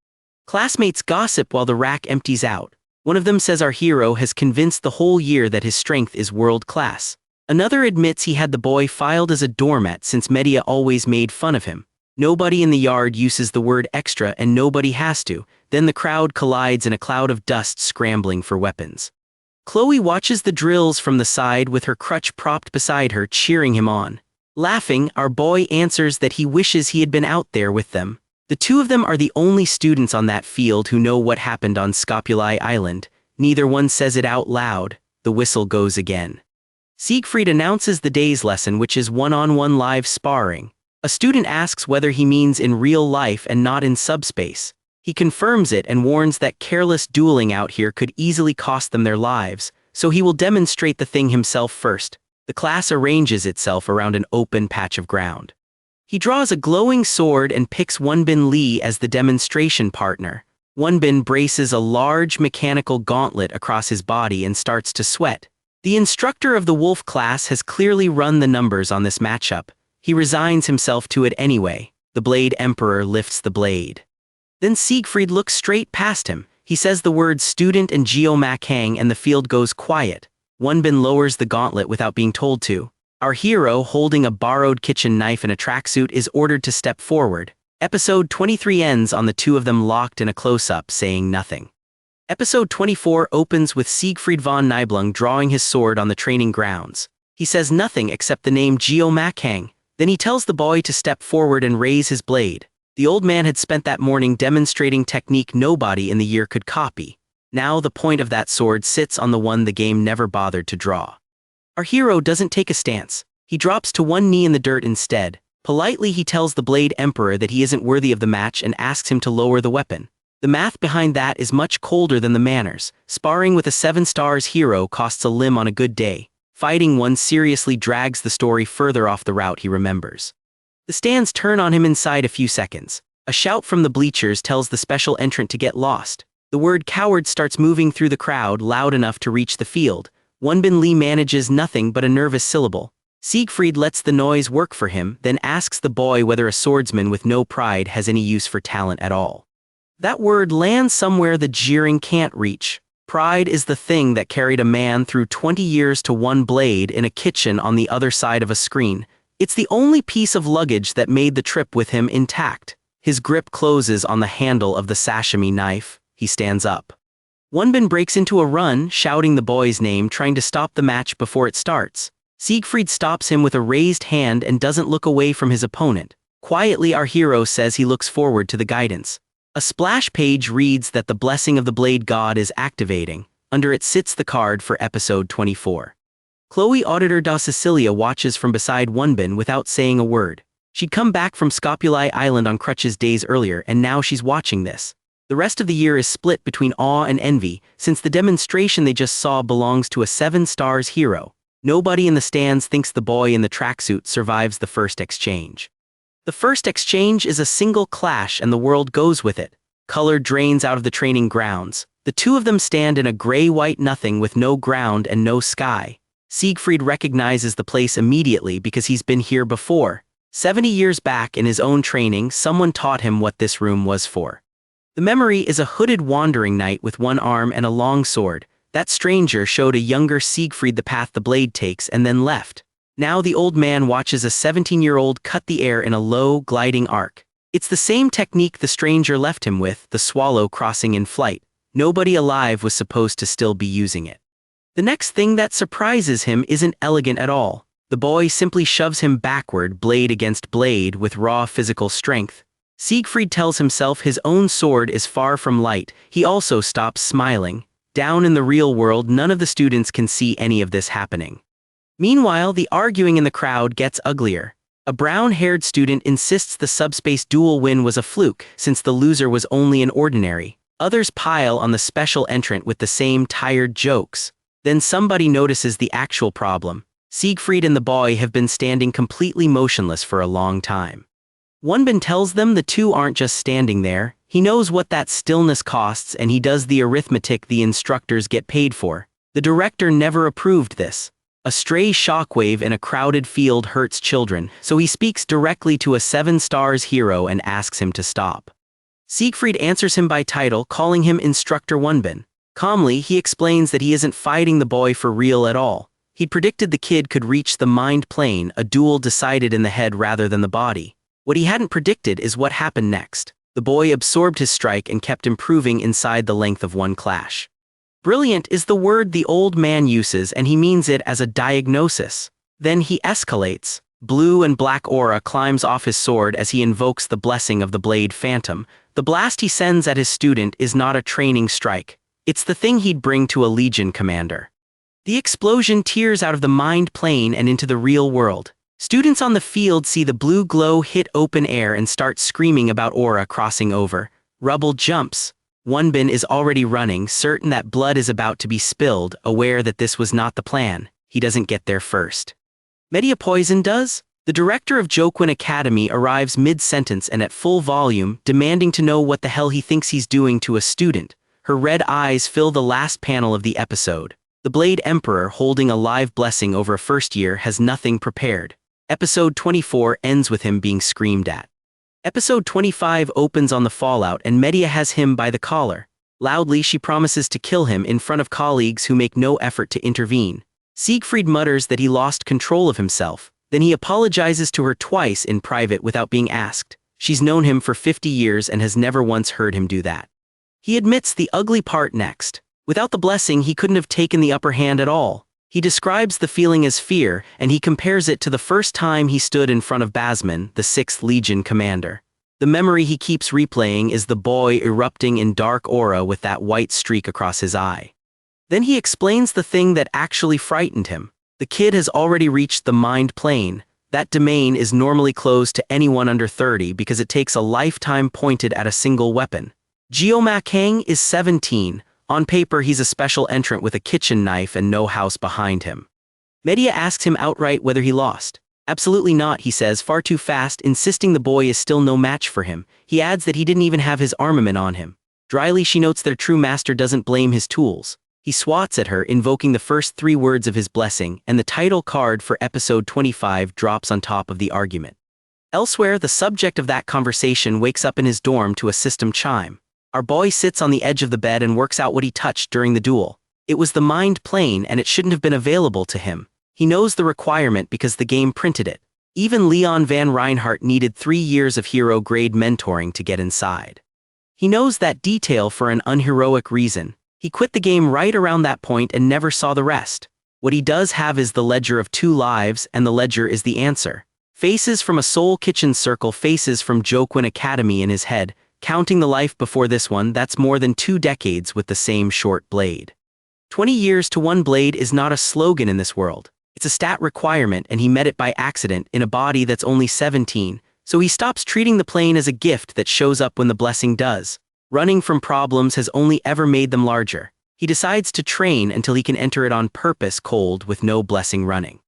Classmates gossip while the rack empties out. One of them says our hero has convinced the whole year that his strength is world class. Another admits he had the boy filed as a doormat since media always made fun of him. Nobody in the yard uses the word extra and nobody has to. Then the crowd collides in a cloud of dust scrambling for weapons. Chloe watches the drills from the side with her crutch propped beside her, cheering him on. Laughing, our boy answers that he wishes he had been out there with them. The two of them are the only students on that field who know what happened on Scopuli Island. Neither one says it out loud. The whistle goes again. Siegfried announces the day's lesson, which is one-on-one live sparring. A student asks whether he means in real life and not in subspace. He confirms it and warns that careless dueling out here could easily cost them their lives, so he will demonstrate the thing himself first. The class arranges itself around an open patch of ground. He draws a glowing sword and picks Wonbin Lee as the demonstration partner. Wonbin braces a large mechanical gauntlet across his body and starts to sweat. The instructor of the Wolf class has clearly run the numbers on this matchup. He resigns himself to it anyway. The Blade Emperor lifts the blade. Then Siegfried looks straight past him. He says the words student and GMAN and the field goes quiet. Wonbin lowers the gauntlet without being told to. Our hero, holding a borrowed kitchen knife in a tracksuit, is ordered to step forward. Episode 23 ends on the two of them locked in a close-up, saying nothing. Episode 24 opens with Siegfried von Nibelung drawing his sword on the training grounds. He says nothing except the name GMAN. Then he tells the boy to step forward and raise his blade. The old man had spent that morning demonstrating technique nobody in the year could copy. Now the point of that sword sits on the one the game never bothered to draw. Our hero doesn't take a stance. He drops to one knee in the dirt instead. Politely, he tells the Blade Emperor that he isn't worthy of the match and asks him to lower the weapon. The math behind that is much colder than the manners. Sparring with a 7-stars hero costs a limb on a good day. Fighting one seriously drags the story further off the route he remembers. The stands turn on him inside a few seconds. A shout from the bleachers tells the special entrant to get lost. The word coward starts moving through the crowd loud enough to reach the field. Wonbin Lee manages nothing but a nervous syllable. Siegfried lets the noise work for him, then asks the boy whether a swordsman with no pride has any use for talent at all. That word lands somewhere the jeering can't reach. Pride is the thing that carried a man through 20 years to one blade in a kitchen on the other side of a screen. It's the only piece of luggage that made the trip with him intact. His grip closes on the handle of the sashimi knife. He stands up. Wonbin breaks into a run, shouting the boy's name, trying to stop the match before it starts. Siegfried stops him with a raised hand and doesn't look away from his opponent. Quietly, our hero says he looks forward to the guidance. A splash page reads that the blessing of the Blade God is activating. Under it sits the card for episode 24. Chloe Auditor da Cecilia watches from beside Wonbin without saying a word. She'd come back from Scopuli Island on crutches days earlier, and now she's watching this. The rest of the year is split between awe and envy, since the demonstration they just saw belongs to a 7 stars hero. Nobody in the stands thinks the boy in the tracksuit survives the first exchange. The first exchange is a single clash and the world goes with it. Color drains out of the training grounds. The two of them stand in a gray-white nothing with no ground and no sky. Siegfried recognizes the place immediately because he's been here before. 70 years back in his own training, someone taught him what this room was for. The memory is a hooded wandering knight with one arm and a long sword. That stranger showed a younger Siegfried the path the blade takes and then left. Now the old man watches a 17-year-old cut the air in a low, gliding arc. It's the same technique the stranger left him with, the swallow crossing in flight. Nobody alive was supposed to still be using it. The next thing that surprises him isn't elegant at all. The boy simply shoves him backward, blade against blade, with raw physical strength. Siegfried tells himself his own sword is far from light. He also stops smiling. Down in the real world, none of the students can see any of this happening. Meanwhile, the arguing in the crowd gets uglier. A brown-haired student insists the subspace duel win was a fluke, since the loser was only an ordinary. Others pile on the special entrant with the same tired jokes. Then somebody notices the actual problem. Siegfried and the boy have been standing completely motionless for a long time. Wonbin tells them the two aren't just standing there. He knows what that stillness costs and he does the arithmetic the instructors get paid for. The director never approved this. A stray shockwave in a crowded field hurts children, so he speaks directly to a 7 stars hero and asks him to stop. Siegfried answers him by title, calling him Instructor Wonbin. Calmly, he explains that he isn't fighting the boy for real at all. He'd predicted the kid could reach the mind plane, a duel decided in the head rather than the body. What he hadn't predicted is what happened next. The boy absorbed his strike and kept improving inside the length of one clash. Brilliant is the word the old man uses, and he means it as a diagnosis. Then he escalates. Blue and black aura climbs off his sword as he invokes the blessing of the blade phantom. The blast he sends at his student is not a training strike. It's the thing he'd bring to a legion commander. The explosion tears out of the mind plane and into the real world. Students on the field see the blue glow hit open air and start screaming about aura crossing over. Rubble jumps. Wonbin is already running, certain that blood is about to be spilled, aware that this was not the plan. He doesn't get there first. Media Poison does? The director of Jokwin Academy arrives mid-sentence and at full volume, demanding to know what the hell he thinks he's doing to a student. Her red eyes fill the last panel of the episode. The Blade Emperor, holding a live blessing over a first year, has nothing prepared. Episode 24 ends with him being screamed at. Episode 25 opens on the fallout and Medea has him by the collar. Loudly, she promises to kill him in front of colleagues who make no effort to intervene. Siegfried mutters that he lost control of himself. Then he apologizes to her twice in private without being asked. She's known him for 50 years and has never once heard him do that. He admits the ugly part next. Without the blessing, he couldn't have taken the upper hand at all. He describes the feeling as fear, and he compares it to the first time he stood in front of Basman, the 6th Legion commander. The memory he keeps replaying is the boy erupting in dark aura with that white streak across his eye. Then he explains the thing that actually frightened him. The kid has already reached the mind plane. That domain is normally closed to anyone under 30 because it takes a lifetime pointed at a single weapon. GMAN is 17. On paper, he's a special entrant with a kitchen knife and no house behind him. Medea asks him outright whether he lost. Absolutely not, he says, far too fast, insisting the boy is still no match for him. He adds that he didn't even have his armament on him. Dryly, she notes their true master doesn't blame his tools. He swats at her, invoking the first 3 words of his blessing, and the title card for episode 25 drops on top of the argument. Elsewhere, the subject of that conversation wakes up in his dorm to a system chime. Our boy sits on the edge of the bed and works out what he touched during the duel. It was the mind plane and it shouldn't have been available to him. He knows the requirement because the game printed it. Even Leon Van Reinhardt needed 3 years of hero-grade mentoring to get inside. He knows that detail for an unheroic reason. He quit the game right around that point and never saw the rest. What he does have is the ledger of 2 lives, and the ledger is the answer. Faces from a Soul Kitchen circle, faces from Jokwin Academy in his head. Counting the life before this one, that's more than 2 decades with the same short blade. 20 years to 1 blade is not a slogan in this world. It's a stat requirement and he met it by accident in a body that's only 17, so he stops treating the plane as a gift that shows up when the blessing does. Running from problems has only ever made them larger. He decides to train until he can enter it on purpose cold with no blessing running.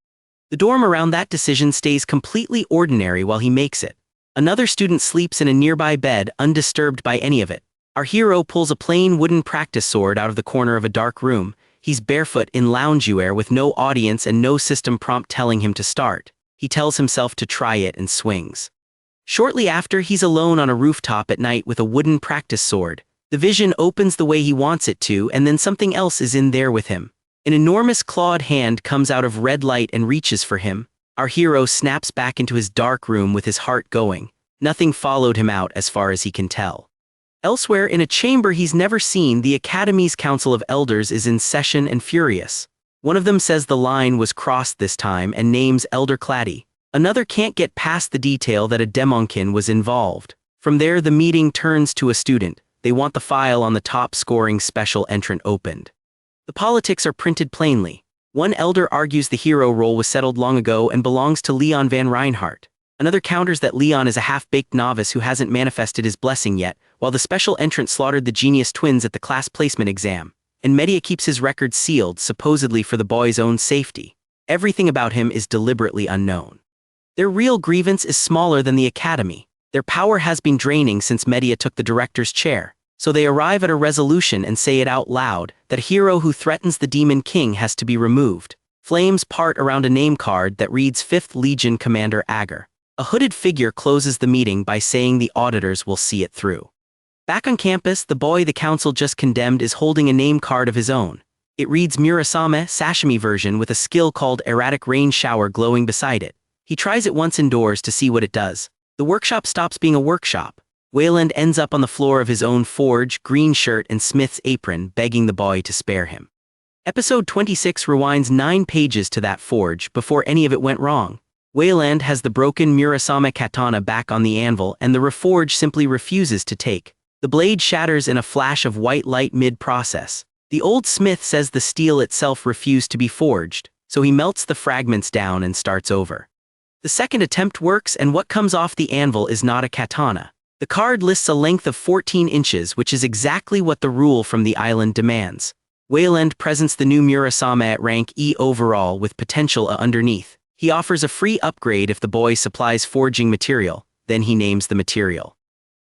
The dorm around that decision stays completely ordinary while he makes it. Another student sleeps in a nearby bed undisturbed by any of it. Our hero pulls a plain wooden practice sword out of the corner of a dark room. He's barefoot in loungewear with no audience and no system prompt telling him to start. He tells himself to try it and swings. Shortly after, he's alone on a rooftop at night with a wooden practice sword. The vision opens the way he wants it to, and then something else is in there with him. An enormous clawed hand comes out of red light and reaches for him. Our hero snaps back into his dark room with his heart going. Nothing followed him out as far as he can tell. Elsewhere, in a chamber he's never seen, the Academy's Council of Elders is in session and furious. One of them says the line was crossed this time and names Elder Claddy. Another can't get past the detail that a demonkin was involved. From there, the meeting turns to a student. They want the file on the top scoring special entrant opened. The politics are printed plainly. One elder argues the hero role was settled long ago and belongs to Leon van Reinhardt. Another counters that Leon is a half-baked novice who hasn't manifested his blessing yet, while the special entrant slaughtered the genius twins at the class placement exam. And Medea keeps his record sealed, supposedly for the boy's own safety. Everything about him is deliberately unknown. Their real grievance is smaller than the Academy. Their power has been draining since Medea took the director's chair. So they arrive at a resolution and say it out loud, that a hero who threatens the Demon King has to be removed. Flames part around a name card that reads 5th Legion Commander Agar. A hooded figure closes the meeting by saying the auditors will see it through. Back on campus, the boy the council just condemned is holding a name card of his own. It reads Murasame Sashimi version with a skill called Erratic Rain Shower glowing beside it. He tries it once indoors to see what it does. The workshop stops being a workshop. Wayland ends up on the floor of his own forge, green shirt and smith's apron, begging the boy to spare him. Episode 26 rewinds 9 pages to that forge before any of it went wrong. Wayland has the broken Murasame katana back on the anvil and the reforge simply refuses to take. The blade shatters in a flash of white light mid-process. The old smith says the steel itself refused to be forged, so he melts the fragments down and starts over. The second attempt works, and what comes off the anvil is not a katana. The card lists a length of 14 inches, which is exactly what the rule from the island demands. Wayland presents the new Murasame at rank E overall with potential A underneath. He offers a free upgrade if the boy supplies forging material, then he names the material.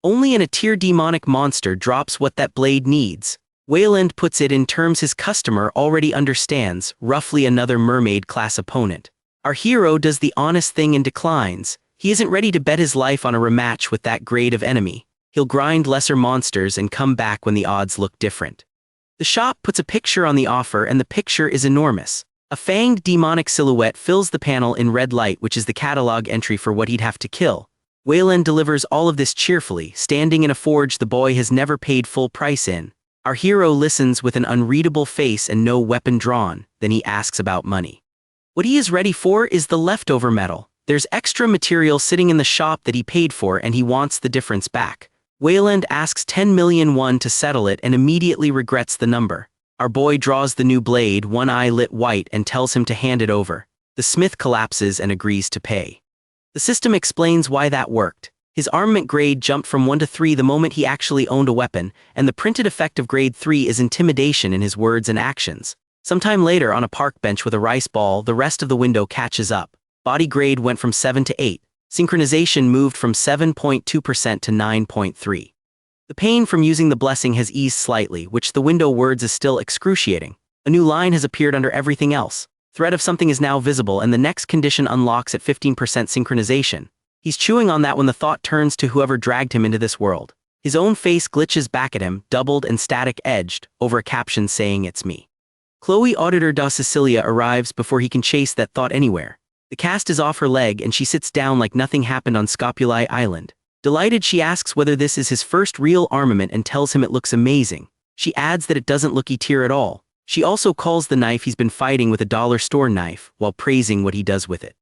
Only in a tier demonic monster drops what that blade needs. Wayland puts it in terms his customer already understands, roughly another mermaid class opponent. Our hero does the honest thing and declines. He isn't ready to bet his life on a rematch with that grade of enemy. He'll grind lesser monsters and come back when the odds look different. The shop puts a picture on the offer and the picture is enormous. A fanged demonic silhouette fills the panel in red light, which is the catalog entry for what he'd have to kill. Wayland delivers all of this cheerfully, standing in a forge the boy has never paid full price in. Our hero listens with an unreadable face and no weapon drawn, then he asks about money. What he is ready for is the leftover metal. There's extra material sitting in the shop that he paid for and he wants the difference back. Wayland asks 10 million won to settle it and immediately regrets the number. Our boy draws the new blade, one eye lit white, and tells him to hand it over. The smith collapses and agrees to pay. The system explains why that worked. His armament grade jumped from 1 to 3 the moment he actually owned a weapon, and the printed effect of grade 3 is intimidation in his words and actions. Sometime later, on a park bench with a rice ball, the rest of the window catches up. Body grade went from 7 to 8. Synchronization moved from 7.2% to 9.3. The pain from using the blessing has eased slightly, which the window words is still excruciating. A new line has appeared under everything else. Threat of something is now visible and the next condition unlocks at 15% synchronization. He's chewing on that when the thought turns to whoever dragged him into this world. His own face glitches back at him, doubled and static-edged, over a caption saying "It's me." Chloe Auditor da Sicilia arrives before he can chase that thought anywhere. The cast is off her leg and she sits down like nothing happened on Scopuli Island. Delighted, she asks whether this is his first real armament and tells him it looks amazing. She adds that it doesn't look E-tier at all. She also calls the knife he's been fighting with a dollar store knife, while praising what he does with it.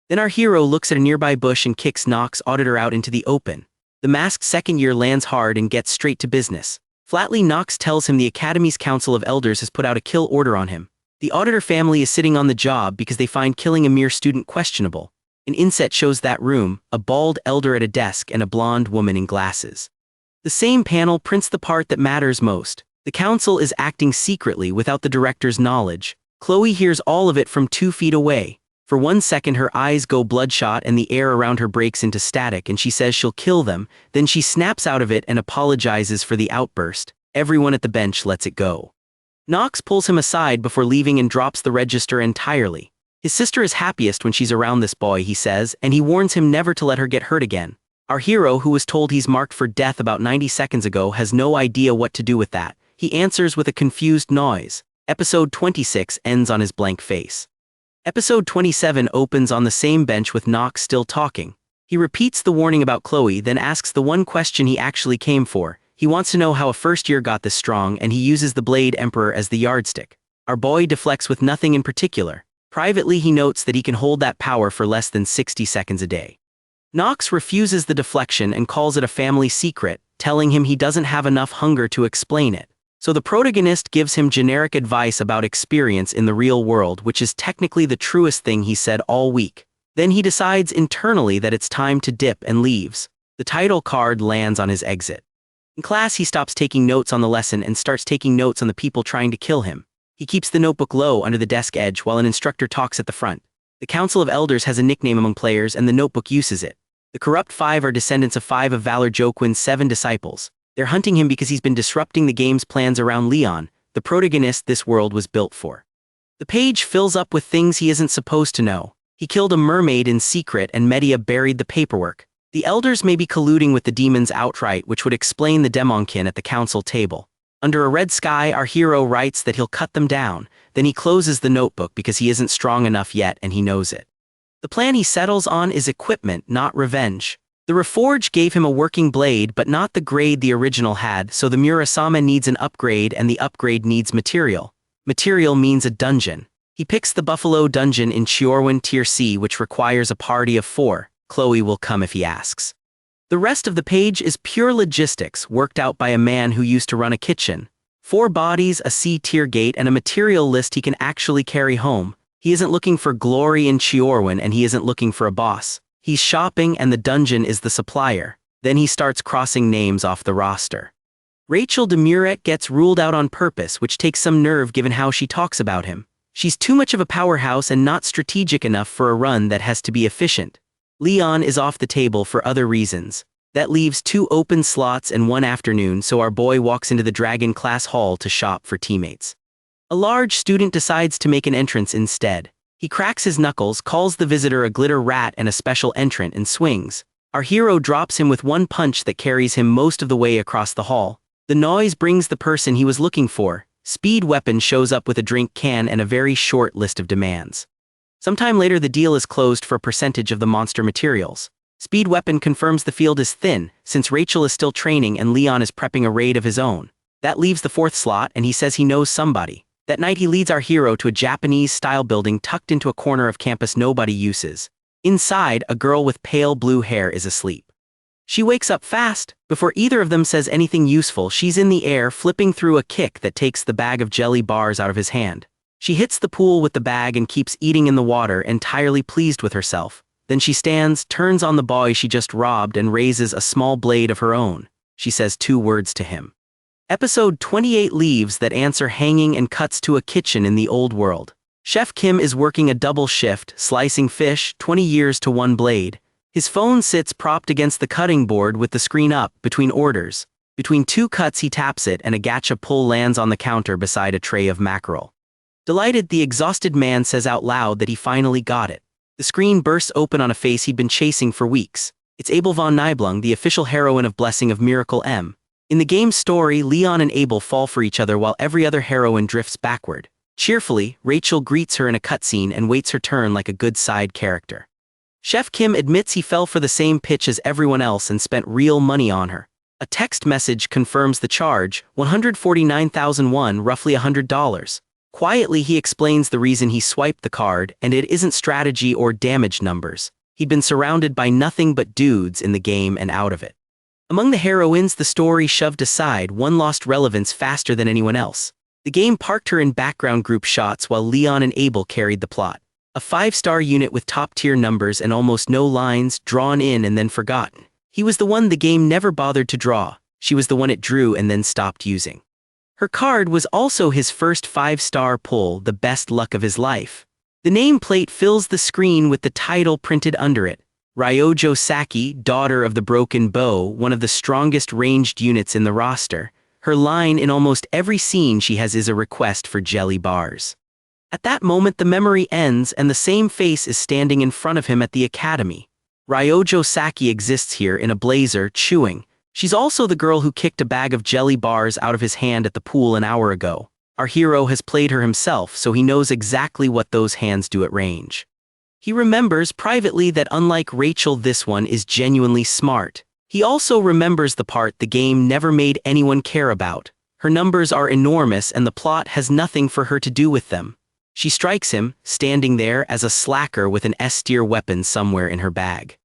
Then our hero looks at a nearby bush and kicks Nox Auditor out into the open. The masked second year lands hard and gets straight to business. Flatly, Nox tells him the Academy's Council of Elders has put out a kill order on him. The auditor family is sitting on the job because they find killing a mere student questionable. An inset shows that room, a bald elder at a desk and a blonde woman in glasses. The same panel prints the part that matters most. The council is acting secretly without the director's knowledge. Chloe hears all of it from 2 feet away. For 1 second her eyes go bloodshot and the air around her breaks into static and she says she'll kill them, then she snaps out of it and apologizes for the outburst. Everyone at the bench lets it go. Knox pulls him aside before leaving and drops the register entirely. His sister is happiest when she's around this boy, he says, and he warns him never to let her get hurt again. Our hero, who was told he's marked for death about 90 seconds ago, has no idea what to do with that. He answers with a confused noise. Episode 26 ends on his blank face. Episode 27 opens on the same bench with Knox still talking. He repeats the warning about Chloe, then asks the one question he actually came for. He wants to know how a first year got this strong, and he uses the Blade Emperor as the yardstick. Our boy deflects with nothing in particular. Privately, he notes that he can hold that power for less than 60 seconds a day. Knox refuses the deflection and calls it a family secret, telling him he doesn't have enough hunger to explain it. So the protagonist gives him generic advice about experience in the real world, which is technically the truest thing he said all week. Then he decides internally that it's time to dip and leaves. The title card lands on his exit. In class, he stops taking notes on the lesson and starts taking notes on the people trying to kill him. He keeps the notebook low under the desk edge while an instructor talks at the front. The Council of Elders has a nickname among players and the notebook uses it. The Corrupt Five are descendants of 5 of Valor Joquin's 7 disciples. They're hunting him because he's been disrupting the game's plans around Leon, the protagonist this world was built for. The page fills up with things he isn't supposed to know. He killed a mermaid in secret and Medea buried the paperwork. The elders may be colluding with the demons outright, which would explain the Demonkin at the council table. Under a red sky, our hero writes that he'll cut them down. Then he closes the notebook because he isn't strong enough yet and he knows it. The plan he settles on is equipment, not revenge. The Reforge gave him a working blade but not the grade the original had, so the Murasame needs an upgrade and the upgrade needs material. Material means a dungeon. He picks the Buffalo Dungeon in Chiorwan Tier C, which requires a party of 4. Chloe will come if he asks. The rest of the page is pure logistics worked out by a man who used to run a kitchen. 4 bodies, a C-tier gate, and a material list he can actually carry home. He isn't looking for glory in Chiorwan and he isn't looking for a boss. He's shopping and the dungeon is the supplier. Then he starts crossing names off the roster. Rachel de Muret gets ruled out on purpose, which takes some nerve given how she talks about him. She's too much of a powerhouse and not strategic enough for a run that has to be efficient. Leon is off the table for other reasons. That leaves 2 open slots and 1 afternoon, so our boy walks into the Dragon Class Hall to shop for teammates. A large student decides to make an entrance instead. He cracks his knuckles, calls the visitor a glitter rat and a special entrant and swings. Our hero drops him with 1 punch that carries him most of the way across the hall. The noise brings the person he was looking for. Speed Weapon shows up with a drink can and a very short list of demands. Sometime later the deal is closed for a percentage of the monster materials. Speed Weapon confirms the field is thin, since Rachel is still training and Leon is prepping a raid of his own. That leaves the 4th slot and he says he knows somebody. That night he leads our hero to a Japanese-style building tucked into a corner of campus nobody uses. Inside, a girl with pale blue hair is asleep. She wakes up fast. Before either of them says anything useful, she's in the air flipping through a kick that takes the bag of jelly bars out of his hand. She hits the pool with the bag and keeps eating in the water, entirely pleased with herself. Then she stands, turns on the boy she just robbed and raises a small blade of her own. She says 2 words to him. Episode 28 leaves that answer hanging and cuts to a kitchen in the old world. Chef Kim is working a double shift, slicing fish, 20 years to 1 blade. His phone sits propped against the cutting board with the screen up, between orders. Between 2 cuts he taps it and a gacha pull lands on the counter beside a tray of mackerel. Delighted, the exhausted man says out loud that he finally got it. The screen bursts open on a face he'd been chasing for weeks. It's Abel von Nibelung, the official heroine of Blessing of Miracle M. In the game's story, Leon and Abel fall for each other while every other heroine drifts backward. Cheerfully, Rachel greets her in a cutscene and waits her turn like a good side character. Chef Kim admits he fell for the same pitch as everyone else and spent real money on her. A text message confirms the charge, 149,001, roughly $100. Quietly he explains the reason he swiped the card, and it isn't strategy or damage numbers. He'd been surrounded by nothing but dudes in the game and out of it. Among the heroines the story shoved aside, one lost relevance faster than anyone else. The game parked her in background group shots while Leon and Abel carried the plot. A 5-star unit with top-tier numbers and almost no lines, drawn in and then forgotten. He was the one the game never bothered to draw. She was the one it drew and then stopped using. Her card was also his first 5-star pull, the best luck of his life. The nameplate fills the screen with the title printed under it. Ryojo Saki, daughter of the Broken Bow, one of the strongest ranged units in the roster. Her line in almost every scene she has is a request for jelly bars. At that moment the memory ends and the same face is standing in front of him at the academy. Ryojo Saki exists here in a blazer, chewing. She's also the girl who kicked a bag of jelly bars out of his hand at the pool an hour ago. Our hero has played her himself, so he knows exactly what those hands do at range. He remembers privately that unlike Rachel, this one is genuinely smart. He also remembers the part the game never made anyone care about. Her numbers are enormous and the plot has nothing for her to do with them. She strikes him, standing there as a slacker with an S-tier weapon somewhere in her bag.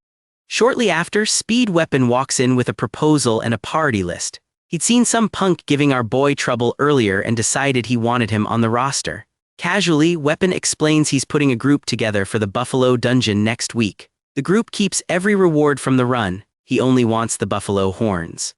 Shortly after, Speed Weapon walks in with a proposal and a party list. He'd seen some punk giving our boy trouble earlier and decided he wanted him on the roster. Casually, Weapon explains he's putting a group together for the Buffalo Dungeon next week. The group keeps every reward from the run. He only wants the buffalo horns.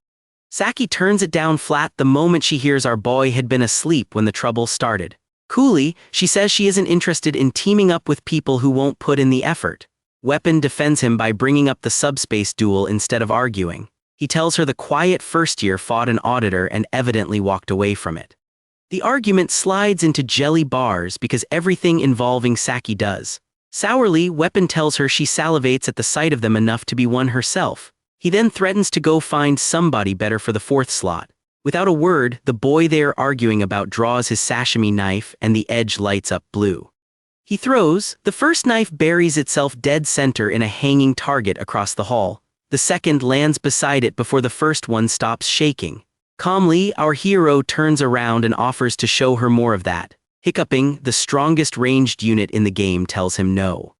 Saki turns it down flat the moment she hears our boy had been asleep when the trouble started. Coolly, she says she isn't interested in teaming up with people who won't put in the effort. Weapon defends him by bringing up the subspace duel instead of arguing. He tells her the quiet first year fought an auditor and evidently walked away from it. The argument slides into jelly bars because everything involving Saki does. Sourly, Weapon tells her she salivates at the sight of them enough to be one herself. He then threatens to go find somebody better for the 4th slot. Without a word, the boy they're arguing about draws his sashimi knife and the edge lights up blue. He throws. The first knife buries itself dead center in a hanging target across the hall. The second lands beside it before the first one stops shaking. Calmly, our hero turns around and offers to show her more of that. Hiccuping, the strongest ranged unit in the game tells him no.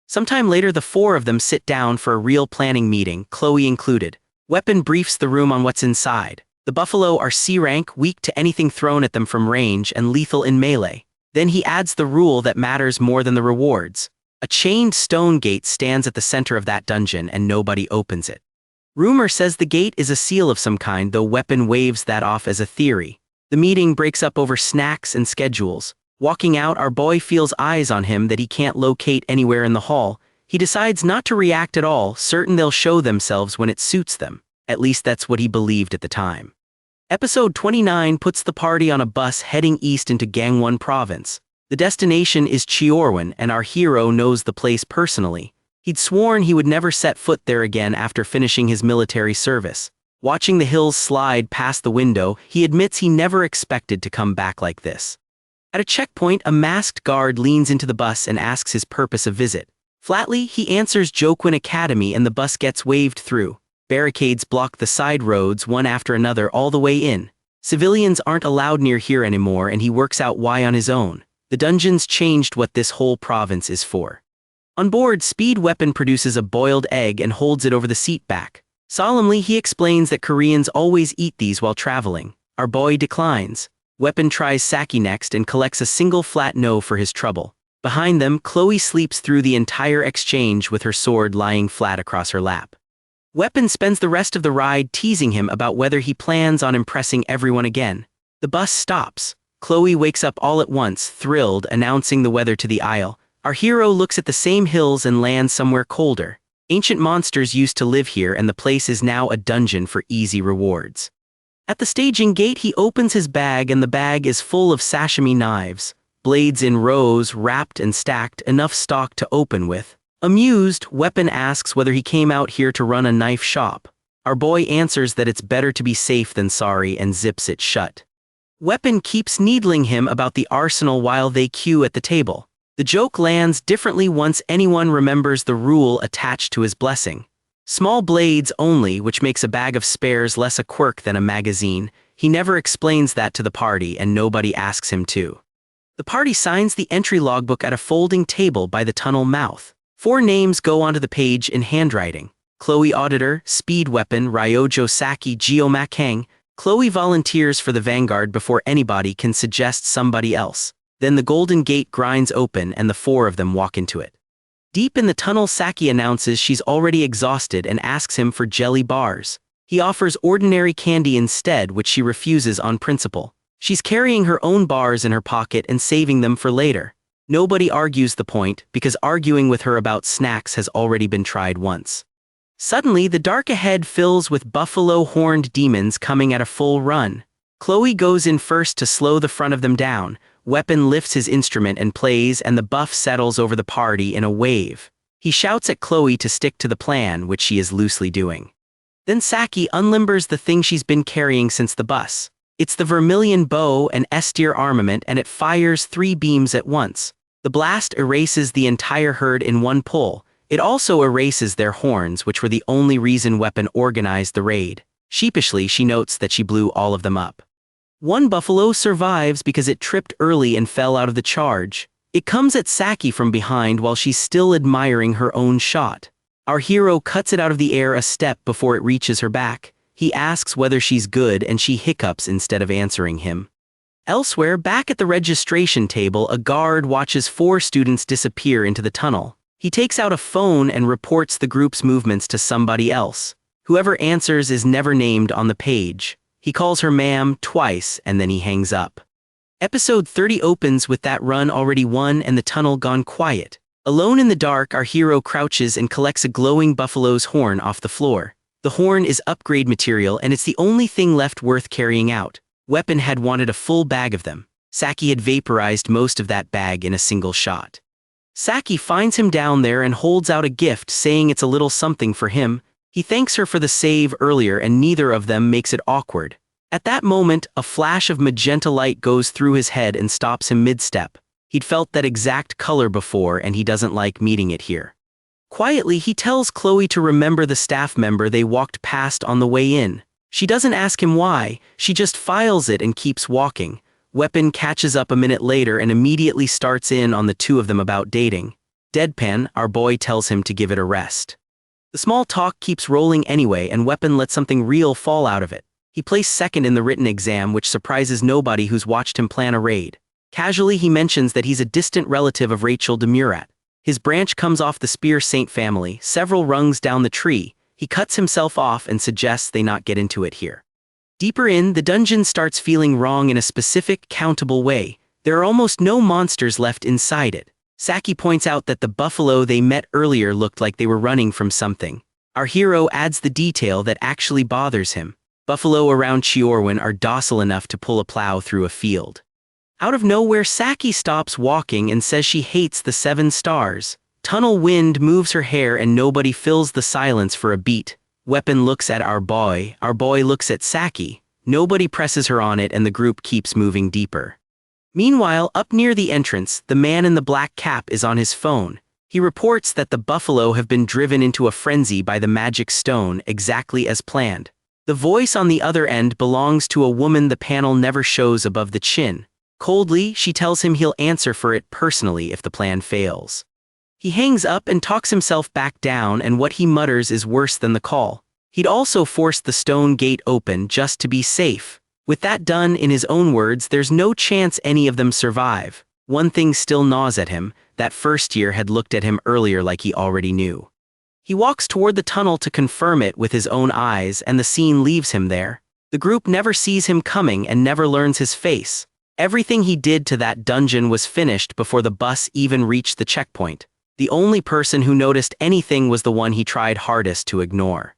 Sometime later the 4 of them sit down for a real planning meeting, Chloe included. Weapon briefs the room on what's inside. The Buffalo are C-rank, weak to anything thrown at them from range, and lethal in melee. Then he adds the rule that matters more than the rewards. A chained stone gate stands at the center of that dungeon and nobody opens it. Rumor says the gate is a seal of some kind, though Weapon waves that off as a theory. The meeting breaks up over snacks and schedules. Walking out, our boy feels eyes on him that he can't locate anywhere in the hall. He decides not to react at all, certain they'll show themselves when it suits them. At least that's what he believed at the time. Episode 29 puts the party on a bus heading east into Gangwon Province. The destination is Cheorwan and our hero knows the place personally. He'd sworn he would never set foot there again after finishing his military service. Watching the hills slide past the window, he admits he never expected to come back like this. At a checkpoint, a masked guard leans into the bus and asks his purpose of visit. Flatly, he answers Jokwin Academy and the bus gets waved through. Barricades block the side roads one after another all the way in. Civilians aren't allowed near here anymore and he works out why on his own. The dungeons changed what this whole province is for. On board, Speed Weapon produces a boiled egg and holds it over the seat back. Solemnly, he explains that Koreans always eat these while traveling. Our boy declines. Weapon tries Saki next and collects a single flat no for his trouble. Behind them, Chloe sleeps through the entire exchange with her sword lying flat across her lap. Weapon spends the rest of the ride teasing him about whether he plans on impressing everyone again. The bus stops. Chloe wakes up all at once, thrilled, announcing the weather to the aisle. Our hero looks at the same hills and lands somewhere colder. Ancient monsters used to live here and the place is now a dungeon for easy rewards. At the staging gate he opens his bag and the bag is full of sashimi knives. Blades in rows, wrapped and stacked, enough stock to open with. Amused, Weapon asks whether he came out here to run a knife shop. Our boy answers that it's better to be safe than sorry and zips it shut. Weapon keeps needling him about the arsenal while they queue at the table. The joke lands differently once anyone remembers the rule attached to his blessing. Small blades only, which makes a bag of spares less a quirk than a magazine. He never explains that to the party and nobody asks him to. The party signs the entry logbook at a folding table by the tunnel mouth. 4 names go onto the page in handwriting. Chloe Auditor, Speed Weapon, Ryojo Saki, GMAN. Chloe volunteers for the vanguard before anybody can suggest somebody else. Then the golden gate grinds open and the four of them walk into it. Deep in the tunnel, Saki announces she's already exhausted and asks him for jelly bars. He offers ordinary candy instead, which she refuses on principle. She's carrying her own bars in her pocket and saving them for later. Nobody argues the point, because arguing with her about snacks has already been tried once. Suddenly, the dark ahead fills with buffalo-horned demons coming at a full run. Chloe goes in first to slow the front of them down. Weapon lifts his instrument and plays, and the buff settles over the party in a wave. He shouts at Chloe to stick to the plan, which she is loosely doing. Then Saki unlimbers the thing she's been carrying since the bus. It's the vermilion bow and S-tier armament, and it fires 3 beams at once. The blast erases the entire herd in one pull. It also erases their horns, which were the only reason Weapon organized the raid. Sheepishly, she notes that she blew all of them up. One buffalo survives because it tripped early and fell out of the charge. It comes at Saki from behind while she's still admiring her own shot. Our hero cuts it out of the air a step before it reaches her back. He asks whether she's good and she hiccups instead of answering him. Elsewhere, back at the registration table, a guard watches 4 students disappear into the tunnel. He takes out a phone and reports the group's movements to somebody else. Whoever answers is never named on the page. He calls her ma'am twice and then he hangs up. Episode 30 opens with that run already won and the tunnel gone quiet. Alone in the dark, our hero crouches and collects a glowing buffalo's horn off the floor. The horn is upgrade material and it's the only thing left worth carrying out. Weapon had wanted a full bag of them. Saki had vaporized most of that bag in a single shot. Saki finds him down there and holds out a gift, saying it's a little something for him. He thanks her for the save earlier and neither of them makes it awkward. At that moment, a flash of magenta light goes through his head and stops him mid-step. He'd felt that exact color before and he doesn't like meeting it here. Quietly, he tells Chloe to remember the staff member they walked past on the way in. She doesn't ask him why, she just files it and keeps walking. Weapon catches up a minute later and immediately starts in on the 2 of them about dating. Deadpan, our boy tells him to give it a rest. The small talk keeps rolling anyway and Weapon lets something real fall out of it. He placed second in the written exam, which surprises nobody who's watched him plan a raid. Casually, he mentions that he's a distant relative of Rachel de Murat. His branch comes off the Spear Saint family, several rungs down the tree. He cuts himself off and suggests they not get into it here. Deeper in, the dungeon starts feeling wrong in a specific, countable way. There are almost no monsters left inside it. Saki points out that the buffalo they met earlier looked like they were running from something. Our hero adds the detail that actually bothers him. Buffalo around Chiorwin are docile enough to pull a plow through a field. Out of nowhere, Saki stops walking and says she hates the 7 stars. Tunnel wind moves her hair and nobody fills the silence for a beat. Weapon looks at our boy looks at Saki. Nobody presses her on it and the group keeps moving deeper. Meanwhile, up near the entrance, the man in the black cap is on his phone. He reports that the buffalo have been driven into a frenzy by the magic stone, exactly as planned. The voice on the other end belongs to a woman the panel never shows above the chin. Coldly, she tells him he'll answer for it personally if the plan fails. He hangs up and talks himself back down, and what he mutters is worse than the call. He'd also forced the stone gate open just to be safe. With that done, in his own words, there's no chance any of them survive. One thing still gnaws at him: that first year had looked at him earlier like he already knew. He walks toward the tunnel to confirm it with his own eyes, and the scene leaves him there. The group never sees him coming and never learns his face. Everything he did to that dungeon was finished before the bus even reached the checkpoint. The only person who noticed anything was the one he tried hardest to ignore.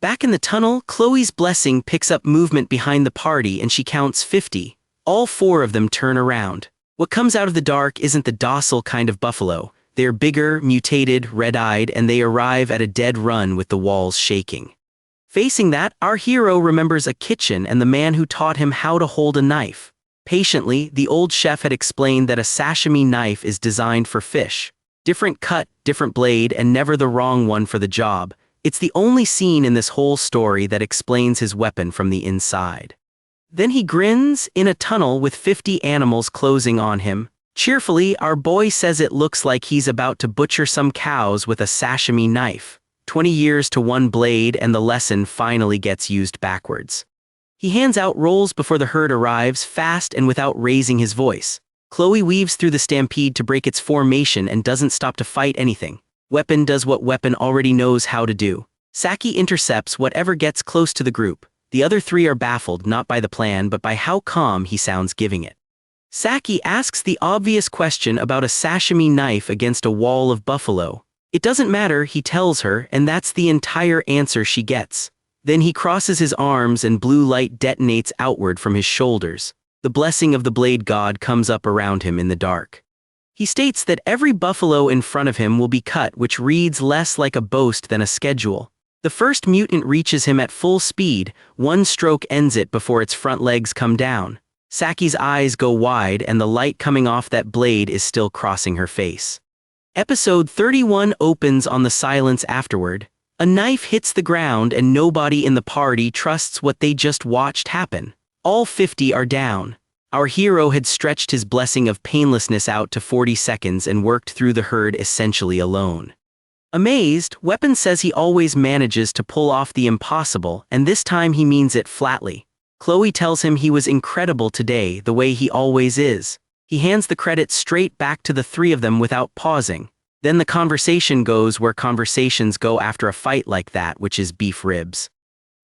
Back in the tunnel, Chloe's blessing picks up movement behind the party and she counts 50. All 4 of them turn around. What comes out of the dark isn't the docile kind of buffalo. They're bigger, mutated, red-eyed, and they arrive at a dead run with the walls shaking. Facing that, our hero remembers a kitchen and the man who taught him how to hold a knife. Patiently, the old chef had explained that a sashimi knife is designed for fish. Different cut, different blade, and never the wrong one for the job. It's the only scene in this whole story that explains his weapon from the inside. Then he grins in a tunnel with 50 animals closing on him. Cheerfully, our boy says it looks like he's about to butcher some cows with a sashimi knife. 20 years to one blade and the lesson finally gets used backwards. He hands out rolls before the herd arrives, fast and without raising his voice. Chloe weaves through the stampede to break its formation and doesn't stop to fight anything. Weapon does what Weapon already knows how to do. Saki intercepts whatever gets close to the group. The other three are baffled not by the plan but by how calm he sounds giving it. Saki asks the obvious question about a sashimi knife against a wall of buffalo. It doesn't matter, he tells her, and that's the entire answer she gets. Then he crosses his arms and blue light detonates outward from his shoulders. The blessing of the blade god comes up around him in the dark. He states that every buffalo in front of him will be cut, which reads less like a boast than a schedule. The first mutant reaches him at full speed. One stroke ends it before its front legs come down. Saki's eyes go wide and the light coming off that blade is still crossing her face. Episode 31 opens on the silence afterward. A knife hits the ground and nobody in the party trusts what they just watched happen. All 50 are down. Our hero had stretched his blessing of painlessness out to 40 seconds and worked through the herd essentially alone. Amazed, Weapon says he always manages to pull off the impossible, and this time he means it flatly. Chloe tells him he was incredible today, the way he always is. He hands the credit straight back to the three of them without pausing. Then the conversation goes where conversations go after a fight like that, which is beef ribs.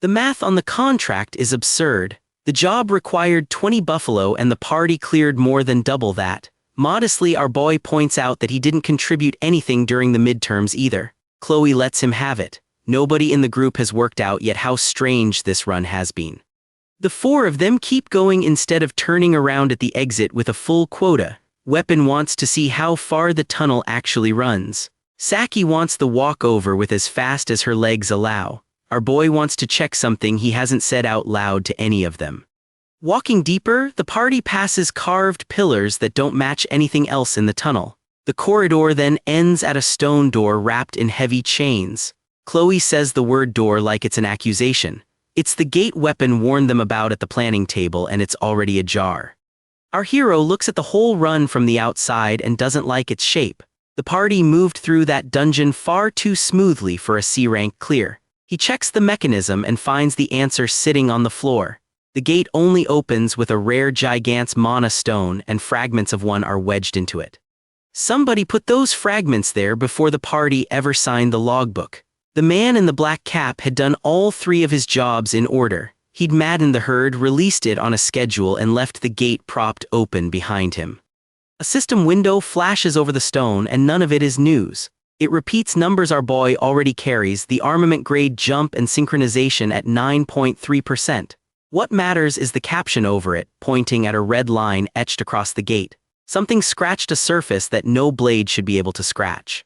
The math on the contract is absurd. The job required 20 buffalo and the party cleared more than double that. Modestly, our boy points out that he didn't contribute anything during the midterms either. Chloe lets him have it. Nobody in the group has worked out yet how strange this run has been. The four of them keep going instead of turning around at the exit with a full quota. Weapon wants to see how far the tunnel actually runs. Saki wants the walkover with as fast as her legs allow. Our boy wants to check something he hasn't said out loud to any of them. Walking deeper, the party passes carved pillars that don't match anything else in the tunnel. The corridor then ends at a stone door wrapped in heavy chains. Chloe says the word door like it's an accusation. It's the gate Weapon warned them about at the planning table and it's already ajar. Our hero looks at the whole run from the outside and doesn't like its shape. The party moved through that dungeon far too smoothly for a C-rank clear. He checks the mechanism and finds the answer sitting on the floor. The gate only opens with a rare gigant's mana stone and fragments of one are wedged into it. Somebody put those fragments there before the party ever signed the logbook. The man in the black cap had done all three of his jobs in order. He'd maddened the herd, released it on a schedule, and left the gate propped open behind him. A system window flashes over the stone, and none of it is news. It repeats numbers our boy already carries, the armament grade jump and synchronization at 9.3%. What matters is the caption over it, pointing at a red line etched across the gate. Something scratched a surface that no blade should be able to scratch.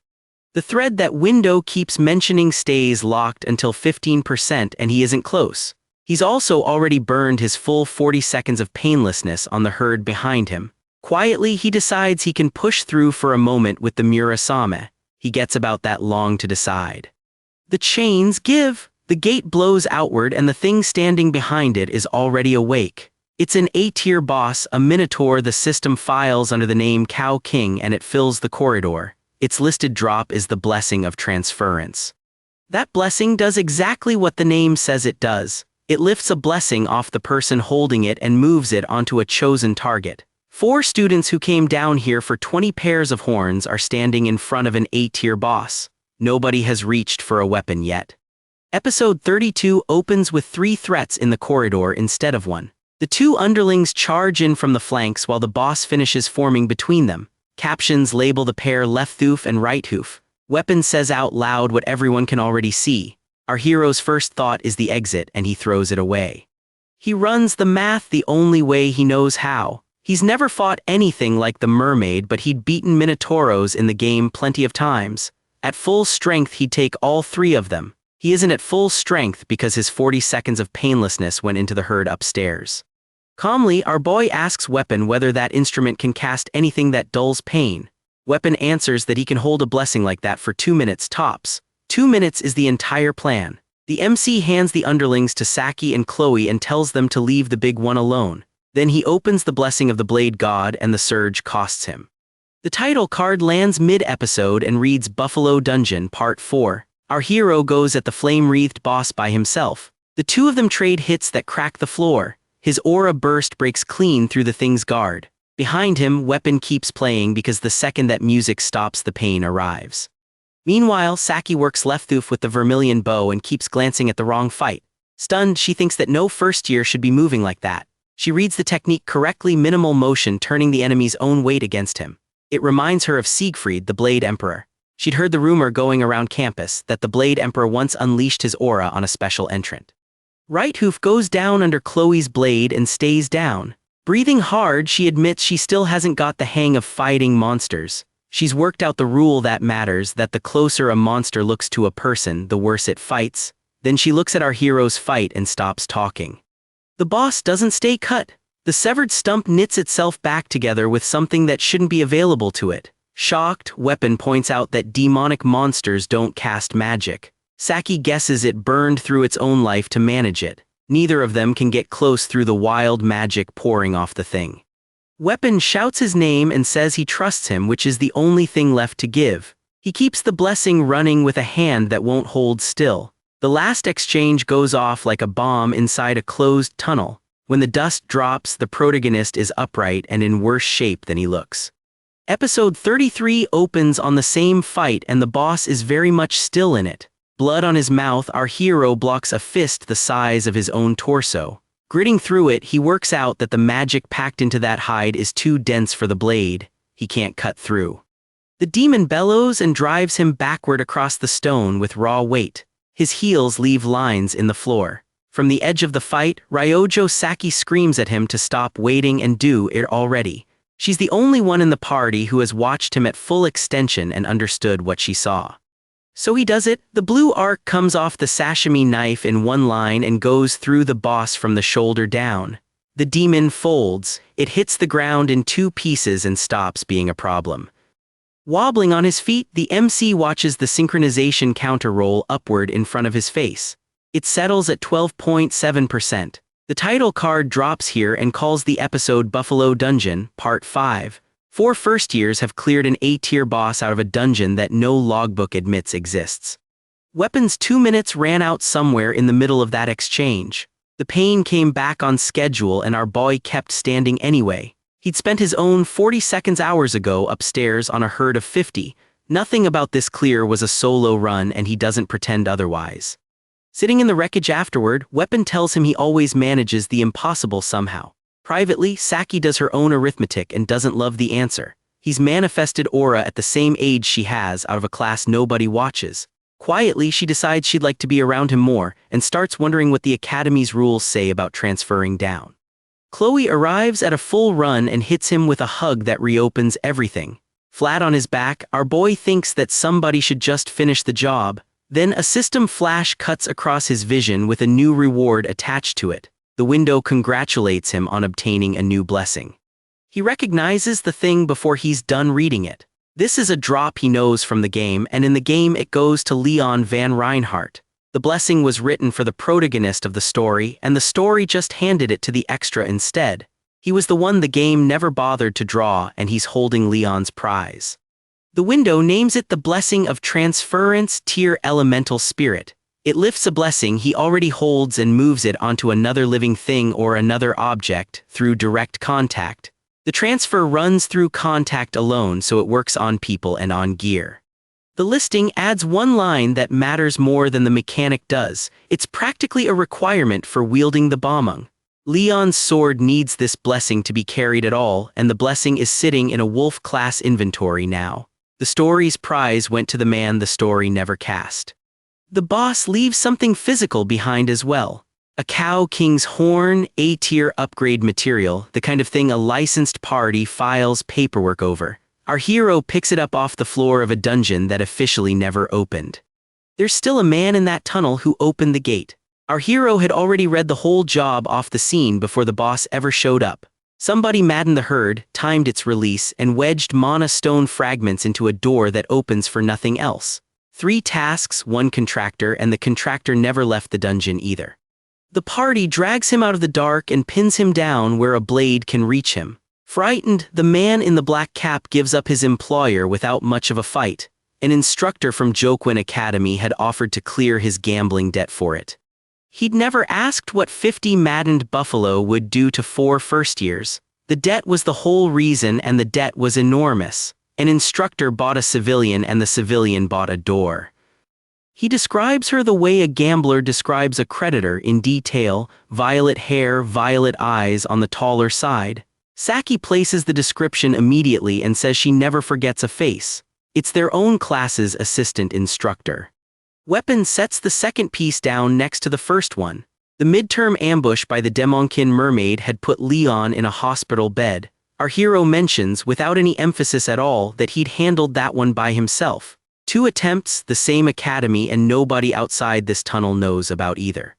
The thread that window keeps mentioning stays locked until 15% and he isn't close. He's also already burned his full 40 seconds of painlessness on the herd behind him. Quietly, he decides he can push through for a moment with the Murasame. He gets about that long to decide. The chains give. The gate blows outward and the thing standing behind it is already awake. It's an A-tier boss, a minotaur the system files under the name Cow King, and it fills the corridor. Its listed drop is the blessing of transference. That blessing does exactly what the name says it does. It lifts a blessing off the person holding it and moves it onto a chosen target. 4 students who came down here for 20 pairs of horns are standing in front of an A-tier boss. Nobody has reached for a weapon yet. Episode 32 opens with 3 threats in the corridor instead of 1. The 2 underlings charge in from the flanks while the boss finishes forming between them. Captions label the pair left hoof and right hoof. Weapon says out loud what everyone can already see. Our hero's first thought is the exit and he throws it away. He runs the math the only way he knows how. He's never fought anything like the mermaid, but he'd beaten Minotauros in the game plenty of times. At full strength he'd take all 3 of them. He isn't at full strength because his 40 seconds of painlessness went into the herd upstairs. Calmly, our boy asks Weapon whether that instrument can cast anything that dulls pain. Weapon answers that he can hold a blessing like that for 2 minutes tops. 2 minutes is the entire plan. The MC hands the underlings to Saki and Chloe and tells them to leave the big one alone. Then he opens the blessing of the Blade God and the surge costs him. The title card lands mid-episode and reads Buffalo Dungeon Part 4. Our hero goes at the flame-wreathed boss by himself. The The two of them trade hits that crack the floor. His aura burst breaks clean through the thing's guard. Behind him, weapon keeps playing because the second that music stops, the pain arrives. Meanwhile, Saki works left-thoof with the vermilion bow and keeps glancing at the wrong fight. Stunned, she thinks that no first year should be moving like that. She reads the technique correctly, minimal motion turning the enemy's own weight against him. It reminds her of Siegfried, the Blade Emperor. She'd heard the rumor going around campus that the Blade Emperor once unleashed his aura on a special entrant. Right hoof goes down under Chloe's blade and stays down. Breathing hard, she admits she still hasn't got the hang of fighting monsters. She's worked out the rule that matters, that the closer a monster looks to a person, the worse it fights. Then she looks at our hero's fight and stops talking. The boss doesn't stay cut. The severed stump knits itself back together with something that shouldn't be available to it. Shocked, Weapon points out that demonic monsters don't cast magic. Saki guesses it burned through its own life to manage it. Neither of them can get close through the wild magic pouring off the thing. Weapon shouts his name and says he trusts him, which is the only thing left to give. He keeps the blessing running with a hand that won't hold still. The last exchange goes off like a bomb inside a closed tunnel. When the dust drops, the protagonist is upright and in worse shape than he looks. Episode 33 opens on the same fight and the boss is very much still in it. Blood on his mouth, our hero blocks a fist the size of his own torso. Gritting through it, he works out that the magic packed into that hide is too dense for the blade. He can't cut through. The demon bellows and drives him backward across the stone with raw weight. His heels leave lines in the floor. From the edge of the fight, Ryojo Saki screams at him to stop waiting and do it already. She's the only one in the party who has watched him at full extension and understood what she saw. So he does it. The blue arc comes off the sashimi knife in one line and goes through the boss from the shoulder down. The demon folds. It hits the ground in two pieces and stops being a problem. Wobbling on his feet, the MC watches the synchronization counter roll upward in front of his face. It settles at 12.7%. The title card drops here and calls the episode Buffalo Dungeon, Part 5. 4 first years have cleared an A-tier boss out of a dungeon that no logbook admits exists. Weapon's 2 minutes ran out somewhere in the middle of that exchange. The pain came back on schedule and our boy kept standing anyway. He'd spent his own 40 seconds hours ago upstairs on a herd of 50. Nothing about this clear was a solo run and he doesn't pretend otherwise. Sitting in the wreckage afterward, Weapon tells him he always manages the impossible somehow. Privately, Saki does her own arithmetic and doesn't love the answer. He's manifested aura at the same age she has out of a class nobody watches. Quietly, she decides she'd like to be around him more and starts wondering what the Academy's rules say about transferring down. Chloe arrives at a full run and hits him with a hug that reopens everything. Flat on his back, our boy thinks that somebody should just finish the job. Then a system flash cuts across his vision with a new reward attached to it. The window congratulates him on obtaining a new blessing. He recognizes the thing before he's done reading it. This is a drop he knows from the game, and in the game it goes to Leon Van Reinhardt. The blessing was written for the protagonist of the story, and the story just handed it to the extra instead. He was the one the game never bothered to draw, and he's holding Leon's prize. The window names it the Blessing of Transference Tier Elemental Spirit. It lifts a blessing he already holds and moves it onto another living thing or another object through direct contact. The transfer runs through contact alone, so it works on people and on gear. The listing adds one line that matters more than the mechanic does. It's practically a requirement for wielding the Bombung. Leon's sword needs this blessing to be carried at all, and the blessing is sitting in a wolf-class inventory now. The story's prize went to the man the story never cast. The boss leaves something physical behind as well. A Cow King's horn, A-tier upgrade material, the kind of thing a licensed party files paperwork over. Our hero picks it up off the floor of a dungeon that officially never opened. There's still a man in that tunnel who opened the gate. Our hero had already read the whole job off the scene before the boss ever showed up. Somebody maddened the herd, timed its release, and wedged mana stone fragments into a door that opens for nothing else. 3 tasks, 1 contractor, and the contractor never left the dungeon either. The party drags him out of the dark and pins him down where a blade can reach him. Frightened, the man in the black cap gives up his employer without much of a fight. An instructor from Jokwin Academy had offered to clear his gambling debt for it. He'd never asked what 50 maddened buffalo would do to 4 first-years. The debt was the whole reason, and the debt was enormous. An instructor bought a civilian, and the civilian bought a door. He describes her the way a gambler describes a creditor in detail: violet hair, violet eyes on the taller side. Saki places the description immediately and says she never forgets a face. It's their own class's assistant instructor. Weapon sets the second piece down next to the first one. The midterm ambush by the Demonkin mermaid had put Leon in a hospital bed. Our hero mentions, without any emphasis at all, that he'd handled that one by himself. 2 attempts, the same academy, and nobody outside this tunnel knows about either.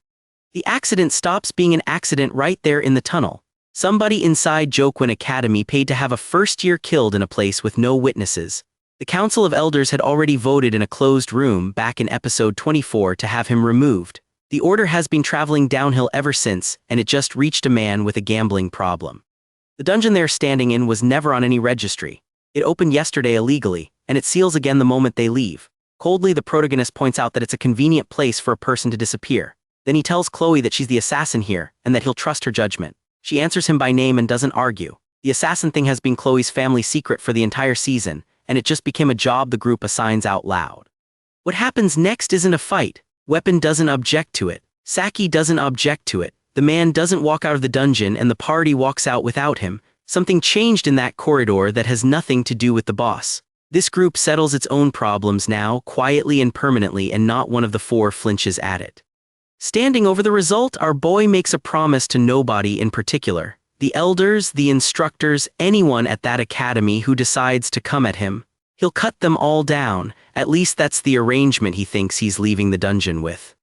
The accident stops being an accident right there in the tunnel. Somebody inside Jokwon Academy paid to have a first-year killed in a place with no witnesses. The Council of Elders had already voted in a closed room back in episode 24 to have him removed. The order has been traveling downhill ever since, and it just reached a man with a gambling problem. The dungeon they're standing in was never on any registry. It opened yesterday illegally, and it seals again the moment they leave. Coldly, the protagonist points out that it's a convenient place for a person to disappear. Then he tells Chloe that she's the assassin here, and that he'll trust her judgment. She answers him by name and doesn't argue. The assassin thing has been Chloe's family secret for the entire season, and it just became a job the group assigns out loud. What happens next isn't a fight. Weapon doesn't object to it. Saki doesn't object to it. The man doesn't walk out of the dungeon, and the party walks out without him. Something changed in that corridor that has nothing to do with the boss. This group settles its own problems now, quietly and permanently, and not one of the 4 flinches at it. Standing over the result, our boy makes a promise to nobody in particular. The elders, the instructors, anyone at that academy who decides to come at him. He'll cut them all down. At least that's the arrangement he thinks he's leaving the dungeon with.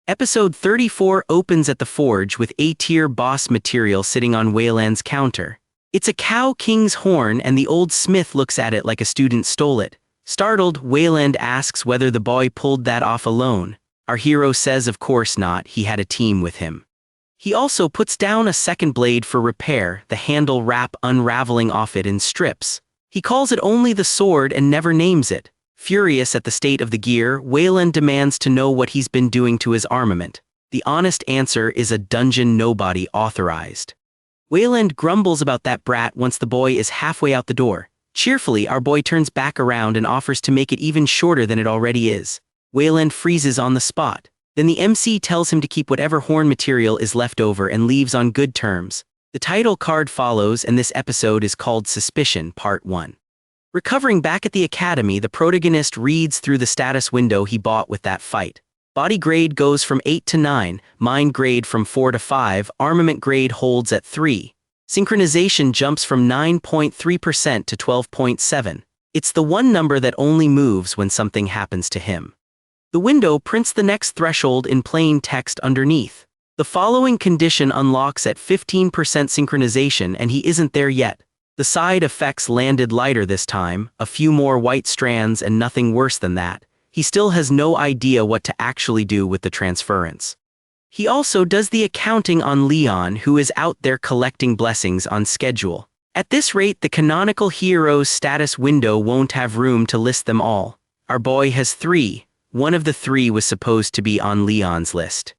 Episode 34 opens at the forge with A-tier boss material sitting on Wayland's counter. It's a cow king's horn, and the old smith looks at it like a student stole it. Startled, Wayland asks whether the boy pulled that off alone. Our hero says of course not, he had a team with him. He also puts down a second blade for repair, the handle wrap unraveling off it in strips. He calls it only the sword and never names it. Furious at the state of the gear, Wayland demands to know what he's been doing to his armament. The honest answer is a dungeon nobody authorized. Wayland grumbles about that brat once the boy is halfway out the door. Cheerfully, our boy turns back around and offers to make it even shorter than it already is. Wayland freezes on the spot. Then the MC tells him to keep whatever horn material is left over and leaves on good terms. The title card follows, and this episode is called Suspicion, Part 1. Recovering back at the academy, the protagonist reads through the status window he bought with that fight. Body grade goes from 8 to 9, mind grade from 4 to 5, armament grade holds at 3. Synchronization jumps from 9.3% to 12.7. It's the one number that only moves when something happens to him. The window prints the next threshold in plain text underneath. The following condition unlocks at 15% synchronization, and he isn't there yet. The side effects landed lighter this time, a few more white strands and nothing worse than that. He still has no idea what to actually do with the transference. He also does the accounting on Leon, who is out there collecting blessings on schedule. At this rate, the canonical hero's status window won't have room to list them all. Our boy has 3. One of the 3 was supposed to be on Leon's list.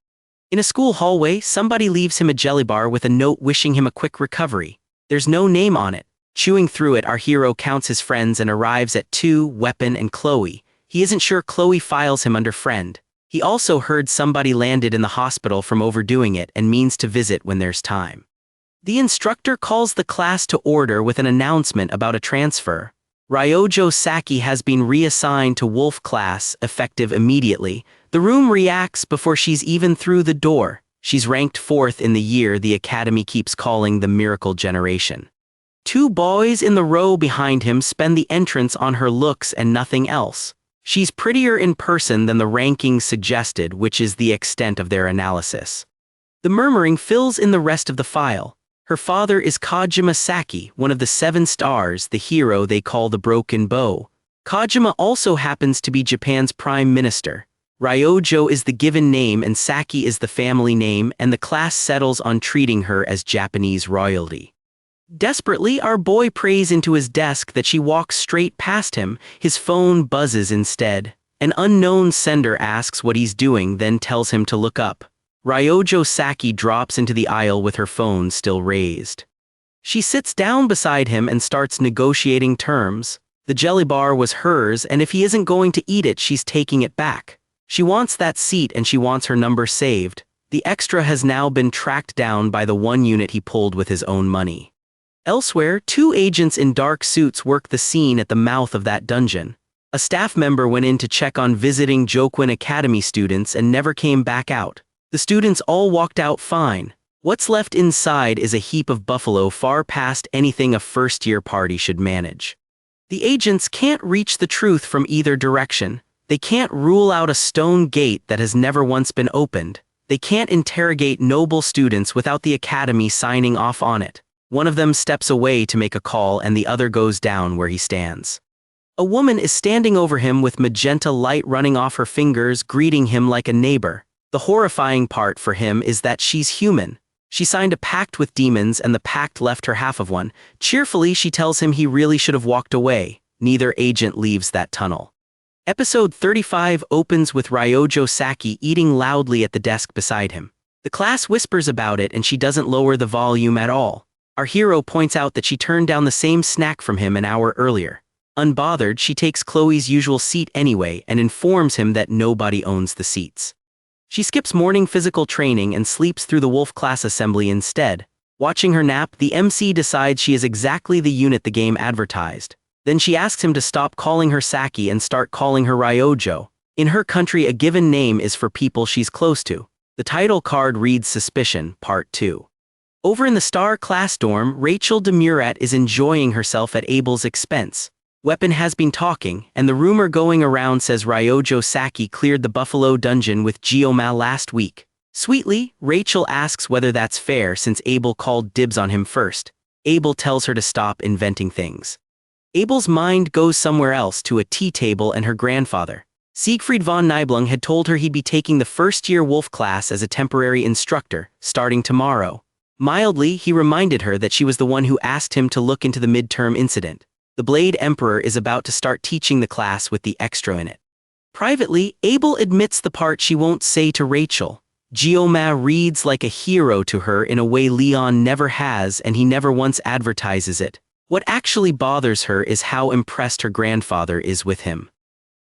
In a school hallway, somebody leaves him a jelly bar with a note wishing him a quick recovery. There's no name on it. Chewing through it, our hero counts his friends and arrives at 2, Weapon and Chloe. He isn't sure Chloe files him under friend. He also heard somebody landed in the hospital from overdoing it and means to visit when there's time. The instructor calls the class to order with an announcement about a transfer. Ryojo Saki has been reassigned to Wolf class, effective immediately. The room reacts before she's even through the door. She's ranked 4th in the year the academy keeps calling the Miracle Generation. 2 boys in the row behind him spend the entrance on her looks and nothing else. She's prettier in person than the rankings suggested, which is the extent of their analysis. The murmuring fills in the rest of the file. Her father is Kojima Saki, one of the 7 stars, the hero they call the Broken Bow. Kojima also happens to be Japan's prime minister. Ryojo is the given name and Saki is the family name, and the class settles on treating her as Japanese royalty. Desperately, our boy prays into his desk that she walks straight past him. His phone buzzes instead. An unknown sender asks what he's doing, then tells him to look up. Ryojo Saki drops into the aisle with her phone still raised. She sits down beside him and starts negotiating terms. The jelly bar was hers, and if he isn't going to eat it, she's taking it back. She wants that seat and she wants her number saved. The extra has now been tracked down by the one unit he pulled with his own money. Elsewhere, 2 agents in dark suits work the scene at the mouth of that dungeon. A staff member went in to check on visiting Jokwin Academy students and never came back out. The students all walked out fine. What's left inside is a heap of buffalo far past anything a first-year party should manage. The agents can't reach the truth from either direction. They can't rule out a stone gate that has never once been opened. They can't interrogate noble students without the academy signing off on it. One of them steps away to make a call and the other goes down where he stands. A woman is standing over him with magenta light running off her fingers, greeting him like a neighbor. The horrifying part for him is that she's human. She signed a pact with demons and the pact left her half of one. Cheerfully, she tells him he really should have walked away. Neither agent leaves that tunnel. Episode 35 opens with Ryojo Saki eating loudly at the desk beside him. The class whispers about it and she doesn't lower the volume at all. Our hero points out that she turned down the same snack from him an hour earlier. Unbothered, she takes Chloe's usual seat anyway and informs him that nobody owns the seats. She skips morning physical training and sleeps through the Wolf class assembly instead. Watching her nap, the MC decides she is exactly the unit the game advertised. Then she asks him to stop calling her Saki and start calling her Ryojo. In her country, a given name is for people she's close to. The title card reads Suspicion, Part 2. Over in the Star class dorm, Rachel de Murat is enjoying herself at Abel's expense. Weapon has been talking, and the rumor going around says Ryojo Saki cleared the Buffalo dungeon with GMAN last week. Sweetly, Rachel asks whether that's fair since Abel called dibs on him first. Abel tells her to stop inventing things. Abel's mind goes somewhere else, to a tea table and her grandfather. Siegfried von Nibelung had told her he'd be taking the first-year Wolf class as a temporary instructor, starting tomorrow. Mildly, he reminded her that she was the one who asked him to look into the midterm incident. The Blade Emperor is about to start teaching the class with the extra in it. Privately, Abel admits the part she won't say to Rachel. GMAN reads like a hero to her in a way Leon never has, and he never once advertises it. What actually bothers her is how impressed her grandfather is with him.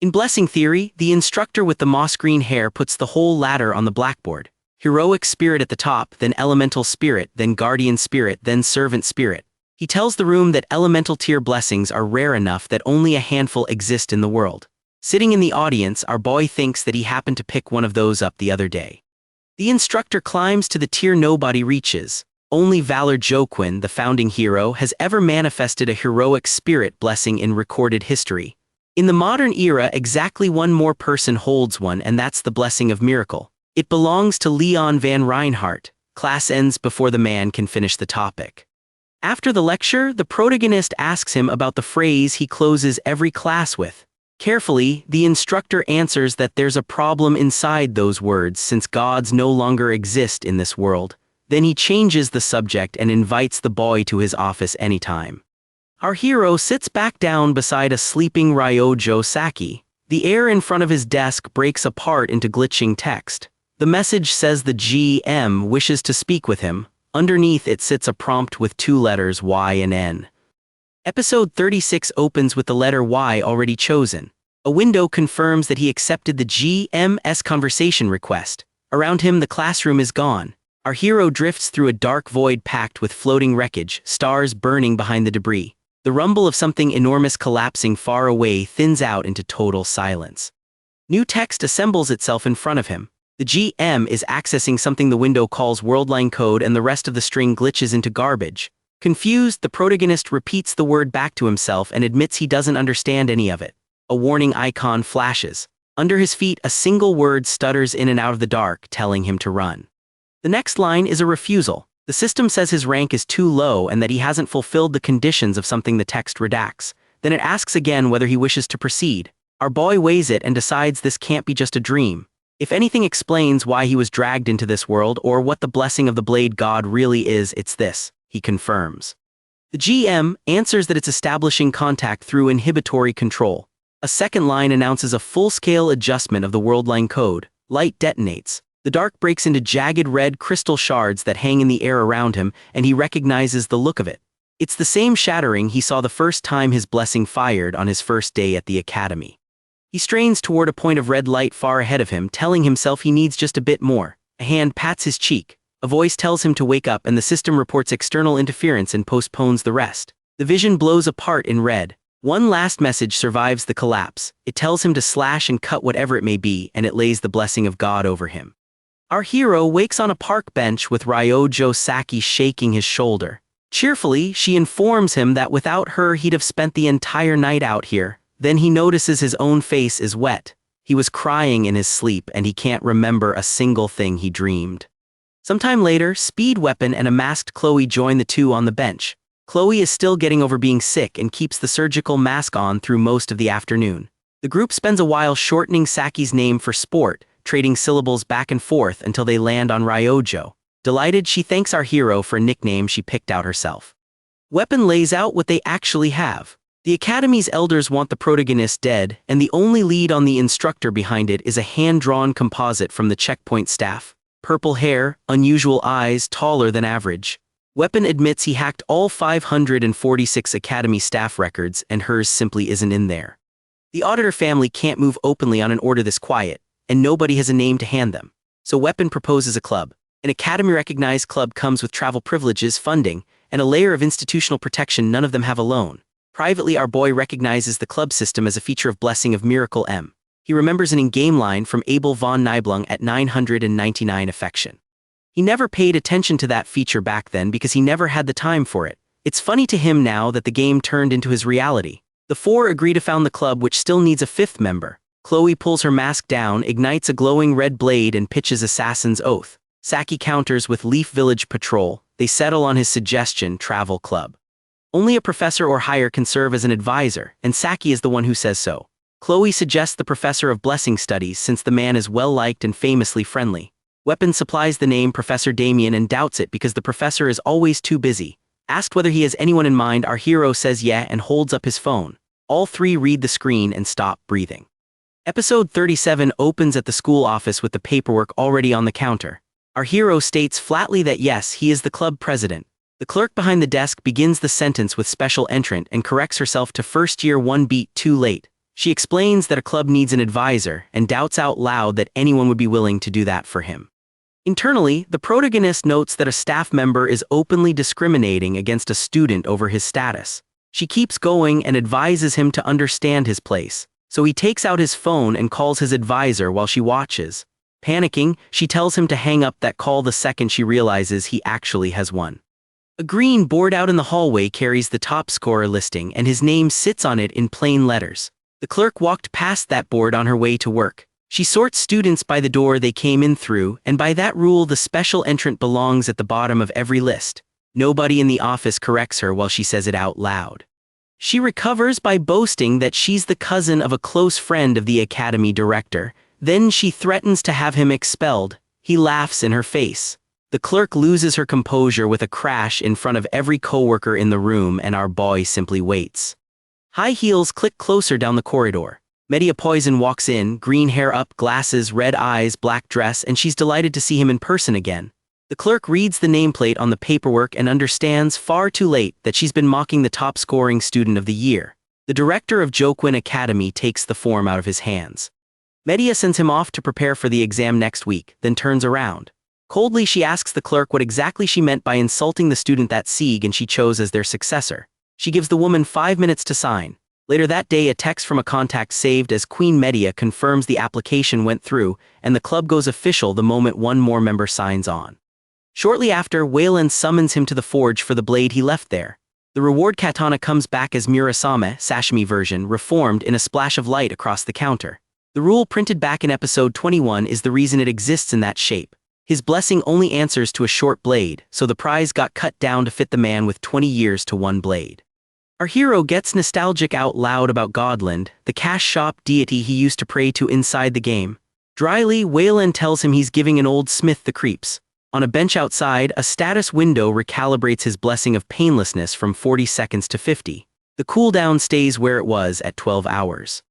In Blessing Theory, the instructor with the moss-green hair puts the whole ladder on the blackboard. Heroic spirit at the top, then elemental spirit, then guardian spirit, then servant spirit. He tells the room that elemental tier blessings are rare enough that only a handful exist in the world. Sitting in the audience, our boy thinks that he happened to pick one of those up the other day. The instructor climbs to the tier nobody reaches. Only Valor Jokwin, the founding hero, has ever manifested a heroic spirit blessing in recorded history. In the modern era, exactly one more person holds one, and that's the Blessing of Miracle. It belongs to Leon van Reinhardt. Class ends before the man can finish the topic. After the lecture, the protagonist asks him about the phrase he closes every class with. Carefully, the instructor answers that there's a problem inside those words since gods no longer exist in this world. Then he changes the subject and invites the boy to his office anytime. Our hero sits back down beside a sleeping Ryojo Saki. The air in front of his desk breaks apart into glitching text. The message says the GM wishes to speak with him. Underneath it sits a prompt with 2 letters Y and N. Episode 36 opens with the letter Y already chosen. A window confirms that he accepted the GM's conversation request. Around him, the classroom is gone. Our hero drifts through a dark void packed with floating wreckage, stars burning behind the debris. The rumble of something enormous collapsing far away thins out into total silence. New text assembles itself in front of him. The GM is accessing something the window calls worldline code, and the rest of the string glitches into garbage. Confused, the protagonist repeats the word back to himself and admits he doesn't understand any of it. A warning icon flashes. Under his feet, a single word stutters in and out of the dark, telling him to run. The next line is a refusal. The system says his rank is too low and that he hasn't fulfilled the conditions of something the text redacts. Then it asks again whether he wishes to proceed. Our boy weighs it and decides this can't be just a dream. If anything explains why he was dragged into this world or what the blessing of the Blade God really is, it's this, he confirms. The GM answers that it's establishing contact through inhibitory control. A second line announces a full-scale adjustment of the worldline code. Light detonates. The dark breaks into jagged red crystal shards that hang in the air around him, and he recognizes the look of it. It's the same shattering he saw the first time his blessing fired on his first day at the academy. He strains toward a point of red light far ahead of him, telling himself he needs just a bit more. A hand pats his cheek. A voice tells him to wake up, and the system reports external interference and postpones the rest. The vision blows apart in red. One last message survives the collapse. It tells him to slash and cut whatever it may be, and it lays the blessing of God over him. Our hero wakes on a park bench with Ryojo Saki shaking his shoulder. Cheerfully, she informs him that without her he'd have spent the entire night out here. Then he notices his own face is wet. He was crying in his sleep, and he can't remember a single thing he dreamed. Sometime later, Speed Weapon and a masked Chloe join the two on the bench. Chloe is still getting over being sick and keeps the surgical mask on through most of the afternoon. The group spends a while shortening Saki's name for sport, trading syllables back and forth until they land on Ryojo. Delighted, she thanks our hero for a nickname she picked out herself. Weapon lays out what they actually have. The Academy's elders want the protagonist dead, and the only lead on the instructor behind it is a hand-drawn composite from the checkpoint staff. Purple hair, unusual eyes, taller than average. Weapon admits he hacked all 546 Academy staff records, and hers simply isn't in there. The auditor family can't move openly on an order this quiet, and nobody has a name to hand them. So Weapon proposes a club. An Academy-recognized club comes with travel privileges, funding, and a layer of institutional protection none of them have alone. Privately, our boy recognizes the club system as a feature of Blessing of Miracle M. He remembers an in-game line from Abel von Nibelung at 999 affection. He never paid attention to that feature back then because he never had the time for it. It's funny to him now that the game turned into his reality. The four agree to found the club, which still needs a fifth member. Chloe pulls her mask down, ignites a glowing red blade, and pitches Assassin's Oath. Saki counters with Leaf Village Patrol. They settle on his suggestion, Travel Club. Only a professor or higher can serve as an advisor, and Saki is the one who says so. Chloe suggests the professor of blessing studies since the man is well-liked and famously friendly. Weapon supplies the name Professor Damien and doubts it because the professor is always too busy. Asked whether he has anyone in mind, our hero says yeah and holds up his phone. All three read the screen and stop breathing. Episode 37 opens at the school office with the paperwork already on the counter. Our hero states flatly that yes, he is the club president. The clerk behind the desk begins the sentence with special entrant and corrects herself to first year 1 beat too late. She explains that a club needs an advisor and doubts out loud that anyone would be willing to do that for him. Internally, the protagonist notes that a staff member is openly discriminating against a student over his status. She keeps going and advises him to understand his place, so he takes out his phone and calls his advisor while she watches. Panicking, she tells him to hang up that call the second she realizes he actually has won. A green board out in the hallway carries the top scorer listing, and his name sits on it in plain letters. The clerk walked past that board on her way to work. She sorts students by the door they came in through, and by that rule the special entrant belongs at the bottom of every list. Nobody in the office corrects her while she says it out loud. She recovers by boasting that she's the cousin of a close friend of the academy director. Then she threatens to have him expelled. He laughs in her face. The clerk loses her composure with a crash in front of every coworker in the room, and our boy simply waits. High heels click closer down the corridor. Media Poison walks in, green hair up, glasses, red eyes, black dress, and she's delighted to see him in person again. The clerk reads the nameplate on the paperwork and understands far too late that she's been mocking the top-scoring student of the year. The director of Jokwin Academy takes the form out of his hands. Media sends him off to prepare for the exam next week, then turns around. Coldly, she asks the clerk what exactly she meant by insulting the student that Sieg and she chose as their successor. She gives the woman 5 minutes to sign. Later that day, a text from a contact saved as Queen Media confirms the application went through, and the club goes official the moment one more member signs on. Shortly after, Wayland summons him to the forge for the blade he left there. The reward katana comes back as Murasame, sashimi version, reformed in a splash of light across the counter. The rule printed back in episode 21 is the reason it exists in that shape. His blessing only answers to a short blade, so the prize got cut down to fit the man with 20 years to one blade. Our hero gets nostalgic out loud about Godland, the cash shop deity he used to pray to inside the game. Dryly, Wayland tells him he's giving an old smith the creeps. On a bench outside, a status window recalibrates his blessing of painlessness from 40 seconds to 50. The cooldown stays where it was at 12 hours.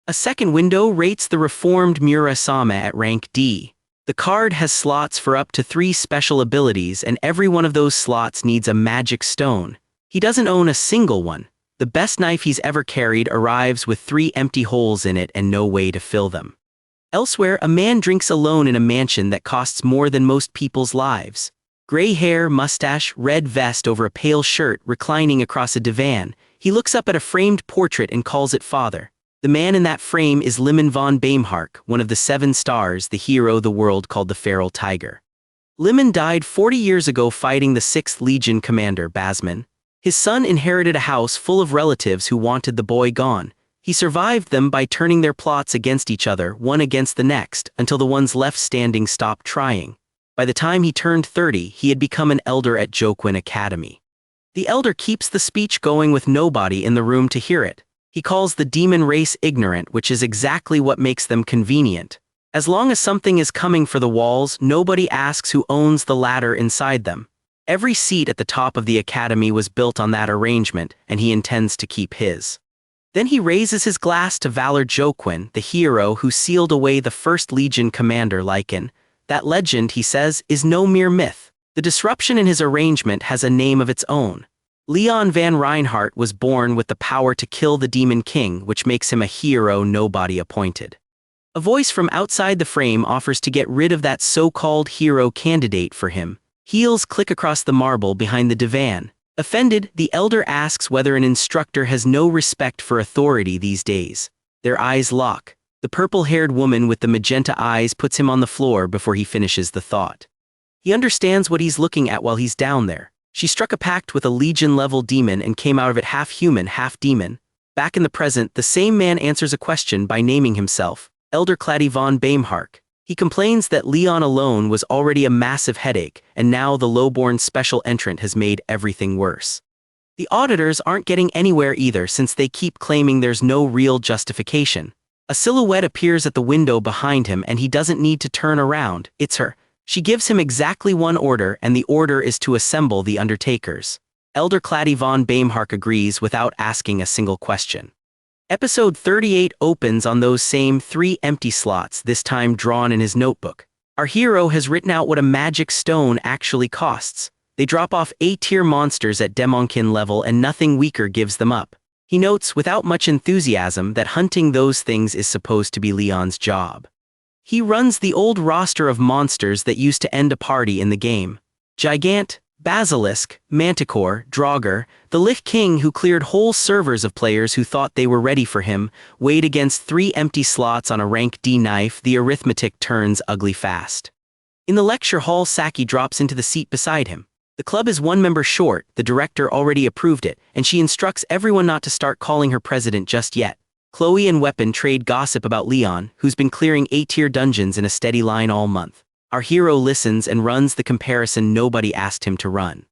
A second window rates the reformed Murasame at rank D. The card has slots for up to 3 special abilities, and every one of those slots needs a magic stone. He doesn't own a single one. The best knife he's ever carried arrives with 3 empty holes in it and no way to fill them. Elsewhere, a man drinks alone in a mansion that costs more than most people's lives. Gray hair, mustache, red vest over a pale shirt, reclining across a divan, he looks up at a framed portrait and calls it father. The man in that frame is Limon von Baimhark, one of the 7 stars, the hero the world called the Feral Tiger. Limon died 40 years ago fighting the 6th Legion commander, Basman. His son inherited a house full of relatives who wanted the boy gone. He survived them by turning their plots against each other, one against the next, until the ones left standing stopped trying. By the time he turned 30, he had become an elder at GMAN Academy. The elder keeps the speech going with nobody in the room to hear it. He calls the demon race ignorant, which is exactly what makes them convenient. As long as something is coming for the walls, nobody asks who owns the ladder inside them. Every seat at the top of the academy was built on that arrangement, and he intends to keep his. Then he raises his glass to Valor Joquin, the hero who sealed away the 1st Legion commander Lycan. That legend, he says, is no mere myth. The disruption in his arrangement has a name of its own. Leon van Reinhardt was born with the power to kill the Demon King, which makes him a hero nobody appointed. A voice from outside the frame offers to get rid of that so-called hero candidate for him. Heels click across the marble behind the divan. Offended, the elder asks whether an instructor has no respect for authority these days. Their eyes lock. The purple-haired woman with the magenta eyes puts him on the floor before he finishes the thought. He understands what he's looking at while he's down there. She struck a pact with a Legion-level demon and came out of it half human, half demon. Back in the present, the same man answers a question by naming himself, Elder Clady von Baimhark. He complains that Leon alone was already a massive headache, and now the lowborn special entrant has made everything worse. The auditors aren't getting anywhere either, since they keep claiming there's no real justification. A silhouette appears at the window behind him and he doesn't need to turn around. It's her. She gives him exactly one order, and the order is to assemble the Undertakers. Elder Clady von Baimhark agrees without asking a single question. Episode 38 opens on those same 3 empty slots, this time drawn in his notebook. Our hero has written out what a magic stone actually costs. They drop off A-tier monsters at Demonkin level and nothing weaker gives them up. He notes, without much enthusiasm, that hunting those things is supposed to be Leon's job. He runs the old roster of monsters that used to end a party in the game. Gigant, Basilisk, Manticore, Draugr, the Lich King who cleared whole servers of players who thought they were ready for him, weighed against 3 empty slots on a rank D knife. The arithmetic turns ugly fast. In the lecture hall, Saki drops into the seat beside him. The club is 1 member short, the director already approved it, and she instructs everyone not to start calling her president just yet. Chloe and Weapon trade gossip about Leon, who's been clearing A-tier dungeons in a steady line all month. Our hero listens and runs the comparison nobody asked him to run.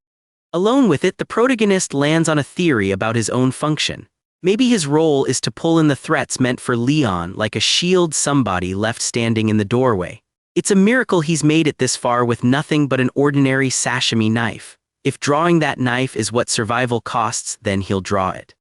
Alone with it, the protagonist lands on a theory about his own function. Maybe his role is to pull in the threats meant for Leon, like a shield somebody left standing in the doorway. It's a miracle he's made it this far with nothing but an ordinary sashimi knife. If drawing that knife is what survival costs, then he'll draw it.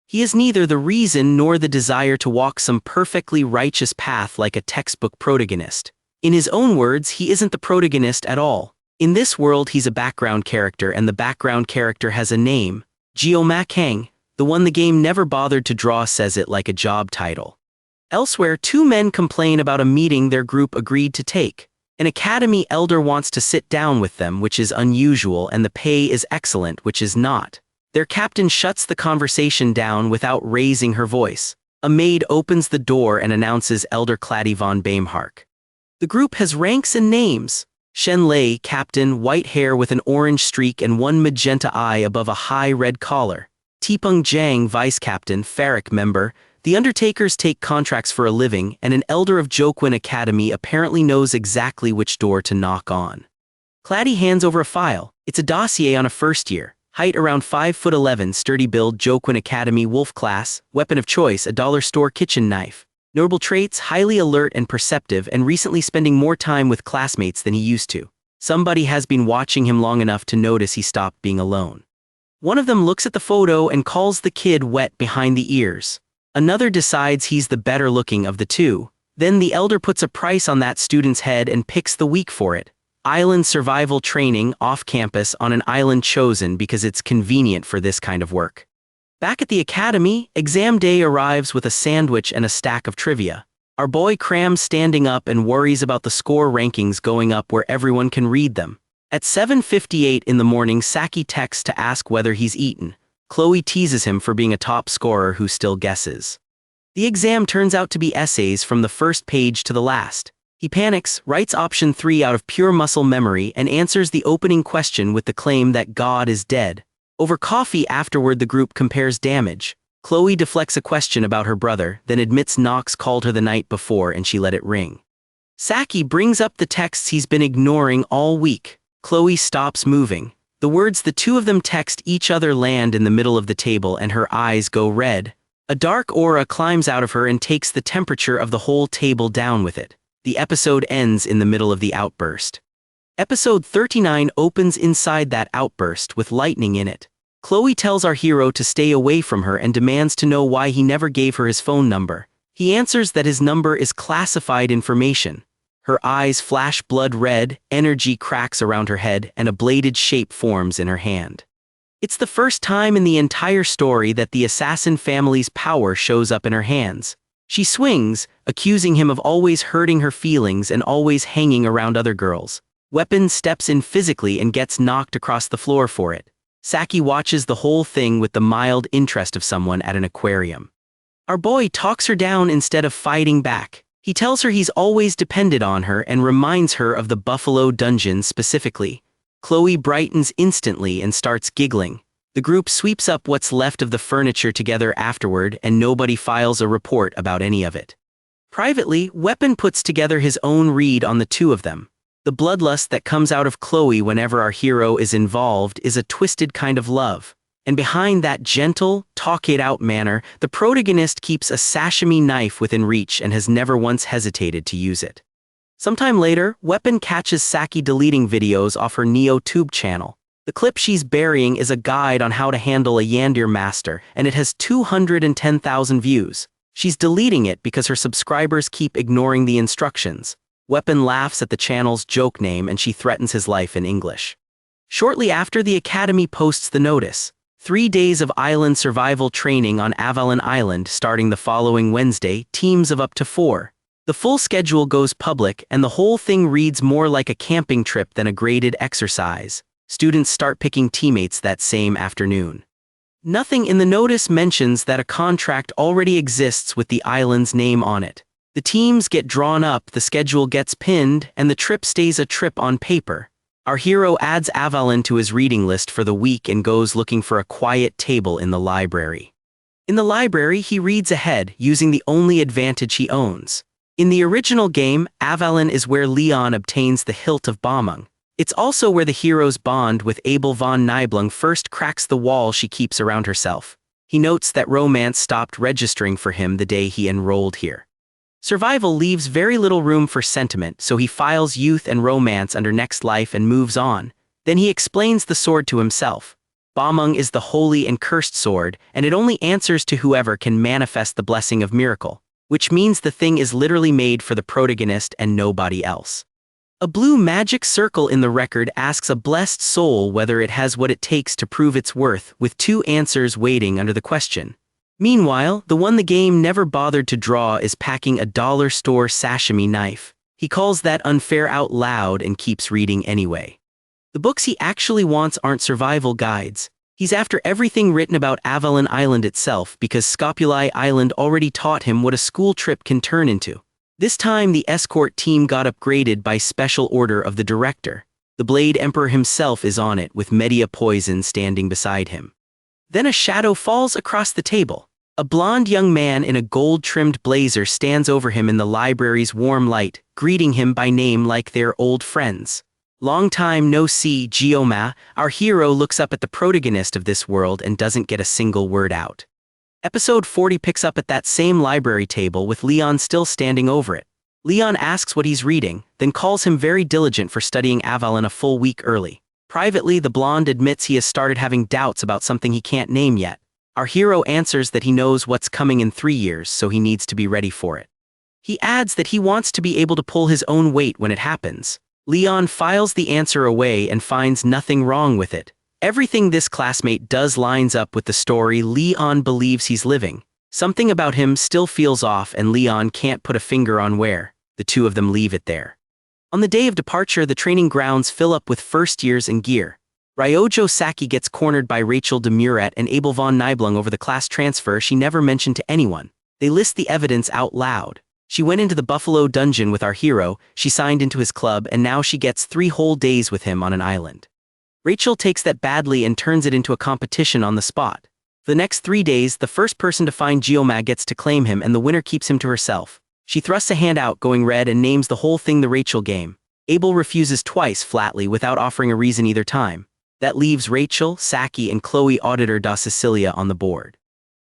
He has neither the reason nor the desire to walk some perfectly righteous path like a textbook protagonist. In his own words, he isn't the protagonist at all. In this world, he's a background character, and the background character has a name. GMAN, the one the game never bothered to draw, says it like a job title. Elsewhere, 2 men complain about a meeting their group agreed to take. An academy elder wants to sit down with them, which is unusual, and the pay is excellent, which is not. Their captain shuts the conversation down without raising her voice. A maid opens the door and announces Elder Clady von Baimhark. The group has ranks and names. Shen Lei, captain, white hair with an orange streak and 1 magenta eye above a high red collar. Tipeng Jiang, vice captain, Farrick member. The Undertakers take contracts for a living, and an elder of GMAN Academy apparently knows exactly which door to knock on. Clady hands over a file. It's a dossier on a first year. Height around 5'11", sturdy build, GMAN Academy, wolf class, weapon of choice, a dollar store kitchen knife. Notable traits, highly alert and perceptive, and recently spending more time with classmates than he used to. Somebody has been watching him long enough to notice he stopped being alone. One of them looks at the photo and calls the kid wet behind the ears. Another decides he's the better looking of the 2. Then the elder puts a price on that student's head and picks the week for it. Island survival training off campus on an island chosen because it's convenient for this kind of work. Back at the academy, exam day arrives with a sandwich and a stack of trivia. Our boy crams standing up and worries about the score rankings going up where everyone can read them. At 7:58 in the morning, Saki texts to ask whether he's eaten. Chloe teases him for being a top scorer who still guesses. The exam turns out to be essays from the first page to the last. He panics, writes option 3 out of pure muscle memory, and answers the opening question with the claim that God is dead. Over coffee afterward, the group compares damage. Chloe deflects a question about her brother, then admits Knox called her the night before and she let it ring. Saki brings up the texts he's been ignoring all week. Chloe stops moving. The words the two of them text each other land in the middle of the table and her eyes go red. A dark aura climbs out of her and takes the temperature of the whole table down with it. The episode ends in the middle of the outburst. Episode 39 opens inside that outburst with lightning in it. Chloe tells our hero to stay away from her and demands to know why he never gave her his phone number. He answers that his number is classified information. Her eyes flash blood red, energy cracks around her head, and a bladed shape forms in her hand. It's the first time in the entire story that the assassin family's power shows up in her hands. She swings, accusing him of always hurting her feelings and always hanging around other girls. Weapon steps in physically and gets knocked across the floor for it. Saki watches the whole thing with the mild interest of someone at an aquarium. Our boy talks her down instead of fighting back. He tells her he's always depended on her and reminds her of the Buffalo Dungeon specifically. Chloe brightens instantly and starts giggling. The group sweeps up what's left of the furniture together afterward and nobody files a report about any of it. Privately, Weapon puts together his own read on the two of them. The bloodlust that comes out of Chloe whenever our hero is involved is a twisted kind of love. And behind that gentle, talk-it-out manner, the protagonist keeps a sashimi knife within reach and has never once hesitated to use it. Sometime later, Weapon catches Saki deleting videos off her Neo Tube channel. The clip she's burying is a guide on how to handle a Yandir master, and it has 210,000 views. She's deleting it because her subscribers keep ignoring the instructions. Weapon laughs at the channel's joke name and she threatens his life in English. Shortly after, the Academy posts the notice. 3 days of island survival training on Avalon Island starting the following Wednesday, teams of up to 4. The full schedule goes public and the whole thing reads more like a camping trip than a graded exercise. Students start picking teammates that same afternoon. Nothing in the notice mentions that a contract already exists with the island's name on it. The teams get drawn up, the schedule gets pinned, and the trip stays a trip on paper. Our hero adds Avalon to his reading list for the week and goes looking for a quiet table in the library. In the library, he reads ahead, using the only advantage he owns. In the original game, Avalon is where Leon obtains the hilt of Bamung. It's also where the hero's bond with Abel von Nibelung first cracks the wall she keeps around herself. He notes that romance stopped registering for him the day he enrolled here. Survival leaves very little room for sentiment, so he files youth and romance under next life and moves on. Then he explains the sword to himself. Bamung is the holy and cursed sword, and it only answers to whoever can manifest the blessing of miracle, which means the thing is literally made for the protagonist and nobody else. A blue magic circle in the record asks a blessed soul whether it has what it takes to prove its worth, with 2 answers waiting under the question. Meanwhile, the one the game never bothered to draw is packing a dollar store sashimi knife. He calls that unfair out loud and keeps reading anyway. The books he actually wants aren't survival guides. He's after everything written about Avalon Island itself because Scopuli Island already taught him what a school trip can turn into. This time the escort team got upgraded by special order of the director. The Blade Emperor himself is on it with Media Poison standing beside him. Then a shadow falls across the table. A blond young man in a gold-trimmed blazer stands over him in the library's warm light, greeting him by name like they're old friends. Long time no see, GMAN. Our hero looks up at the protagonist of this world and doesn't get a single word out. Episode 40 picks up at that same library table with Leon still standing over it. Leon asks what he's reading, then calls him very diligent for studying Avalon a full week early. Privately, the blonde admits he has started having doubts about something he can't name yet. Our hero answers that he knows what's coming in 3 years, so he needs to be ready for it. He adds that he wants to be able to pull his own weight when it happens. Leon files the answer away and finds nothing wrong with it. Everything this classmate does lines up with the story Leon believes he's living. Something about him still feels off and Leon can't put a finger on where. The two of them leave it there. On the day of departure, the training grounds fill up with first years and gear. Ryojo Saki gets cornered by Rachel de Muret and Abel von Nibelung over the class transfer she never mentioned to anyone. They list the evidence out loud. She went into the Buffalo dungeon with our hero, she signed into his club, and now she gets 3 whole days with him on an island. Rachel takes that badly and turns it into a competition on the spot. For the next 3 days, the first person to find GMAN gets to claim him and the winner keeps him to herself. She thrusts a hand out going red and names the whole thing the Rachel game. Abel refuses twice flatly without offering a reason either time. That leaves Rachel, Saki, and Chloe Auditor da Sicilia on the board.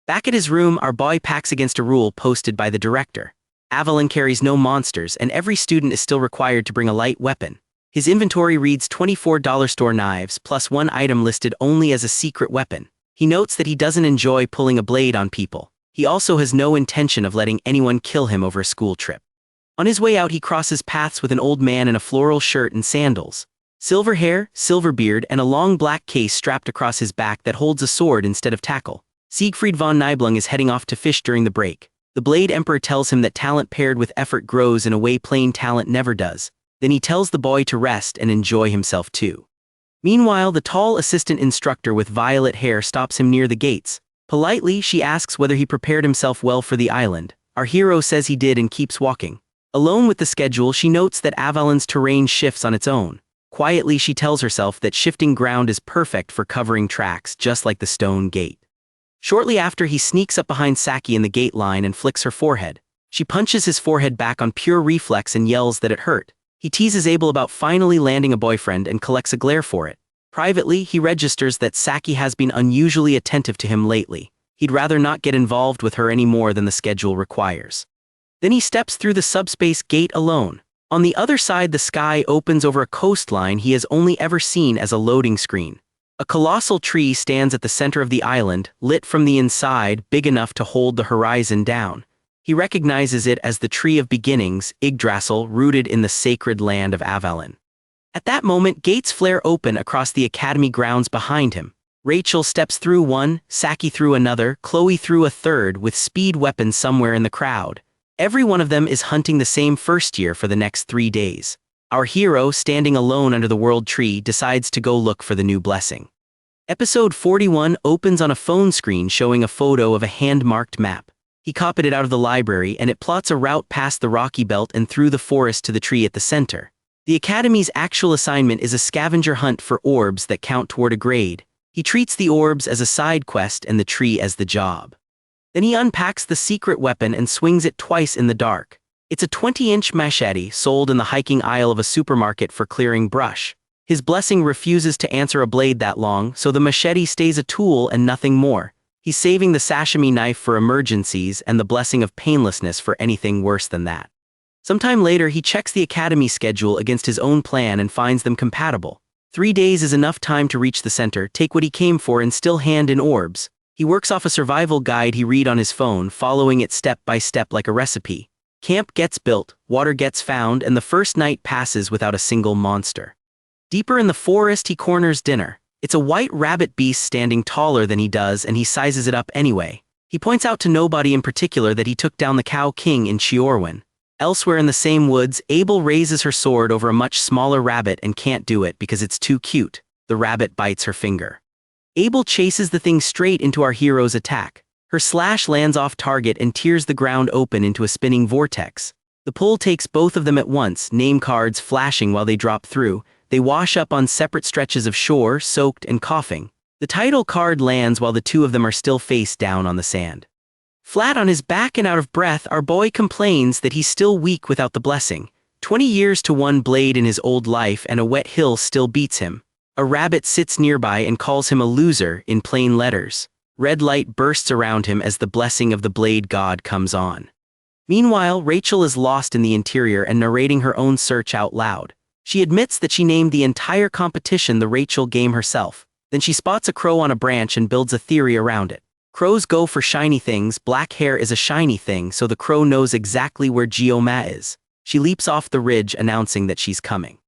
Back at his room, our boy packs against a rule posted by the director. Avalon carries no monsters and every student is still required to bring a light weapon. His inventory reads $24 store knives plus 1 item listed only as a secret weapon. He notes that he doesn't enjoy pulling a blade on people. He also has no intention of letting anyone kill him over a school trip. On his way out, he crosses paths with an old man in a floral shirt and sandals. Silver hair, silver beard, and a long black case strapped across his back that holds a sword instead of tackle. Siegfried von Nibelung is heading off to fish during the break. The Blade Emperor tells him that talent paired with effort grows in a way plain talent never does. Then he tells the boy to rest and enjoy himself too. Meanwhile, the tall assistant instructor with violet hair stops him near the gates. Politely, she asks whether he prepared himself well for the island. Our hero says he did and keeps walking. Alone with the schedule, she notes that Avalon's terrain shifts on its own. Quietly, she tells herself that shifting ground is perfect for covering tracks, just like the stone gate. Shortly after, he sneaks up behind Saki in the gate line and flicks her forehead. She punches his forehead back on pure reflex and yells that it hurt. He teases Abel about finally landing a boyfriend and collects a glare for it. Privately, he registers that Saki has been unusually attentive to him lately. He'd rather not get involved with her any more than the schedule requires. Then he steps through the subspace gate alone. On the other side, the sky opens over a coastline he has only ever seen as a loading screen. A colossal tree stands at the center of the island, lit from the inside, big enough to hold the horizon down. He recognizes it as the Tree of Beginnings, Yggdrasil, rooted in the sacred land of Avalon. At that moment, gates flare open across the academy grounds behind him. Rachel steps through one, Saki through another, Chloe through a third, with speed weapons somewhere in the crowd. Every one of them is hunting the same first year for the next 3 days. Our hero, standing alone under the world tree, decides to go look for the new blessing. Episode 41 opens on a phone screen showing a photo of a hand-marked map. He copied it out of the library and it plots a route past the rocky belt and through the forest to the tree at the center. The Academy's actual assignment is a scavenger hunt for orbs that count toward a grade. He treats the orbs as a side quest and the tree as the job. Then he unpacks the secret weapon and swings it twice in the dark. It's a 20-inch machete sold in the hiking aisle of a supermarket for clearing brush. His blessing refuses to answer a blade that long, so the machete stays a tool and nothing more. He's saving the sashimi knife for emergencies and the blessing of painlessness for anything worse than that. Sometime later, he checks the Academy schedule against his own plan and finds them compatible. 3 days is enough time to reach the center, take what he came for, and still hand in orbs. He works off a survival guide he read on his phone, following it step by step like a recipe. Camp gets built, water gets found, and the first night passes without a single monster. Deeper in the forest, he corners dinner. It's a white rabbit beast standing taller than he does, and he sizes it up anyway. He points out to nobody in particular that he took down the Cow King in Chiorwan. Elsewhere in the same woods, Abel raises her sword over a much smaller rabbit and can't do it because it's too cute. The rabbit bites her finger. Abel chases the thing straight into our hero's attack. Her slash lands off target and tears the ground open into a spinning vortex. The pull takes both of them at once, name cards flashing while they drop through. They wash up on separate stretches of shore, soaked and coughing. The title card lands while the two of them are still face down on the sand. Flat on his back and out of breath, our boy complains that he's still weak without the blessing. 20 years to one blade in his old life and a wet hill still beats him. A rabbit sits nearby and calls him a loser in plain letters. Red light bursts around him as the blessing of the blade god comes on. Meanwhile, Rachel is lost in the interior and narrating her own search out loud. She admits that she named the entire competition the Rachel game herself. Then she spots a crow on a branch and builds a theory around it. Crows go for shiny things, black hair is a shiny thing, so the crow knows exactly where GMAN is. She leaps off the ridge announcing that she's coming.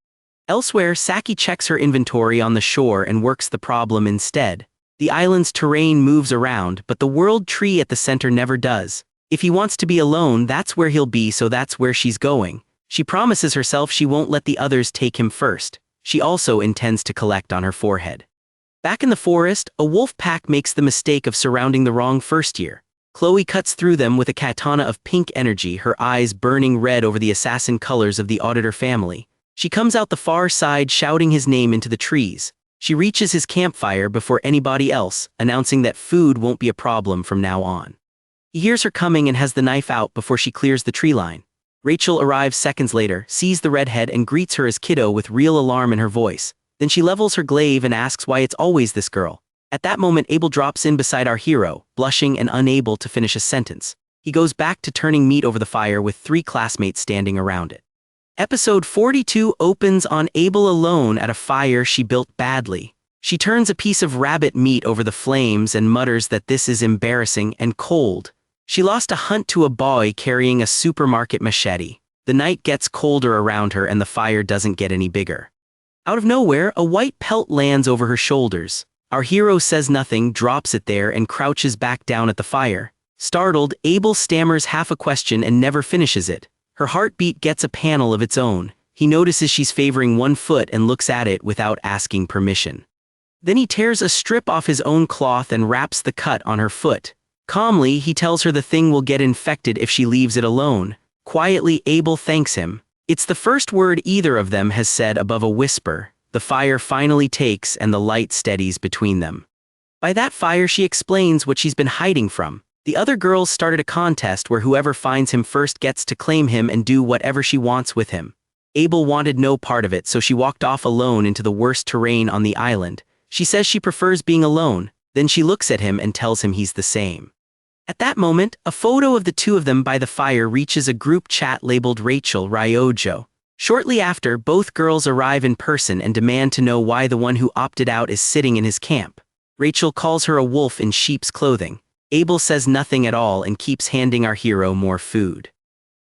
Elsewhere, Saki checks her inventory on the shore and works the problem instead. The island's terrain moves around, but the world tree at the center never does. If he wants to be alone, that's where he'll be, so that's where she's going. She promises herself she won't let the others take him first. She also intends to collect on her forehead. Back in the forest, a wolf pack makes the mistake of surrounding the wrong first year. Chloe cuts through them with a katana of pink energy, her eyes burning red over the assassin colors of the auditor family. She comes out the far side shouting his name into the trees. She reaches his campfire before anybody else, announcing that food won't be a problem from now on. He hears her coming and has the knife out before she clears the tree line. Rachel arrives seconds later, sees the redhead and greets her as Kiddo with real alarm in her voice. Then she levels her glaive and asks why it's always this girl. At that moment, Abel drops in beside our hero, blushing and unable to finish a sentence. He goes back to turning meat over the fire with 3 classmates standing around it. Episode 42 opens on Abel alone at a fire she built badly. She turns a piece of rabbit meat over the flames and mutters that this is embarrassing and cold. She lost a hunt to a boy carrying a supermarket machete. The night gets colder around her and the fire doesn't get any bigger. Out of nowhere, a white pelt lands over her shoulders. Our hero says nothing, drops it there, and crouches back down at the fire. Startled, Abel stammers half a question and never finishes it. Her heartbeat gets a panel of its own. He notices she's favoring one foot and looks at it without asking permission. Then he tears a strip off his own cloth and wraps the cut on her foot. Calmly, he tells her the thing will get infected if she leaves it alone. Quietly, Abel thanks him. It's the first word either of them has said above a whisper. The fire finally takes and the light steadies between them. By that fire, she explains what she's been hiding from. The other girls started a contest where whoever finds him first gets to claim him and do whatever she wants with him. Abel wanted no part of it, so she walked off alone into the worst terrain on the island. She says she prefers being alone, then she looks at him and tells him he's the same. At that moment, a photo of the two of them by the fire reaches a group chat labeled Rachel Ryojo. Shortly after, both girls arrive in person and demand to know why the one who opted out is sitting in his camp. Rachel calls her a wolf in sheep's clothing. Abel says nothing at all and keeps handing our hero more food.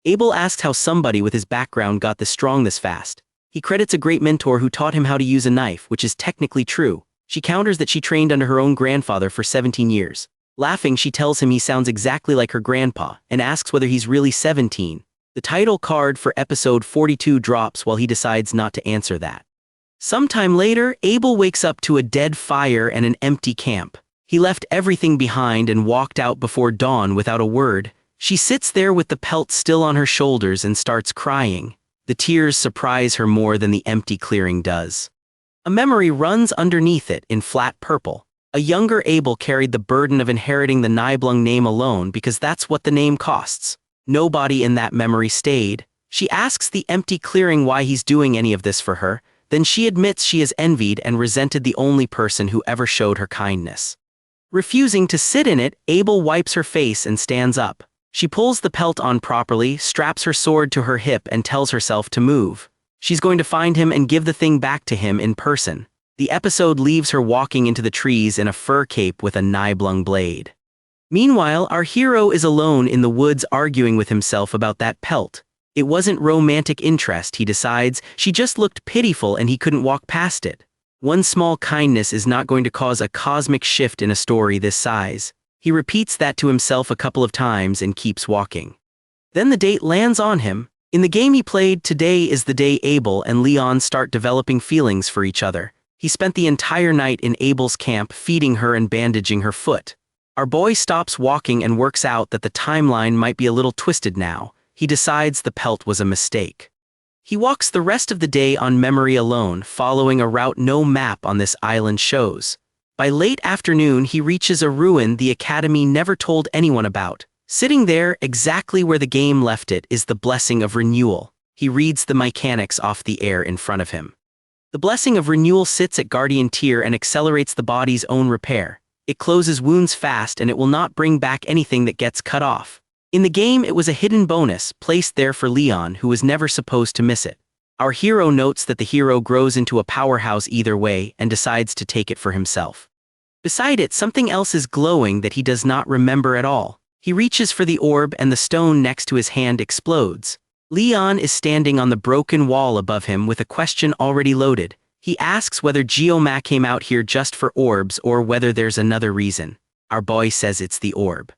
Abel asks how somebody with his background got this strong this fast. He credits a great mentor who taught him how to use a knife, which is technically true. She counters that she trained under her own grandfather for 17 years. Laughing, she tells him he sounds exactly like her grandpa, and asks whether he's really 17. The title card for episode 42 drops while he decides not to answer that. Sometime later, Abel wakes up to a dead fire and an empty camp. He left everything behind and walked out before dawn without a word. She sits there with the pelt still on her shoulders and starts crying. The tears surprise her more than the empty clearing does. A memory runs underneath it in flat purple. A younger Abel carried the burden of inheriting the Nibelung name alone because that's what the name costs. Nobody in that memory stayed. She asks the empty clearing why he's doing any of this for her. Then she admits she is envied and resented the only person who ever showed her kindness. Refusing to sit in it, Abel wipes her face and stands up. She pulls the pelt on properly, straps her sword to her hip and tells herself to move. She's going to find him and give the thing back to him in person. The episode leaves her walking into the trees in a fur cape with a Nibelung blade. Meanwhile, our hero is alone in the woods arguing with himself about that pelt. It wasn't romantic interest, he decides, she just looked pitiful and he couldn't walk past it. One small kindness is not going to cause a cosmic shift in a story this size. He repeats that to himself a couple of times and keeps walking. Then the date lands on him. In the game he played, today is the day Abel and Leon start developing feelings for each other. He spent the entire night in Abel's camp feeding her and bandaging her foot. Our boy stops walking and works out that the timeline might be a little twisted now. He decides the pelt was a mistake. He walks the rest of the day on memory alone, following a route no map on this island shows. By late afternoon, he reaches a ruin the Academy never told anyone about. Sitting there, exactly where the game left it, is the Blessing of Renewal. He reads the mechanics off the air in front of him. The Blessing of Renewal sits at Guardian tier and accelerates the body's own repair. It closes wounds fast and it will not bring back anything that gets cut off. In the game, it was a hidden bonus, placed there for Leon, who was never supposed to miss it. Our hero notes that the hero grows into a powerhouse either way and decides to take it for himself. Beside it, something else is glowing that he does not remember at all. He reaches for the orb and the stone next to his hand explodes. Leon is standing on the broken wall above him with a question already loaded. He asks whether GMAN came out here just for orbs or whether there's another reason. Our boy says it's the orb.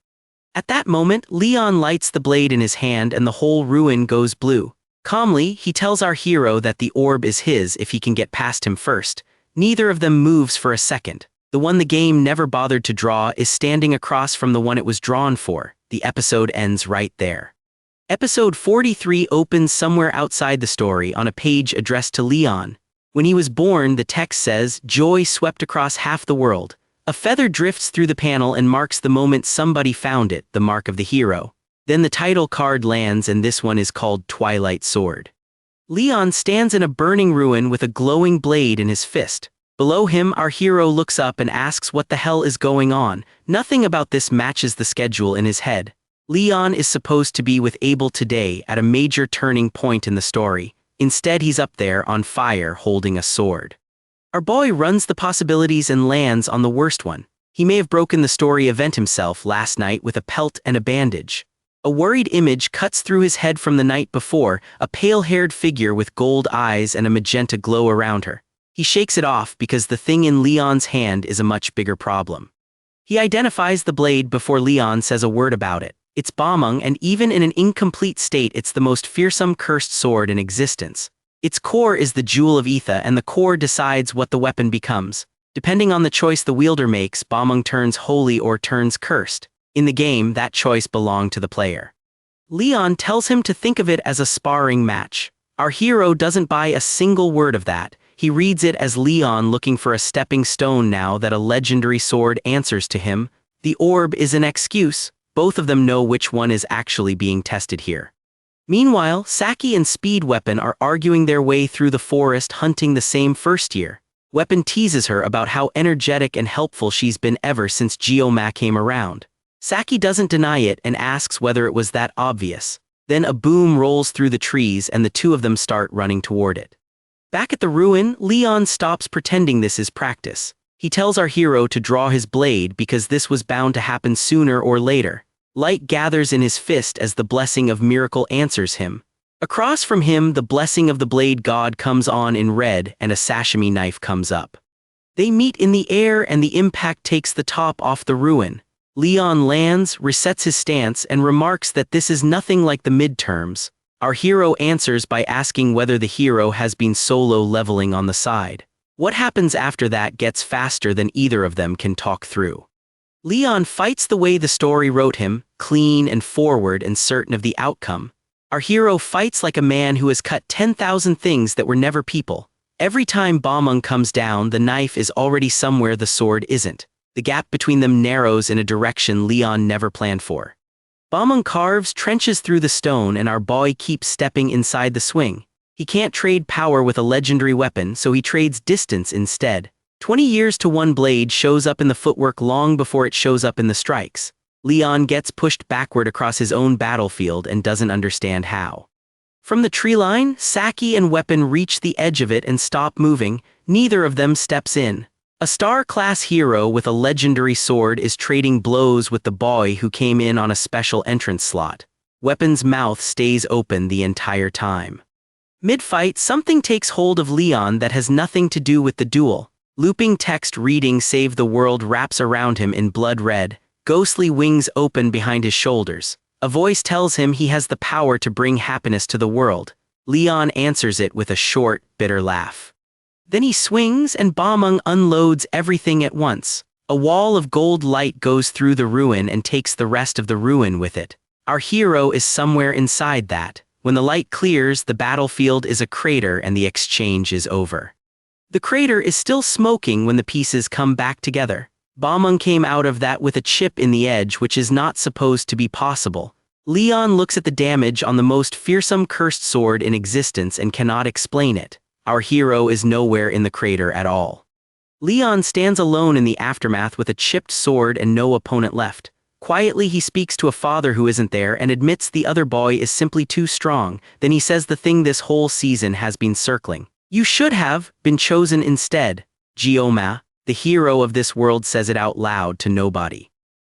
At that moment, Leon lights the blade in his hand and the whole ruin goes blue. Calmly, he tells our hero that the orb is his if he can get past him first. Neither of them moves for a second. The one the game never bothered to draw is standing across from the one it was drawn for. The episode ends right there. Episode 43 opens somewhere outside the story on a page addressed to Leon. When he was born, the text says, "Joy swept across half the world." A feather drifts through the panel and marks the moment somebody found it, the mark of the hero. Then the title card lands and this one is called Twilight Sword. Leon stands in a burning ruin with a glowing blade in his fist. Below him, our hero looks up and asks what the hell is going on. Nothing about this matches the schedule in his head. Leon is supposed to be with Abel today at a major turning point in the story. Instead, he's up there on fire holding a sword. Our boy runs the possibilities and lands on the worst one. He may have broken the story event himself last night with a pelt and a bandage. A worried image cuts through his head from the night before, a pale-haired figure with gold eyes and a magenta glow around her. He shakes it off because the thing in Leon's hand is a much bigger problem. He identifies the blade before Leon says a word about it. It's Bamung, and even in an incomplete state it's the most fearsome cursed sword in existence. Its core is the jewel of Etha, and the core decides what the weapon becomes. Depending on the choice the wielder makes, Bamung turns holy or turns cursed. In the game, that choice belonged to the player. Leon tells him to think of it as a sparring match. Our hero doesn't buy a single word of that. He reads it as Leon looking for a stepping stone now that a legendary sword answers to him. The orb is an excuse. Both of them know which one is actually being tested here. Meanwhile, Saki and Speed Weapon are arguing their way through the forest hunting the same first year. Weapon teases her about how energetic and helpful she's been ever since GMAN came around. Saki doesn't deny it and asks whether it was that obvious. Then a boom rolls through the trees and the two of them start running toward it. Back at the ruin, Leon stops pretending this is practice. He tells our hero to draw his blade because this was bound to happen sooner or later. Light gathers in his fist as the blessing of miracle answers him. Across from him, the blessing of the blade god comes on in red and a sashimi knife comes up. They meet in the air and the impact takes the top off the ruin. Leon lands, resets his stance, and remarks that this is nothing like the midterms. Our hero answers by asking whether the hero has been solo leveling on the side. What happens after that gets faster than either of them can talk through. Leon fights the way the story wrote him, clean and forward and certain of the outcome. Our hero fights like a man who has cut 10,000 things that were never people. Every time Bamung comes down, the knife is already somewhere the sword isn't. The gap between them narrows in a direction Leon never planned for. Bamung carves trenches through the stone and our boy keeps stepping inside the swing. He can't trade power with a legendary weapon, so he trades distance instead. 20 years to one blade shows up in the footwork long before it shows up in the strikes. Leon gets pushed backward across his own battlefield and doesn't understand how. From the tree line, Saki and Weapon reach the edge of it and stop moving. Neither of them steps in. A star-class hero with a legendary sword is trading blows with the boy who came in on a special entrance slot. Weapon's mouth stays open the entire time. Mid-fight, something takes hold of Leon that has nothing to do with the duel. Looping text reading "Save the World" wraps around him in blood red. Ghostly wings open behind his shoulders. A voice tells him he has the power to bring happiness to the world. Leon answers it with a short, bitter laugh. Then he swings and Bamung unloads everything at once. A wall of gold light goes through the ruin and takes the rest of the ruin with it. Our hero is somewhere inside that. When the light clears, the battlefield is a crater and the exchange is over. The crater is still smoking when the pieces come back together. Bamung came out of that with a chip in the edge, which is not supposed to be possible. Leon looks at the damage on the most fearsome cursed sword in existence and cannot explain it. Our hero is nowhere in the crater at all. Leon stands alone in the aftermath with a chipped sword and no opponent left. Quietly he speaks to a father who isn't there and admits the other boy is simply too strong. Then he says the thing this whole season has been circling. You should have been chosen instead, GMAN. The hero of this world says it out loud to nobody.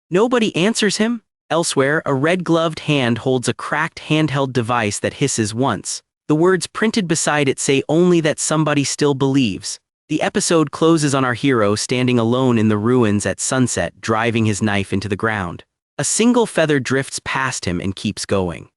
Nobody answers him. Elsewhere, a red-gloved hand holds a cracked handheld device that hisses once. The words printed beside it say only that somebody still believes. The episode closes on our hero standing alone in the ruins at sunset, driving his knife into the ground. A single feather drifts past him and keeps going.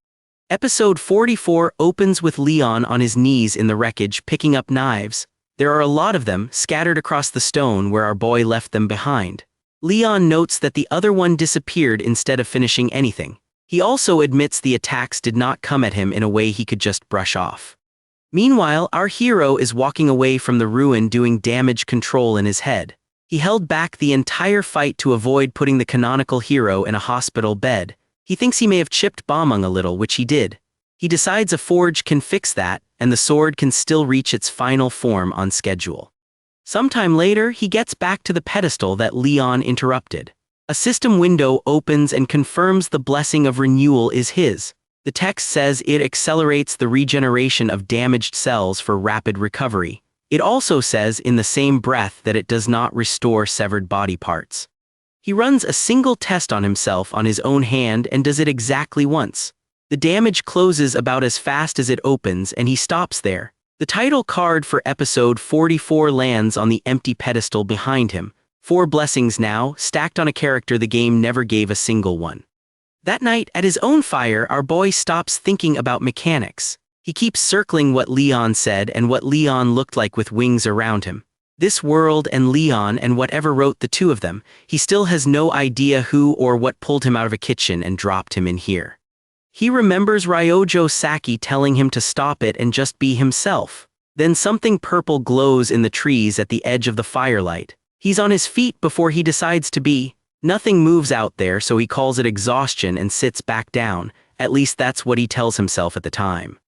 Episode 44 opens with Leon on his knees in the wreckage picking up knives. There are a lot of them, scattered across the stone where our boy left them behind. Leon notes that the other one disappeared instead of finishing anything. He also admits the attacks did not come at him in a way he could just brush off. Meanwhile, our hero is walking away from the ruin doing damage control in his head. He held back the entire fight to avoid putting the canonical hero in a hospital bed. He thinks he may have chipped Bamung a little, which he did. He decides a forge can fix that, and the sword can still reach its final form on schedule. Sometime later, he gets back to the pedestal that Leon interrupted. A system window opens and confirms the blessing of renewal is his. The text says it accelerates the regeneration of damaged cells for rapid recovery. It also says in the same breath that it does not restore severed body parts. He runs a single test on himself on his own hand and does it exactly once. The damage closes about as fast as it opens and he stops there. The title card for episode 44 lands on the empty pedestal behind him. 4 blessings now, stacked on a character the game never gave a single one. That night, at his own fire, our boy stops thinking about mechanics. He keeps circling what Leon said and what Leon looked like with wings around him. This world and Leon and whatever wrote the two of them, he still has no idea who or what pulled him out of a kitchen and dropped him in here. He remembers Ryojo Saki telling him to stop it and just be himself. Then something purple glows in the trees at the edge of the firelight. He's on his feet before he decides to be. Nothing moves out there, so he calls it exhaustion and sits back down. At least that's what he tells himself at the time.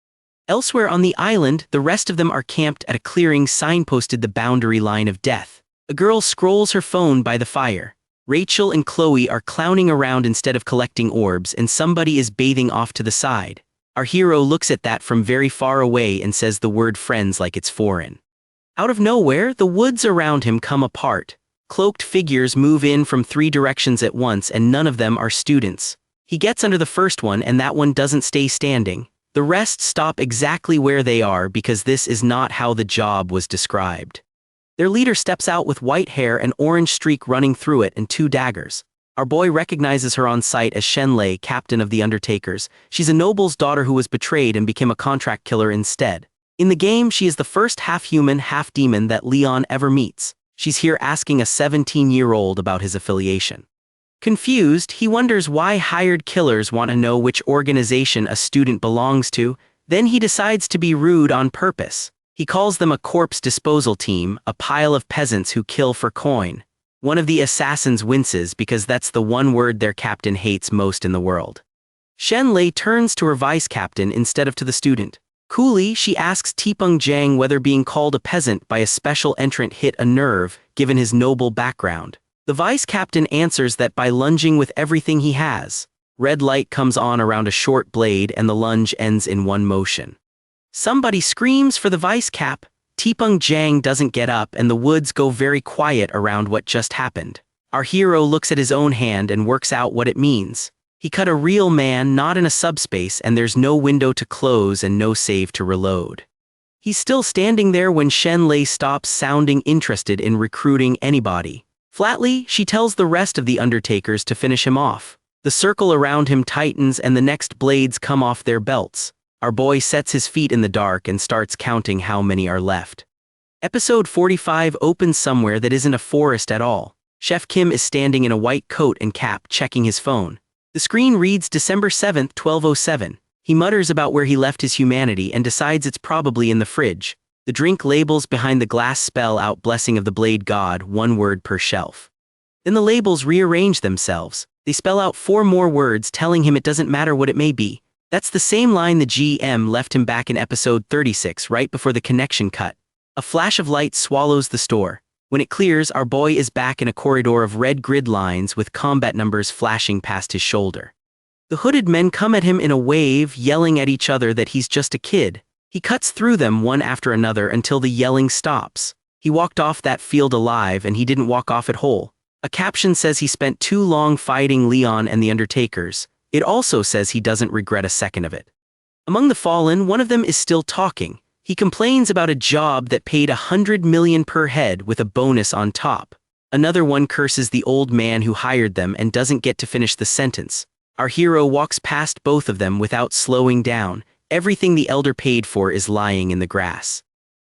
Elsewhere on the island, the rest of them are camped at a clearing signposted the boundary line of death. A girl scrolls her phone by the fire. Rachel and Chloe are clowning around instead of collecting orbs, and somebody is bathing off to the side. Our hero looks at that from very far away and says the word friends like it's foreign. Out of nowhere, the woods around him come apart. Cloaked figures move in from 3 directions at once and none of them are students. He gets under the first one and that one doesn't stay standing. The rest stop exactly where they are because this is not how the job was described. Their leader steps out with white hair, an orange streak running through it, and 2 daggers. Our boy recognizes her on sight as Shenlei, captain of the Undertakers. She's a noble's daughter who was betrayed and became a contract killer instead. In the game, she is the first half-human, half-demon that Leon ever meets. She's here asking a 17-year-old about his affiliation. Confused, he wonders why hired killers want to know which organization a student belongs to. Then he decides to be rude on purpose. He calls them a corpse disposal team, a pile of peasants who kill for coin. One of the assassins winces because that's the one word their captain hates most in the world. Shenlei turns to her vice captain instead of to the student. Coolly, she asks Tipeng Jang whether being called a peasant by a special entrant hit a nerve, given his noble background. The vice captain answers that by lunging with everything he has. Red light comes on around a short blade and the lunge ends in one motion. Somebody screams for the vice cap. Tipeng Jang doesn't get up and the woods go very quiet around what just happened. Our hero looks at his own hand and works out what it means. He cut a real man, not in a subspace, and there's no window to close and no save to reload. He's still standing there when Shenlei stops sounding interested in recruiting anybody. Flatly, she tells the rest of the Undertakers to finish him off. The circle around him tightens and the next blades come off their belts. Our boy sets his feet in the dark and starts counting how many are left. Episode 45 opens somewhere that isn't a forest at all. Chef Kim is standing in a white coat and cap checking his phone. The screen reads December 7th, 1207. He mutters about where he left his humanity and decides it's probably in the fridge. The drink labels behind the glass spell out blessing of the blade god, 1 word per shelf. Then the labels rearrange themselves. They spell out 4 more words telling him it doesn't matter what it may be. That's the same line the GM left him back in episode 36 right before the connection cut. A flash of light swallows the store. When it clears, our boy is back in a corridor of red grid lines with combat numbers flashing past his shoulder. The hooded men come at him in a wave, yelling at each other that he's just a kid. He cuts through them one after another until the yelling stops. He walked off that field alive and he didn't walk off it whole. A caption says he spent too long fighting Leon and the Undertakers. It also says he doesn't regret a second of it. Among the fallen, one of them is still talking. He complains about a job that paid 100 million per head with a bonus on top. Another one curses the old man who hired them and doesn't get to finish the sentence. Our hero walks past both of them without slowing down. Everything the elder paid for is lying in the grass.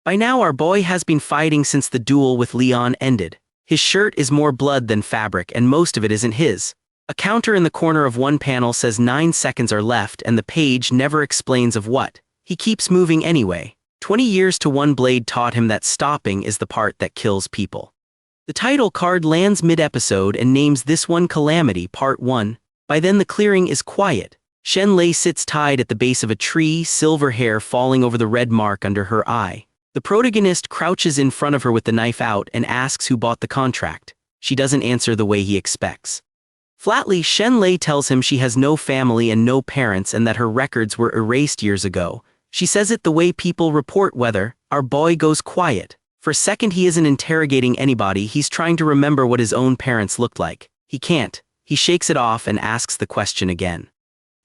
By now our boy has been fighting since the duel with Leon ended. His shirt is more blood than fabric and most of it isn't his. A counter in the corner of one panel says 9 seconds are left and the page never explains of what. He keeps moving anyway. 20 years to one blade taught him that stopping is the part that kills people. The title card lands mid-episode and names this one Calamity Part 1. By then the clearing is quiet. Shen Lei sits tied at the base of a tree, silver hair falling over the red mark under her eye. The protagonist crouches in front of her with the knife out and asks who bought the contract. She doesn't answer the way he expects. Flatly, Shen Lei tells him she has no family and no parents and that her records were erased years ago. She says it the way people report weather. Our boy goes quiet. For a second he isn't interrogating anybody, he's trying to remember what his own parents looked like. He can't. He shakes it off and asks the question again.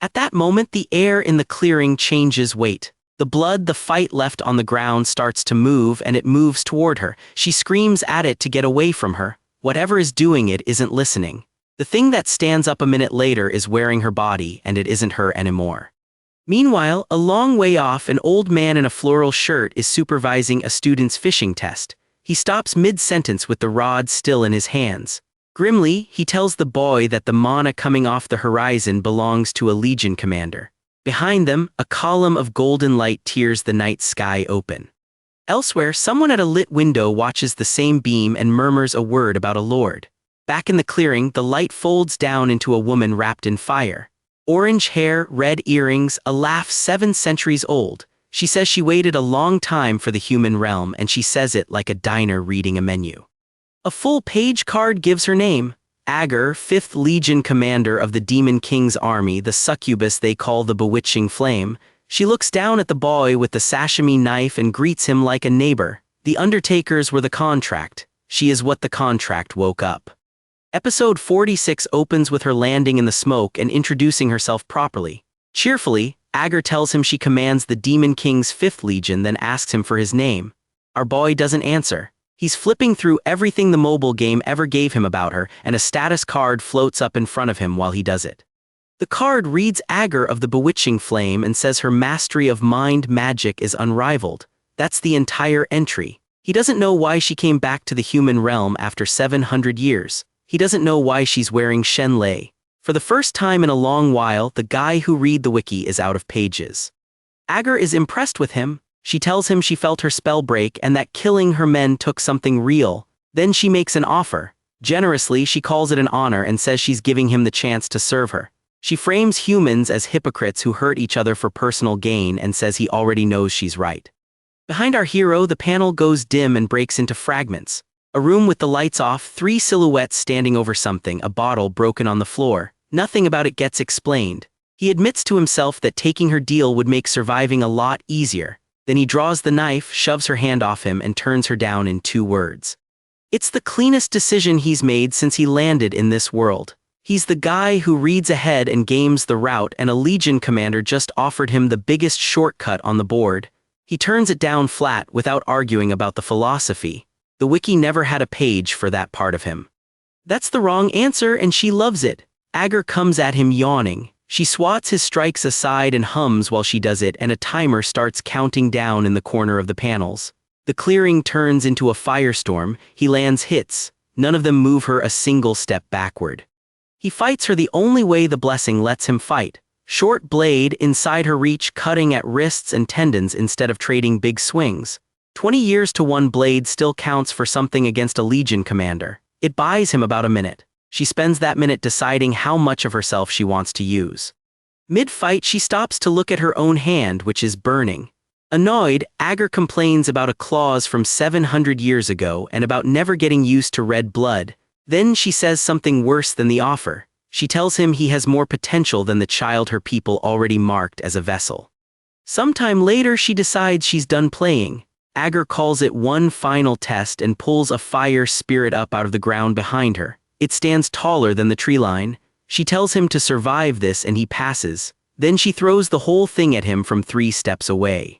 At that moment the air in the clearing changes weight. The blood the fight left on the ground starts to move and it moves toward her. She screams at it to get away from her. Whatever is doing it isn't listening. The thing that stands up a minute later is wearing her body and it isn't her anymore. Meanwhile, a long way off, an old man in a floral shirt is supervising a student's fishing test. He stops mid-sentence with the rod still in his hands. Grimly, he tells the boy that the mana coming off the horizon belongs to a legion commander. Behind them, a column of golden light tears the night sky open. Elsewhere, someone at a lit window watches the same beam and murmurs a word about a lord. Back in the clearing, the light folds down into a woman wrapped in fire. Orange hair, red earrings, a laugh 7 centuries old. She says she waited a long time for the human realm and she says it like a diner reading a menu. A full page card gives her name. Agar, 5th Legion commander of the Demon King's army, the succubus they call the Bewitching Flame. She looks down at the boy with the sashimi knife and greets him like a neighbor. The Undertakers were the contract. She is what the contract woke up. Episode 46 opens with her landing in the smoke and introducing herself properly. Cheerfully, Agar tells him she commands the Demon King's 5th Legion, then asks him for his name. Our boy doesn't answer. He's flipping through everything the mobile game ever gave him about her, and a status card floats up in front of him while he does it. The card reads Agar of the Bewitching Flame and says her mastery of mind magic is unrivaled. That's the entire entry. He doesn't know why she came back to the human realm after 700 years. He doesn't know why she's wearing Shen Lei. For the first time in a long while, the guy who read the wiki is out of pages. Agar is impressed with him. She tells him she felt her spell break and that killing her men took something real. Then she makes an offer. Generously, she calls it an honor and says she's giving him the chance to serve her. She frames humans as hypocrites who hurt each other for personal gain and says he already knows she's right. Behind our hero, the panel goes dim and breaks into fragments. A room with the lights off, 3 silhouettes standing over something, a bottle broken on the floor. Nothing about it gets explained. He admits to himself that taking her deal would make surviving a lot easier. Then he draws the knife, shoves her hand off him, and turns her down in 2 words. It's the cleanest decision he's made since he landed in this world. He's the guy who reads ahead and games the route, and a Legion commander just offered him the biggest shortcut on the board. He turns it down flat without arguing about the philosophy. The wiki never had a page for that part of him. That's the wrong answer and she loves it. Agar comes at him yawning. She swats his strikes aside and hums while she does it, and a timer starts counting down in the corner of the panels. The clearing turns into a firestorm. He lands hits. None of them move her a single step backward. He fights her the only way the blessing lets him fight. Short blade inside her reach, cutting at wrists and tendons instead of trading big swings. 20 years to one blade still counts for something against a Legion commander. It buys him about a minute. She spends that minute deciding how much of herself she wants to use. Mid-fight, she stops to look at her own hand, which is burning. Annoyed, Agar complains about a clause from 700 years ago and about never getting used to red blood. Then she says something worse than the offer. She tells him he has more potential than the child her people already marked as a vessel. Sometime later, she decides she's done playing. Agar calls it one final test and pulls a fire spirit up out of the ground behind her. It stands taller than the tree line. She tells him to survive this and he passes. Then she throws the whole thing at him from 3 steps away.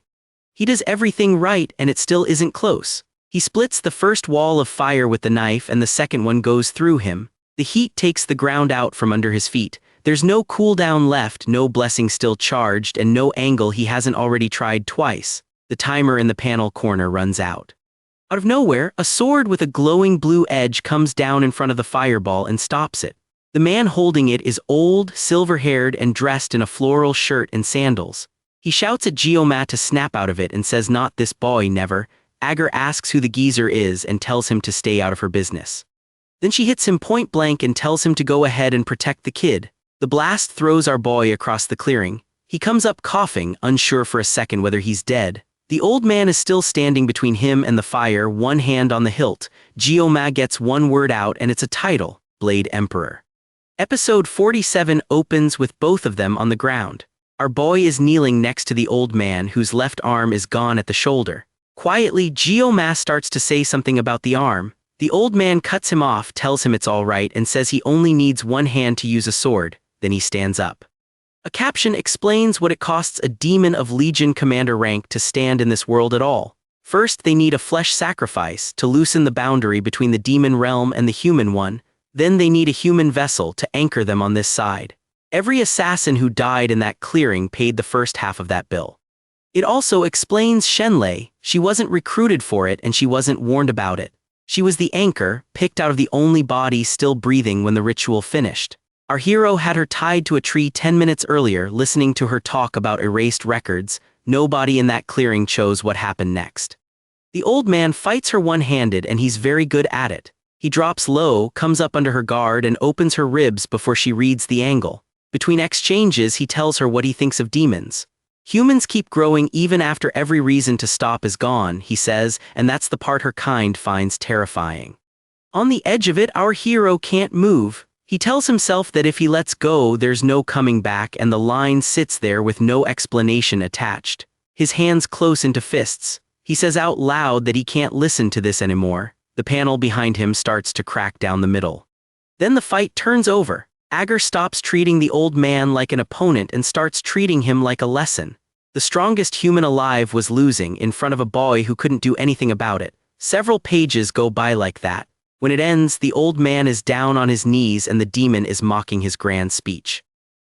He does everything right and it still isn't close. He splits the first wall of fire with the knife and the second one goes through him. The heat takes the ground out from under his feet. There's no cooldown left, no blessing still charged, and no angle he hasn't already tried twice. The timer in the panel corner runs out. Out of nowhere, a sword with a glowing blue edge comes down in front of the fireball and stops it. The man holding it is old, silver-haired, and dressed in a floral shirt and sandals. He shouts at GMAN to snap out of it and says, "Not this boy, never." Agar asks who the geezer is and tells him to stay out of her business. Then she hits him point blank and tells him to go ahead and protect the kid. The blast throws our boy across the clearing. He comes up coughing, unsure for a second whether he's dead. The old man is still standing between him and the fire, one hand on the hilt. GMAN gets one word out and it's a title, Blade Emperor. Episode 47 opens with both of them on the ground. Our boy is kneeling next to the old man whose left arm is gone at the shoulder. Quietly, GMAN starts to say something about the arm. The old man cuts him off, tells him it's all right, and says he only needs one hand to use a sword. Then he stands up. A caption explains what it costs a demon of Legion commander rank to stand in this world at all. First, they need a flesh sacrifice to loosen the boundary between the demon realm and the human one. Then they need a human vessel to anchor them on this side. Every assassin who died in that clearing paid the first half of that bill. It also explains Shenlei. She wasn't recruited for it and she wasn't warned about it. She was the anchor, picked out of the only body still breathing when the ritual finished. Our hero had her tied to a tree 10 minutes earlier, listening to her talk about erased records. Nobody in that clearing chose what happened next. The old man fights her one-handed and he's very good at it. He drops low, comes up under her guard and opens her ribs before she reads the angle. Between exchanges, he tells her what he thinks of demons. Humans keep growing even after every reason to stop is gone, he says, and that's the part her kind finds terrifying. On the edge of it, our hero can't move. He tells himself that if he lets go, there's no coming back, and the line sits there with no explanation attached. His hands close into fists. He says out loud that he can't listen to this anymore. The panel behind him starts to crack down the middle. Then the fight turns over. Agar stops treating the old man like an opponent and starts treating him like a lesson. The strongest human alive was losing in front of a boy who couldn't do anything about it. Several pages go by like that. When it ends, the old man is down on his knees and the demon is mocking his grand speech.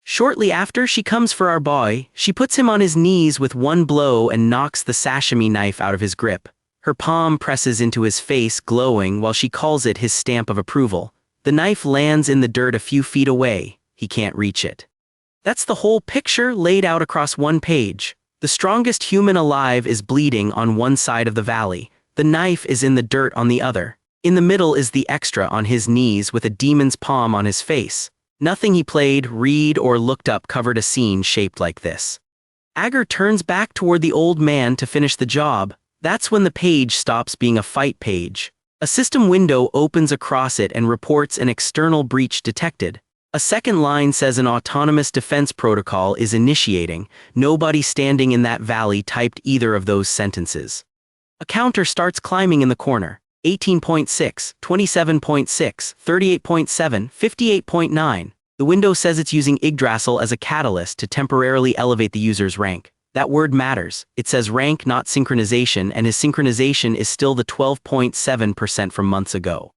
Shortly after, she comes for our boy. She puts him on his knees with one blow and knocks the sashimi knife out of his grip. Her palm presses into his face, glowing, while she calls it his stamp of approval. The knife lands in the dirt a few feet away. He can't reach it. That's the whole picture laid out across one page. The strongest human alive is bleeding on one side of the valley. The knife is in the dirt on the other. In the middle is the extra on his knees with a demon's palm on his face. Nothing he played, read, or looked up covered a scene shaped like this. Agar turns back toward the old man to finish the job. That's when the page stops being a fight page. A system window opens across it and reports an external breach detected. A second line says an autonomous defense protocol is initiating. Nobody standing in that valley typed either of those sentences. A counter starts climbing in the corner. 18.6, 27.6, 38.7, 58.9. The window says it's using Yggdrasil as a catalyst to temporarily elevate the user's rank. That word matters. It says rank, not synchronization, and his synchronization is still the 12.7% from months ago.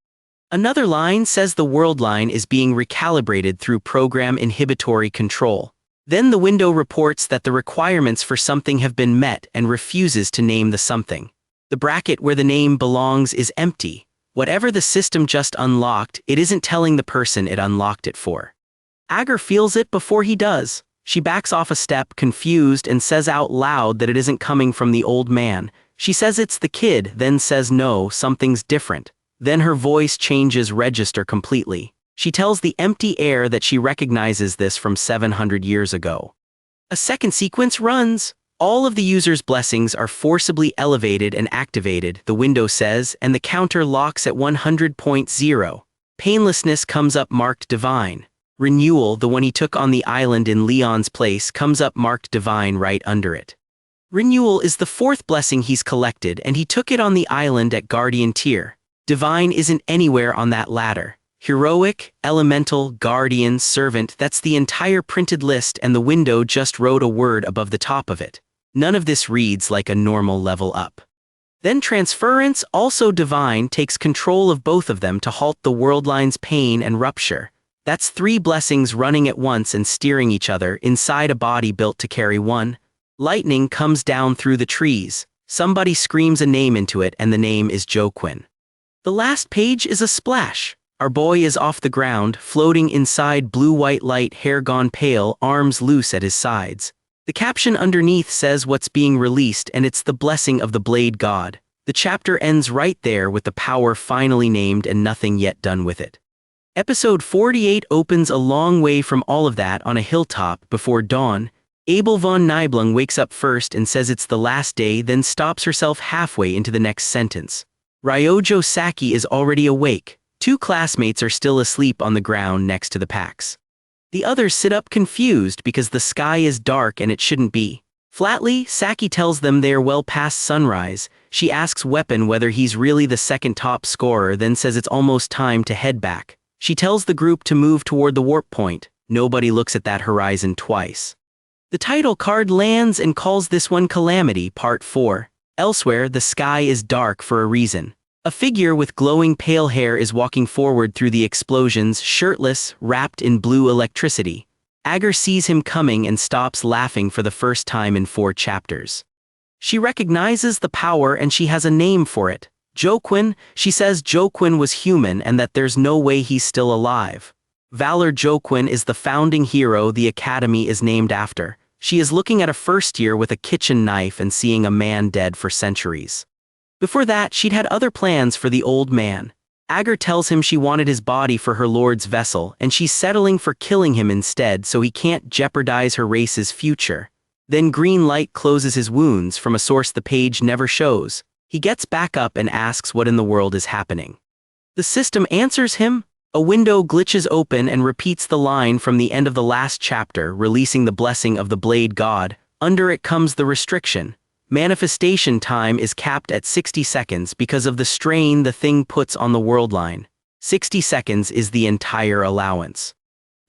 Another line says the world line is being recalibrated through program inhibitory control. Then the window reports that the requirements for something have been met and refuses to name the something. The bracket where the name belongs is empty. Whatever the system just unlocked, it isn't telling the person it unlocked it for. Agar feels it before he does. She backs off a step, confused, and says out loud that it isn't coming from the old man. She says it's the kid, then says no, something's different. Then her voice changes register completely. She tells the empty air that she recognizes this from 700 years ago. A second sequence runs. All of the user's blessings are forcibly elevated and activated, the window says, and the counter locks at 100.0. Painlessness comes up marked divine. Renewal, the one he took on the island in Leon's place, comes up marked divine right under it. Renewal is the fourth blessing he's collected, and he took it on the island at Guardian tier. Divine isn't anywhere on that ladder. Heroic, Elemental, Guardian, Servant, that's the entire printed list, and the window just wrote a word above the top of it. None of this reads like a normal level up. Then Transference, also Divine, takes control of both of them to halt the world line's pain and rupture. That's 3 blessings running at once and steering each other inside a body built to carry one. Lightning comes down through the trees. Somebody screams a name into it, and the name is Joquin. The last page is a splash. Our boy is off the ground, floating inside blue-white light, hair gone pale, arms loose at his sides. The caption underneath says what's being released, and it's the blessing of the Blade God. The chapter ends right there with the power finally named and nothing yet done with it. Episode 48 opens a long way from all of that on a hilltop before dawn. Abel von Nibelung wakes up first and says it's the last day, then stops herself halfway into the next sentence. Ryojo Saki is already awake. 2 classmates are still asleep on the ground next to the packs. The others sit up confused because the sky is dark and it shouldn't be. Flatly, Saki tells them they are well past sunrise. She asks Weapon whether he's really the second top scorer, then says it's almost time to head back. She tells the group to move toward the warp point. Nobody looks at that horizon twice. The title card lands and calls this one Calamity Part 4. Elsewhere, the sky is dark for a reason. A figure with glowing pale hair is walking forward through the explosions, shirtless, wrapped in blue electricity. Agar sees him coming and stops laughing for the first time in 4 chapters. She recognizes the power and she has a name for it. Joquin. She says Joquin was human and that there's no way he's still alive. Valor Joquin is the founding hero the Academy is named after. She is looking at a first year with a kitchen knife and seeing a man dead for centuries. Before that, she'd had other plans for the old man. Agar tells him she wanted his body for her lord's vessel, and she's settling for killing him instead so he can't jeopardize her race's future. Then green light closes his wounds from a source the page never shows. He gets back up and asks what in the world is happening. The system answers him. A window glitches open and repeats the line from the end of the last chapter, releasing the blessing of the Blade God. Under it comes the restriction. Manifestation time is capped at 60 seconds because of the strain the thing puts on the world line. 60 seconds is the entire allowance.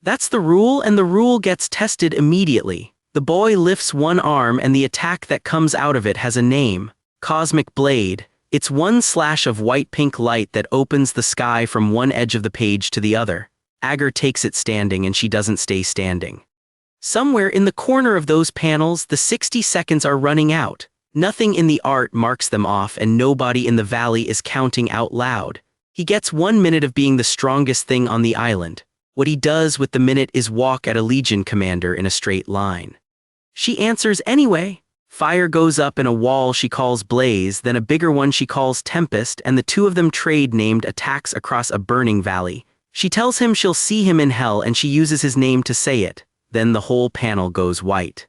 That's the rule, and the rule gets tested immediately. The boy lifts one arm and the attack that comes out of it has a name. Cosmic Blade. It's one slash of white-pink light that opens the sky from one edge of the page to the other. Agar takes it standing, and she doesn't stay standing. Somewhere in the corner of those panels, the 60 seconds are running out. Nothing in the art marks them off, and nobody in the valley is counting out loud. He gets 1 minute of being the strongest thing on the island. What he does with the minute is walk at a Legion commander in a straight line. She answers anyway. Fire goes up in a wall she calls Blaze, then a bigger one she calls Tempest, and the 2 of them trade named attacks across a burning valley. She tells him she'll see him in hell, and she uses his name to say it. Then the whole panel goes white.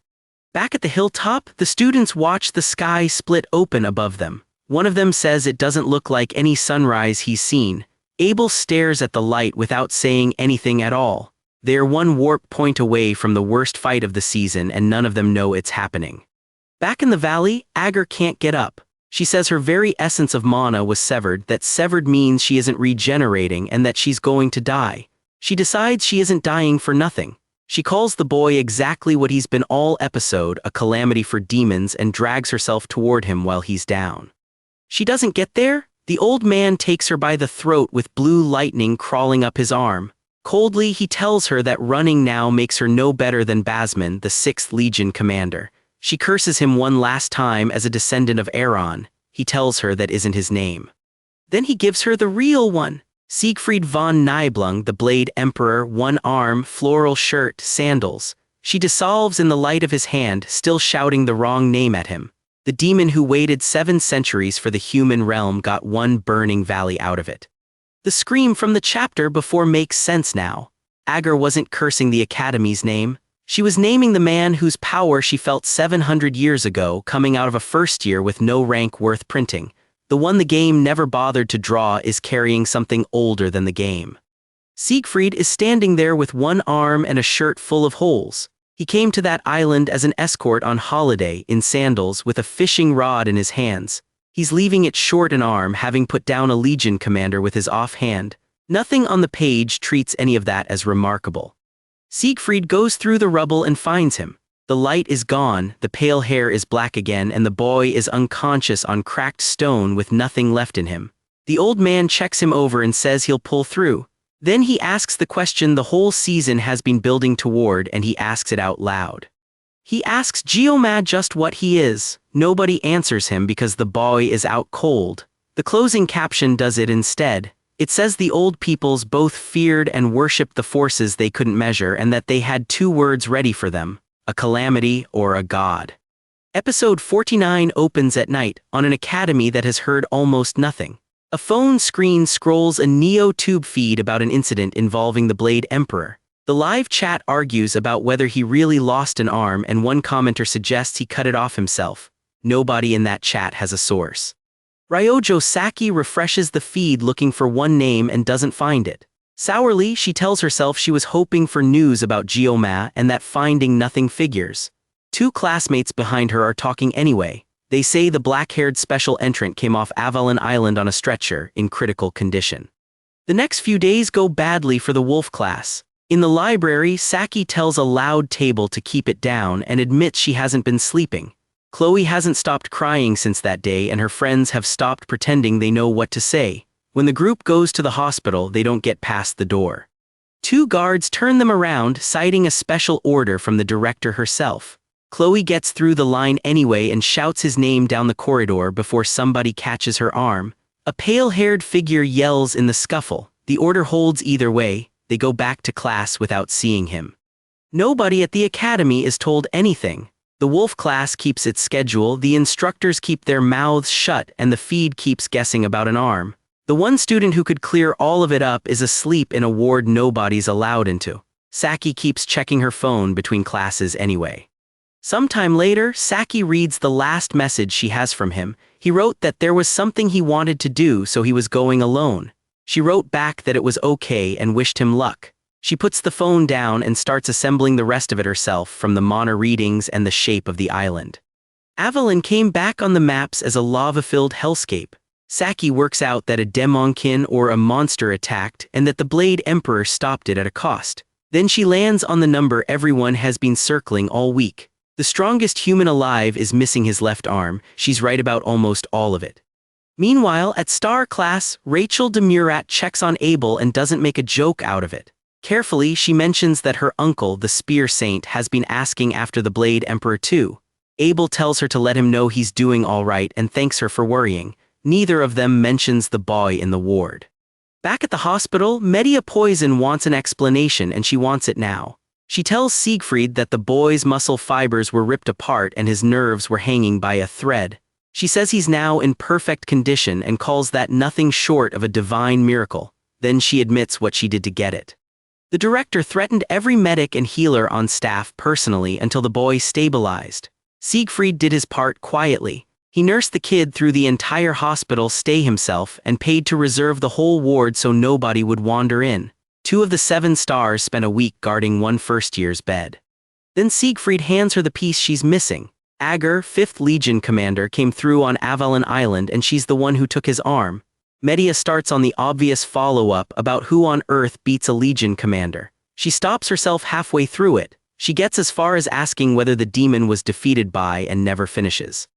Back at the hilltop, the students watch the sky split open above them. One of them says it doesn't look like any sunrise he's seen. Abel stares at the light without saying anything at all. They are 1 warp point away from the worst fight of the season, and none of them know it's happening. Back in the valley, Agar can't get up. She says her very essence of mana was severed, that severed means she isn't regenerating and that she's going to die. She decides she isn't dying for nothing. She calls the boy exactly what he's been all episode, a calamity for demons, and drags herself toward him while he's down. She doesn't get there. The old man takes her by the throat with blue lightning crawling up his arm. Coldly, he tells her that running now makes her no better than Basman, the 6th Legion commander. She curses him one last time as a descendant of Aaron. He tells her that isn't his name. Then he gives her the real one. Siegfried von Nibelung, the Blade Emperor, 1 arm, floral shirt, sandals. She dissolves in the light of his hand, still shouting the wrong name at him. The demon who waited 7 centuries for the human realm got 1 burning valley out of it. The scream from the chapter before makes sense now. Agar wasn't cursing the Academy's name. She was naming the man whose power she felt 700 years ago coming out of a first year with no rank worth printing. The one the game never bothered to draw is carrying something older than the game. Siegfried is standing there with 1 arm and a shirt full of holes. He came to that island as an escort on holiday in sandals with a fishing rod in his hands. He's leaving it short an arm, having put down a legion commander with his offhand. Nothing on the page treats any of that as remarkable. Siegfried goes through the rubble and finds him. The light is gone, the pale hair is black again, and the boy is unconscious on cracked stone with nothing left in him. The old man checks him over and says he'll pull through. Then he asks the question the whole season has been building toward, and he asks it out loud. He asks GMAN just what he is. Nobody answers him because the boy is out cold. The closing caption does it instead. It says the old peoples both feared and worshipped the forces they couldn't measure, and that they had two words ready for them: a calamity or a god. Episode 49 opens at night, on an academy that has heard almost nothing. A phone screen scrolls a Neo-tube feed about an incident involving the Blade Emperor. The live chat argues about whether he really lost an arm, and one commenter suggests he cut it off himself. Nobody in that chat has a source. Ryojo Saki refreshes the feed looking for one name and doesn't find it. Sourly, she tells herself she was hoping for news about GMAN and that finding nothing figures. Two classmates behind her are talking anyway. They say the black-haired special entrant came off Avalon Island on a stretcher, in critical condition. The next few days go badly for the wolf class. In the library, Saki tells a loud table to keep it down and admits she hasn't been sleeping. Chloe hasn't stopped crying since that day, and her friends have stopped pretending they know what to say. When the group goes to the hospital, they don't get past the door. Two guards turn them around, citing a special order from the director herself. Chloe gets through the line anyway and shouts his name down the corridor before somebody catches her arm. A pale-haired figure yells in the scuffle. The order holds either way. They go back to class without seeing him. Nobody at the academy is told anything. The wolf class keeps its schedule, the instructors keep their mouths shut, and the feed keeps guessing about an arm. The one student who could clear all of it up is asleep in a ward nobody's allowed into. Saki keeps checking her phone between classes anyway. Sometime later, Saki reads the last message she has from him. He wrote that there was something he wanted to do, so he was going alone. She wrote back that it was okay and wished him luck. She puts the phone down and starts assembling the rest of it herself, from the mana readings and the shape of the island. Avalon came back on the maps as a lava-filled hellscape. Saki works out that a demonkin or a monster attacked, and that the Blade Emperor stopped it at a cost. Then she lands on the number everyone has been circling all week. The strongest human alive is missing his left arm. She's right about almost all of it. Meanwhile, at Star class, Rachel de Murat checks on Abel and doesn't make a joke out of it. Carefully, she mentions that her uncle, the Spear Saint, has been asking after the Blade Emperor too. Abel tells her to let him know he's doing all right and thanks her for worrying. Neither of them mentions the boy in the ward. Back at the hospital, Medea Poison wants an explanation, and she wants it now. She tells Siegfried that the boy's muscle fibers were ripped apart and his nerves were hanging by a thread. She says he's now in perfect condition and calls that nothing short of a divine miracle. Then she admits what she did to get it. The director threatened every medic and healer on staff personally until the boy stabilized. Siegfried did his part quietly. He nursed the kid through the entire hospital stay himself and paid to reserve the whole ward so nobody would wander in. 2 of the 7 stars spent a week guarding one first-year's bed. Then Siegfried hands her the piece she's missing. Ager, 5th Legion commander, came through on Avalon Island, and she's the one who took his arm. Medea starts on the obvious follow-up about who on earth beats a Legion commander. She stops herself halfway through it. She gets as far as asking whether the demon was defeated by and never finishes.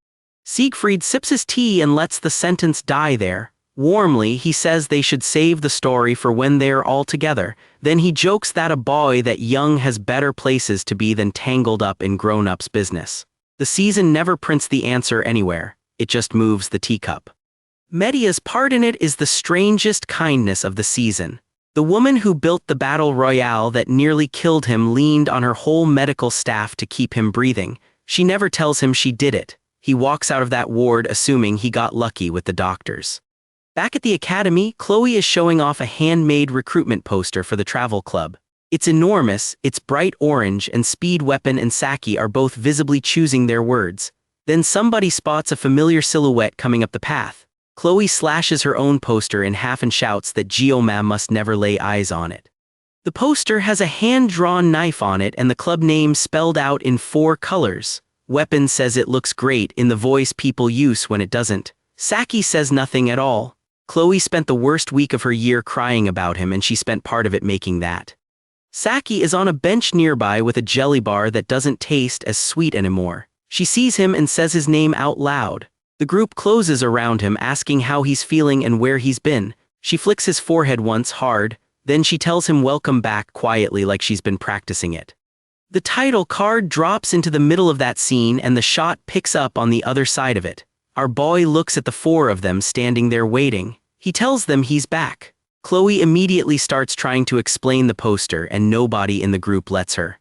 Siegfried sips his tea and lets the sentence die there. Warmly, he says they should save the story for when they're all together. Then he jokes that a boy that young has better places to be than tangled up in grown-ups' business. The season never prints the answer anywhere. It just moves the teacup. Medea's part in it is the strangest kindness of the season. The woman who built the battle royale that nearly killed him leaned on her whole medical staff to keep him breathing. She never tells him she did it. He walks out of that ward assuming he got lucky with the doctors. Back at the academy, Chloe is showing off a handmade recruitment poster for the travel club. It's enormous, it's bright orange, and Speed Weapon and Saki are both visibly choosing their words. Then somebody spots a familiar silhouette coming up the path. Chloe slashes her own poster in half and shouts that GMAN must never lay eyes on it. The poster has a hand-drawn knife on it and the club name spelled out in 4 colors. Weapon says it looks great in the voice people use when it doesn't. Saki says nothing at all. Chloe spent the worst week of her year crying about him and she spent part of it making that. Saki is on a bench nearby with a jelly bar that doesn't taste as sweet anymore. She sees him and says his name out loud. The group closes around him asking how he's feeling and where he's been. She flicks his forehead once hard, then she tells him welcome back quietly like she's been practicing it. The title card drops into the middle of that scene and the shot picks up on the other side of it. Our boy looks at the 4 of them standing there waiting. He tells them he's back. Chloe immediately starts trying to explain the poster and nobody in the group lets her.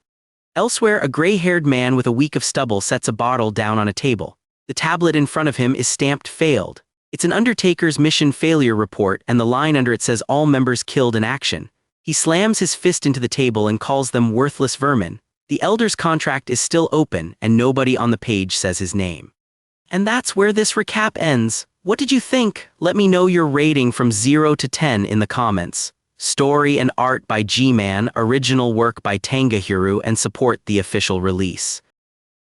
Elsewhere, a gray-haired man with a week of stubble sets a bottle down on a table. The tablet in front of him is stamped failed. It's an Undertakers mission failure report and the line under it says all members killed in action. He slams his fist into the table and calls them worthless vermin. The Elder's contract is still open and nobody on the page says his name. And that's where this recap ends. What did you think? Let me know your rating from 0 to 10 in the comments. Story and art by GMAN, original work by Tangahuru, and support the official release.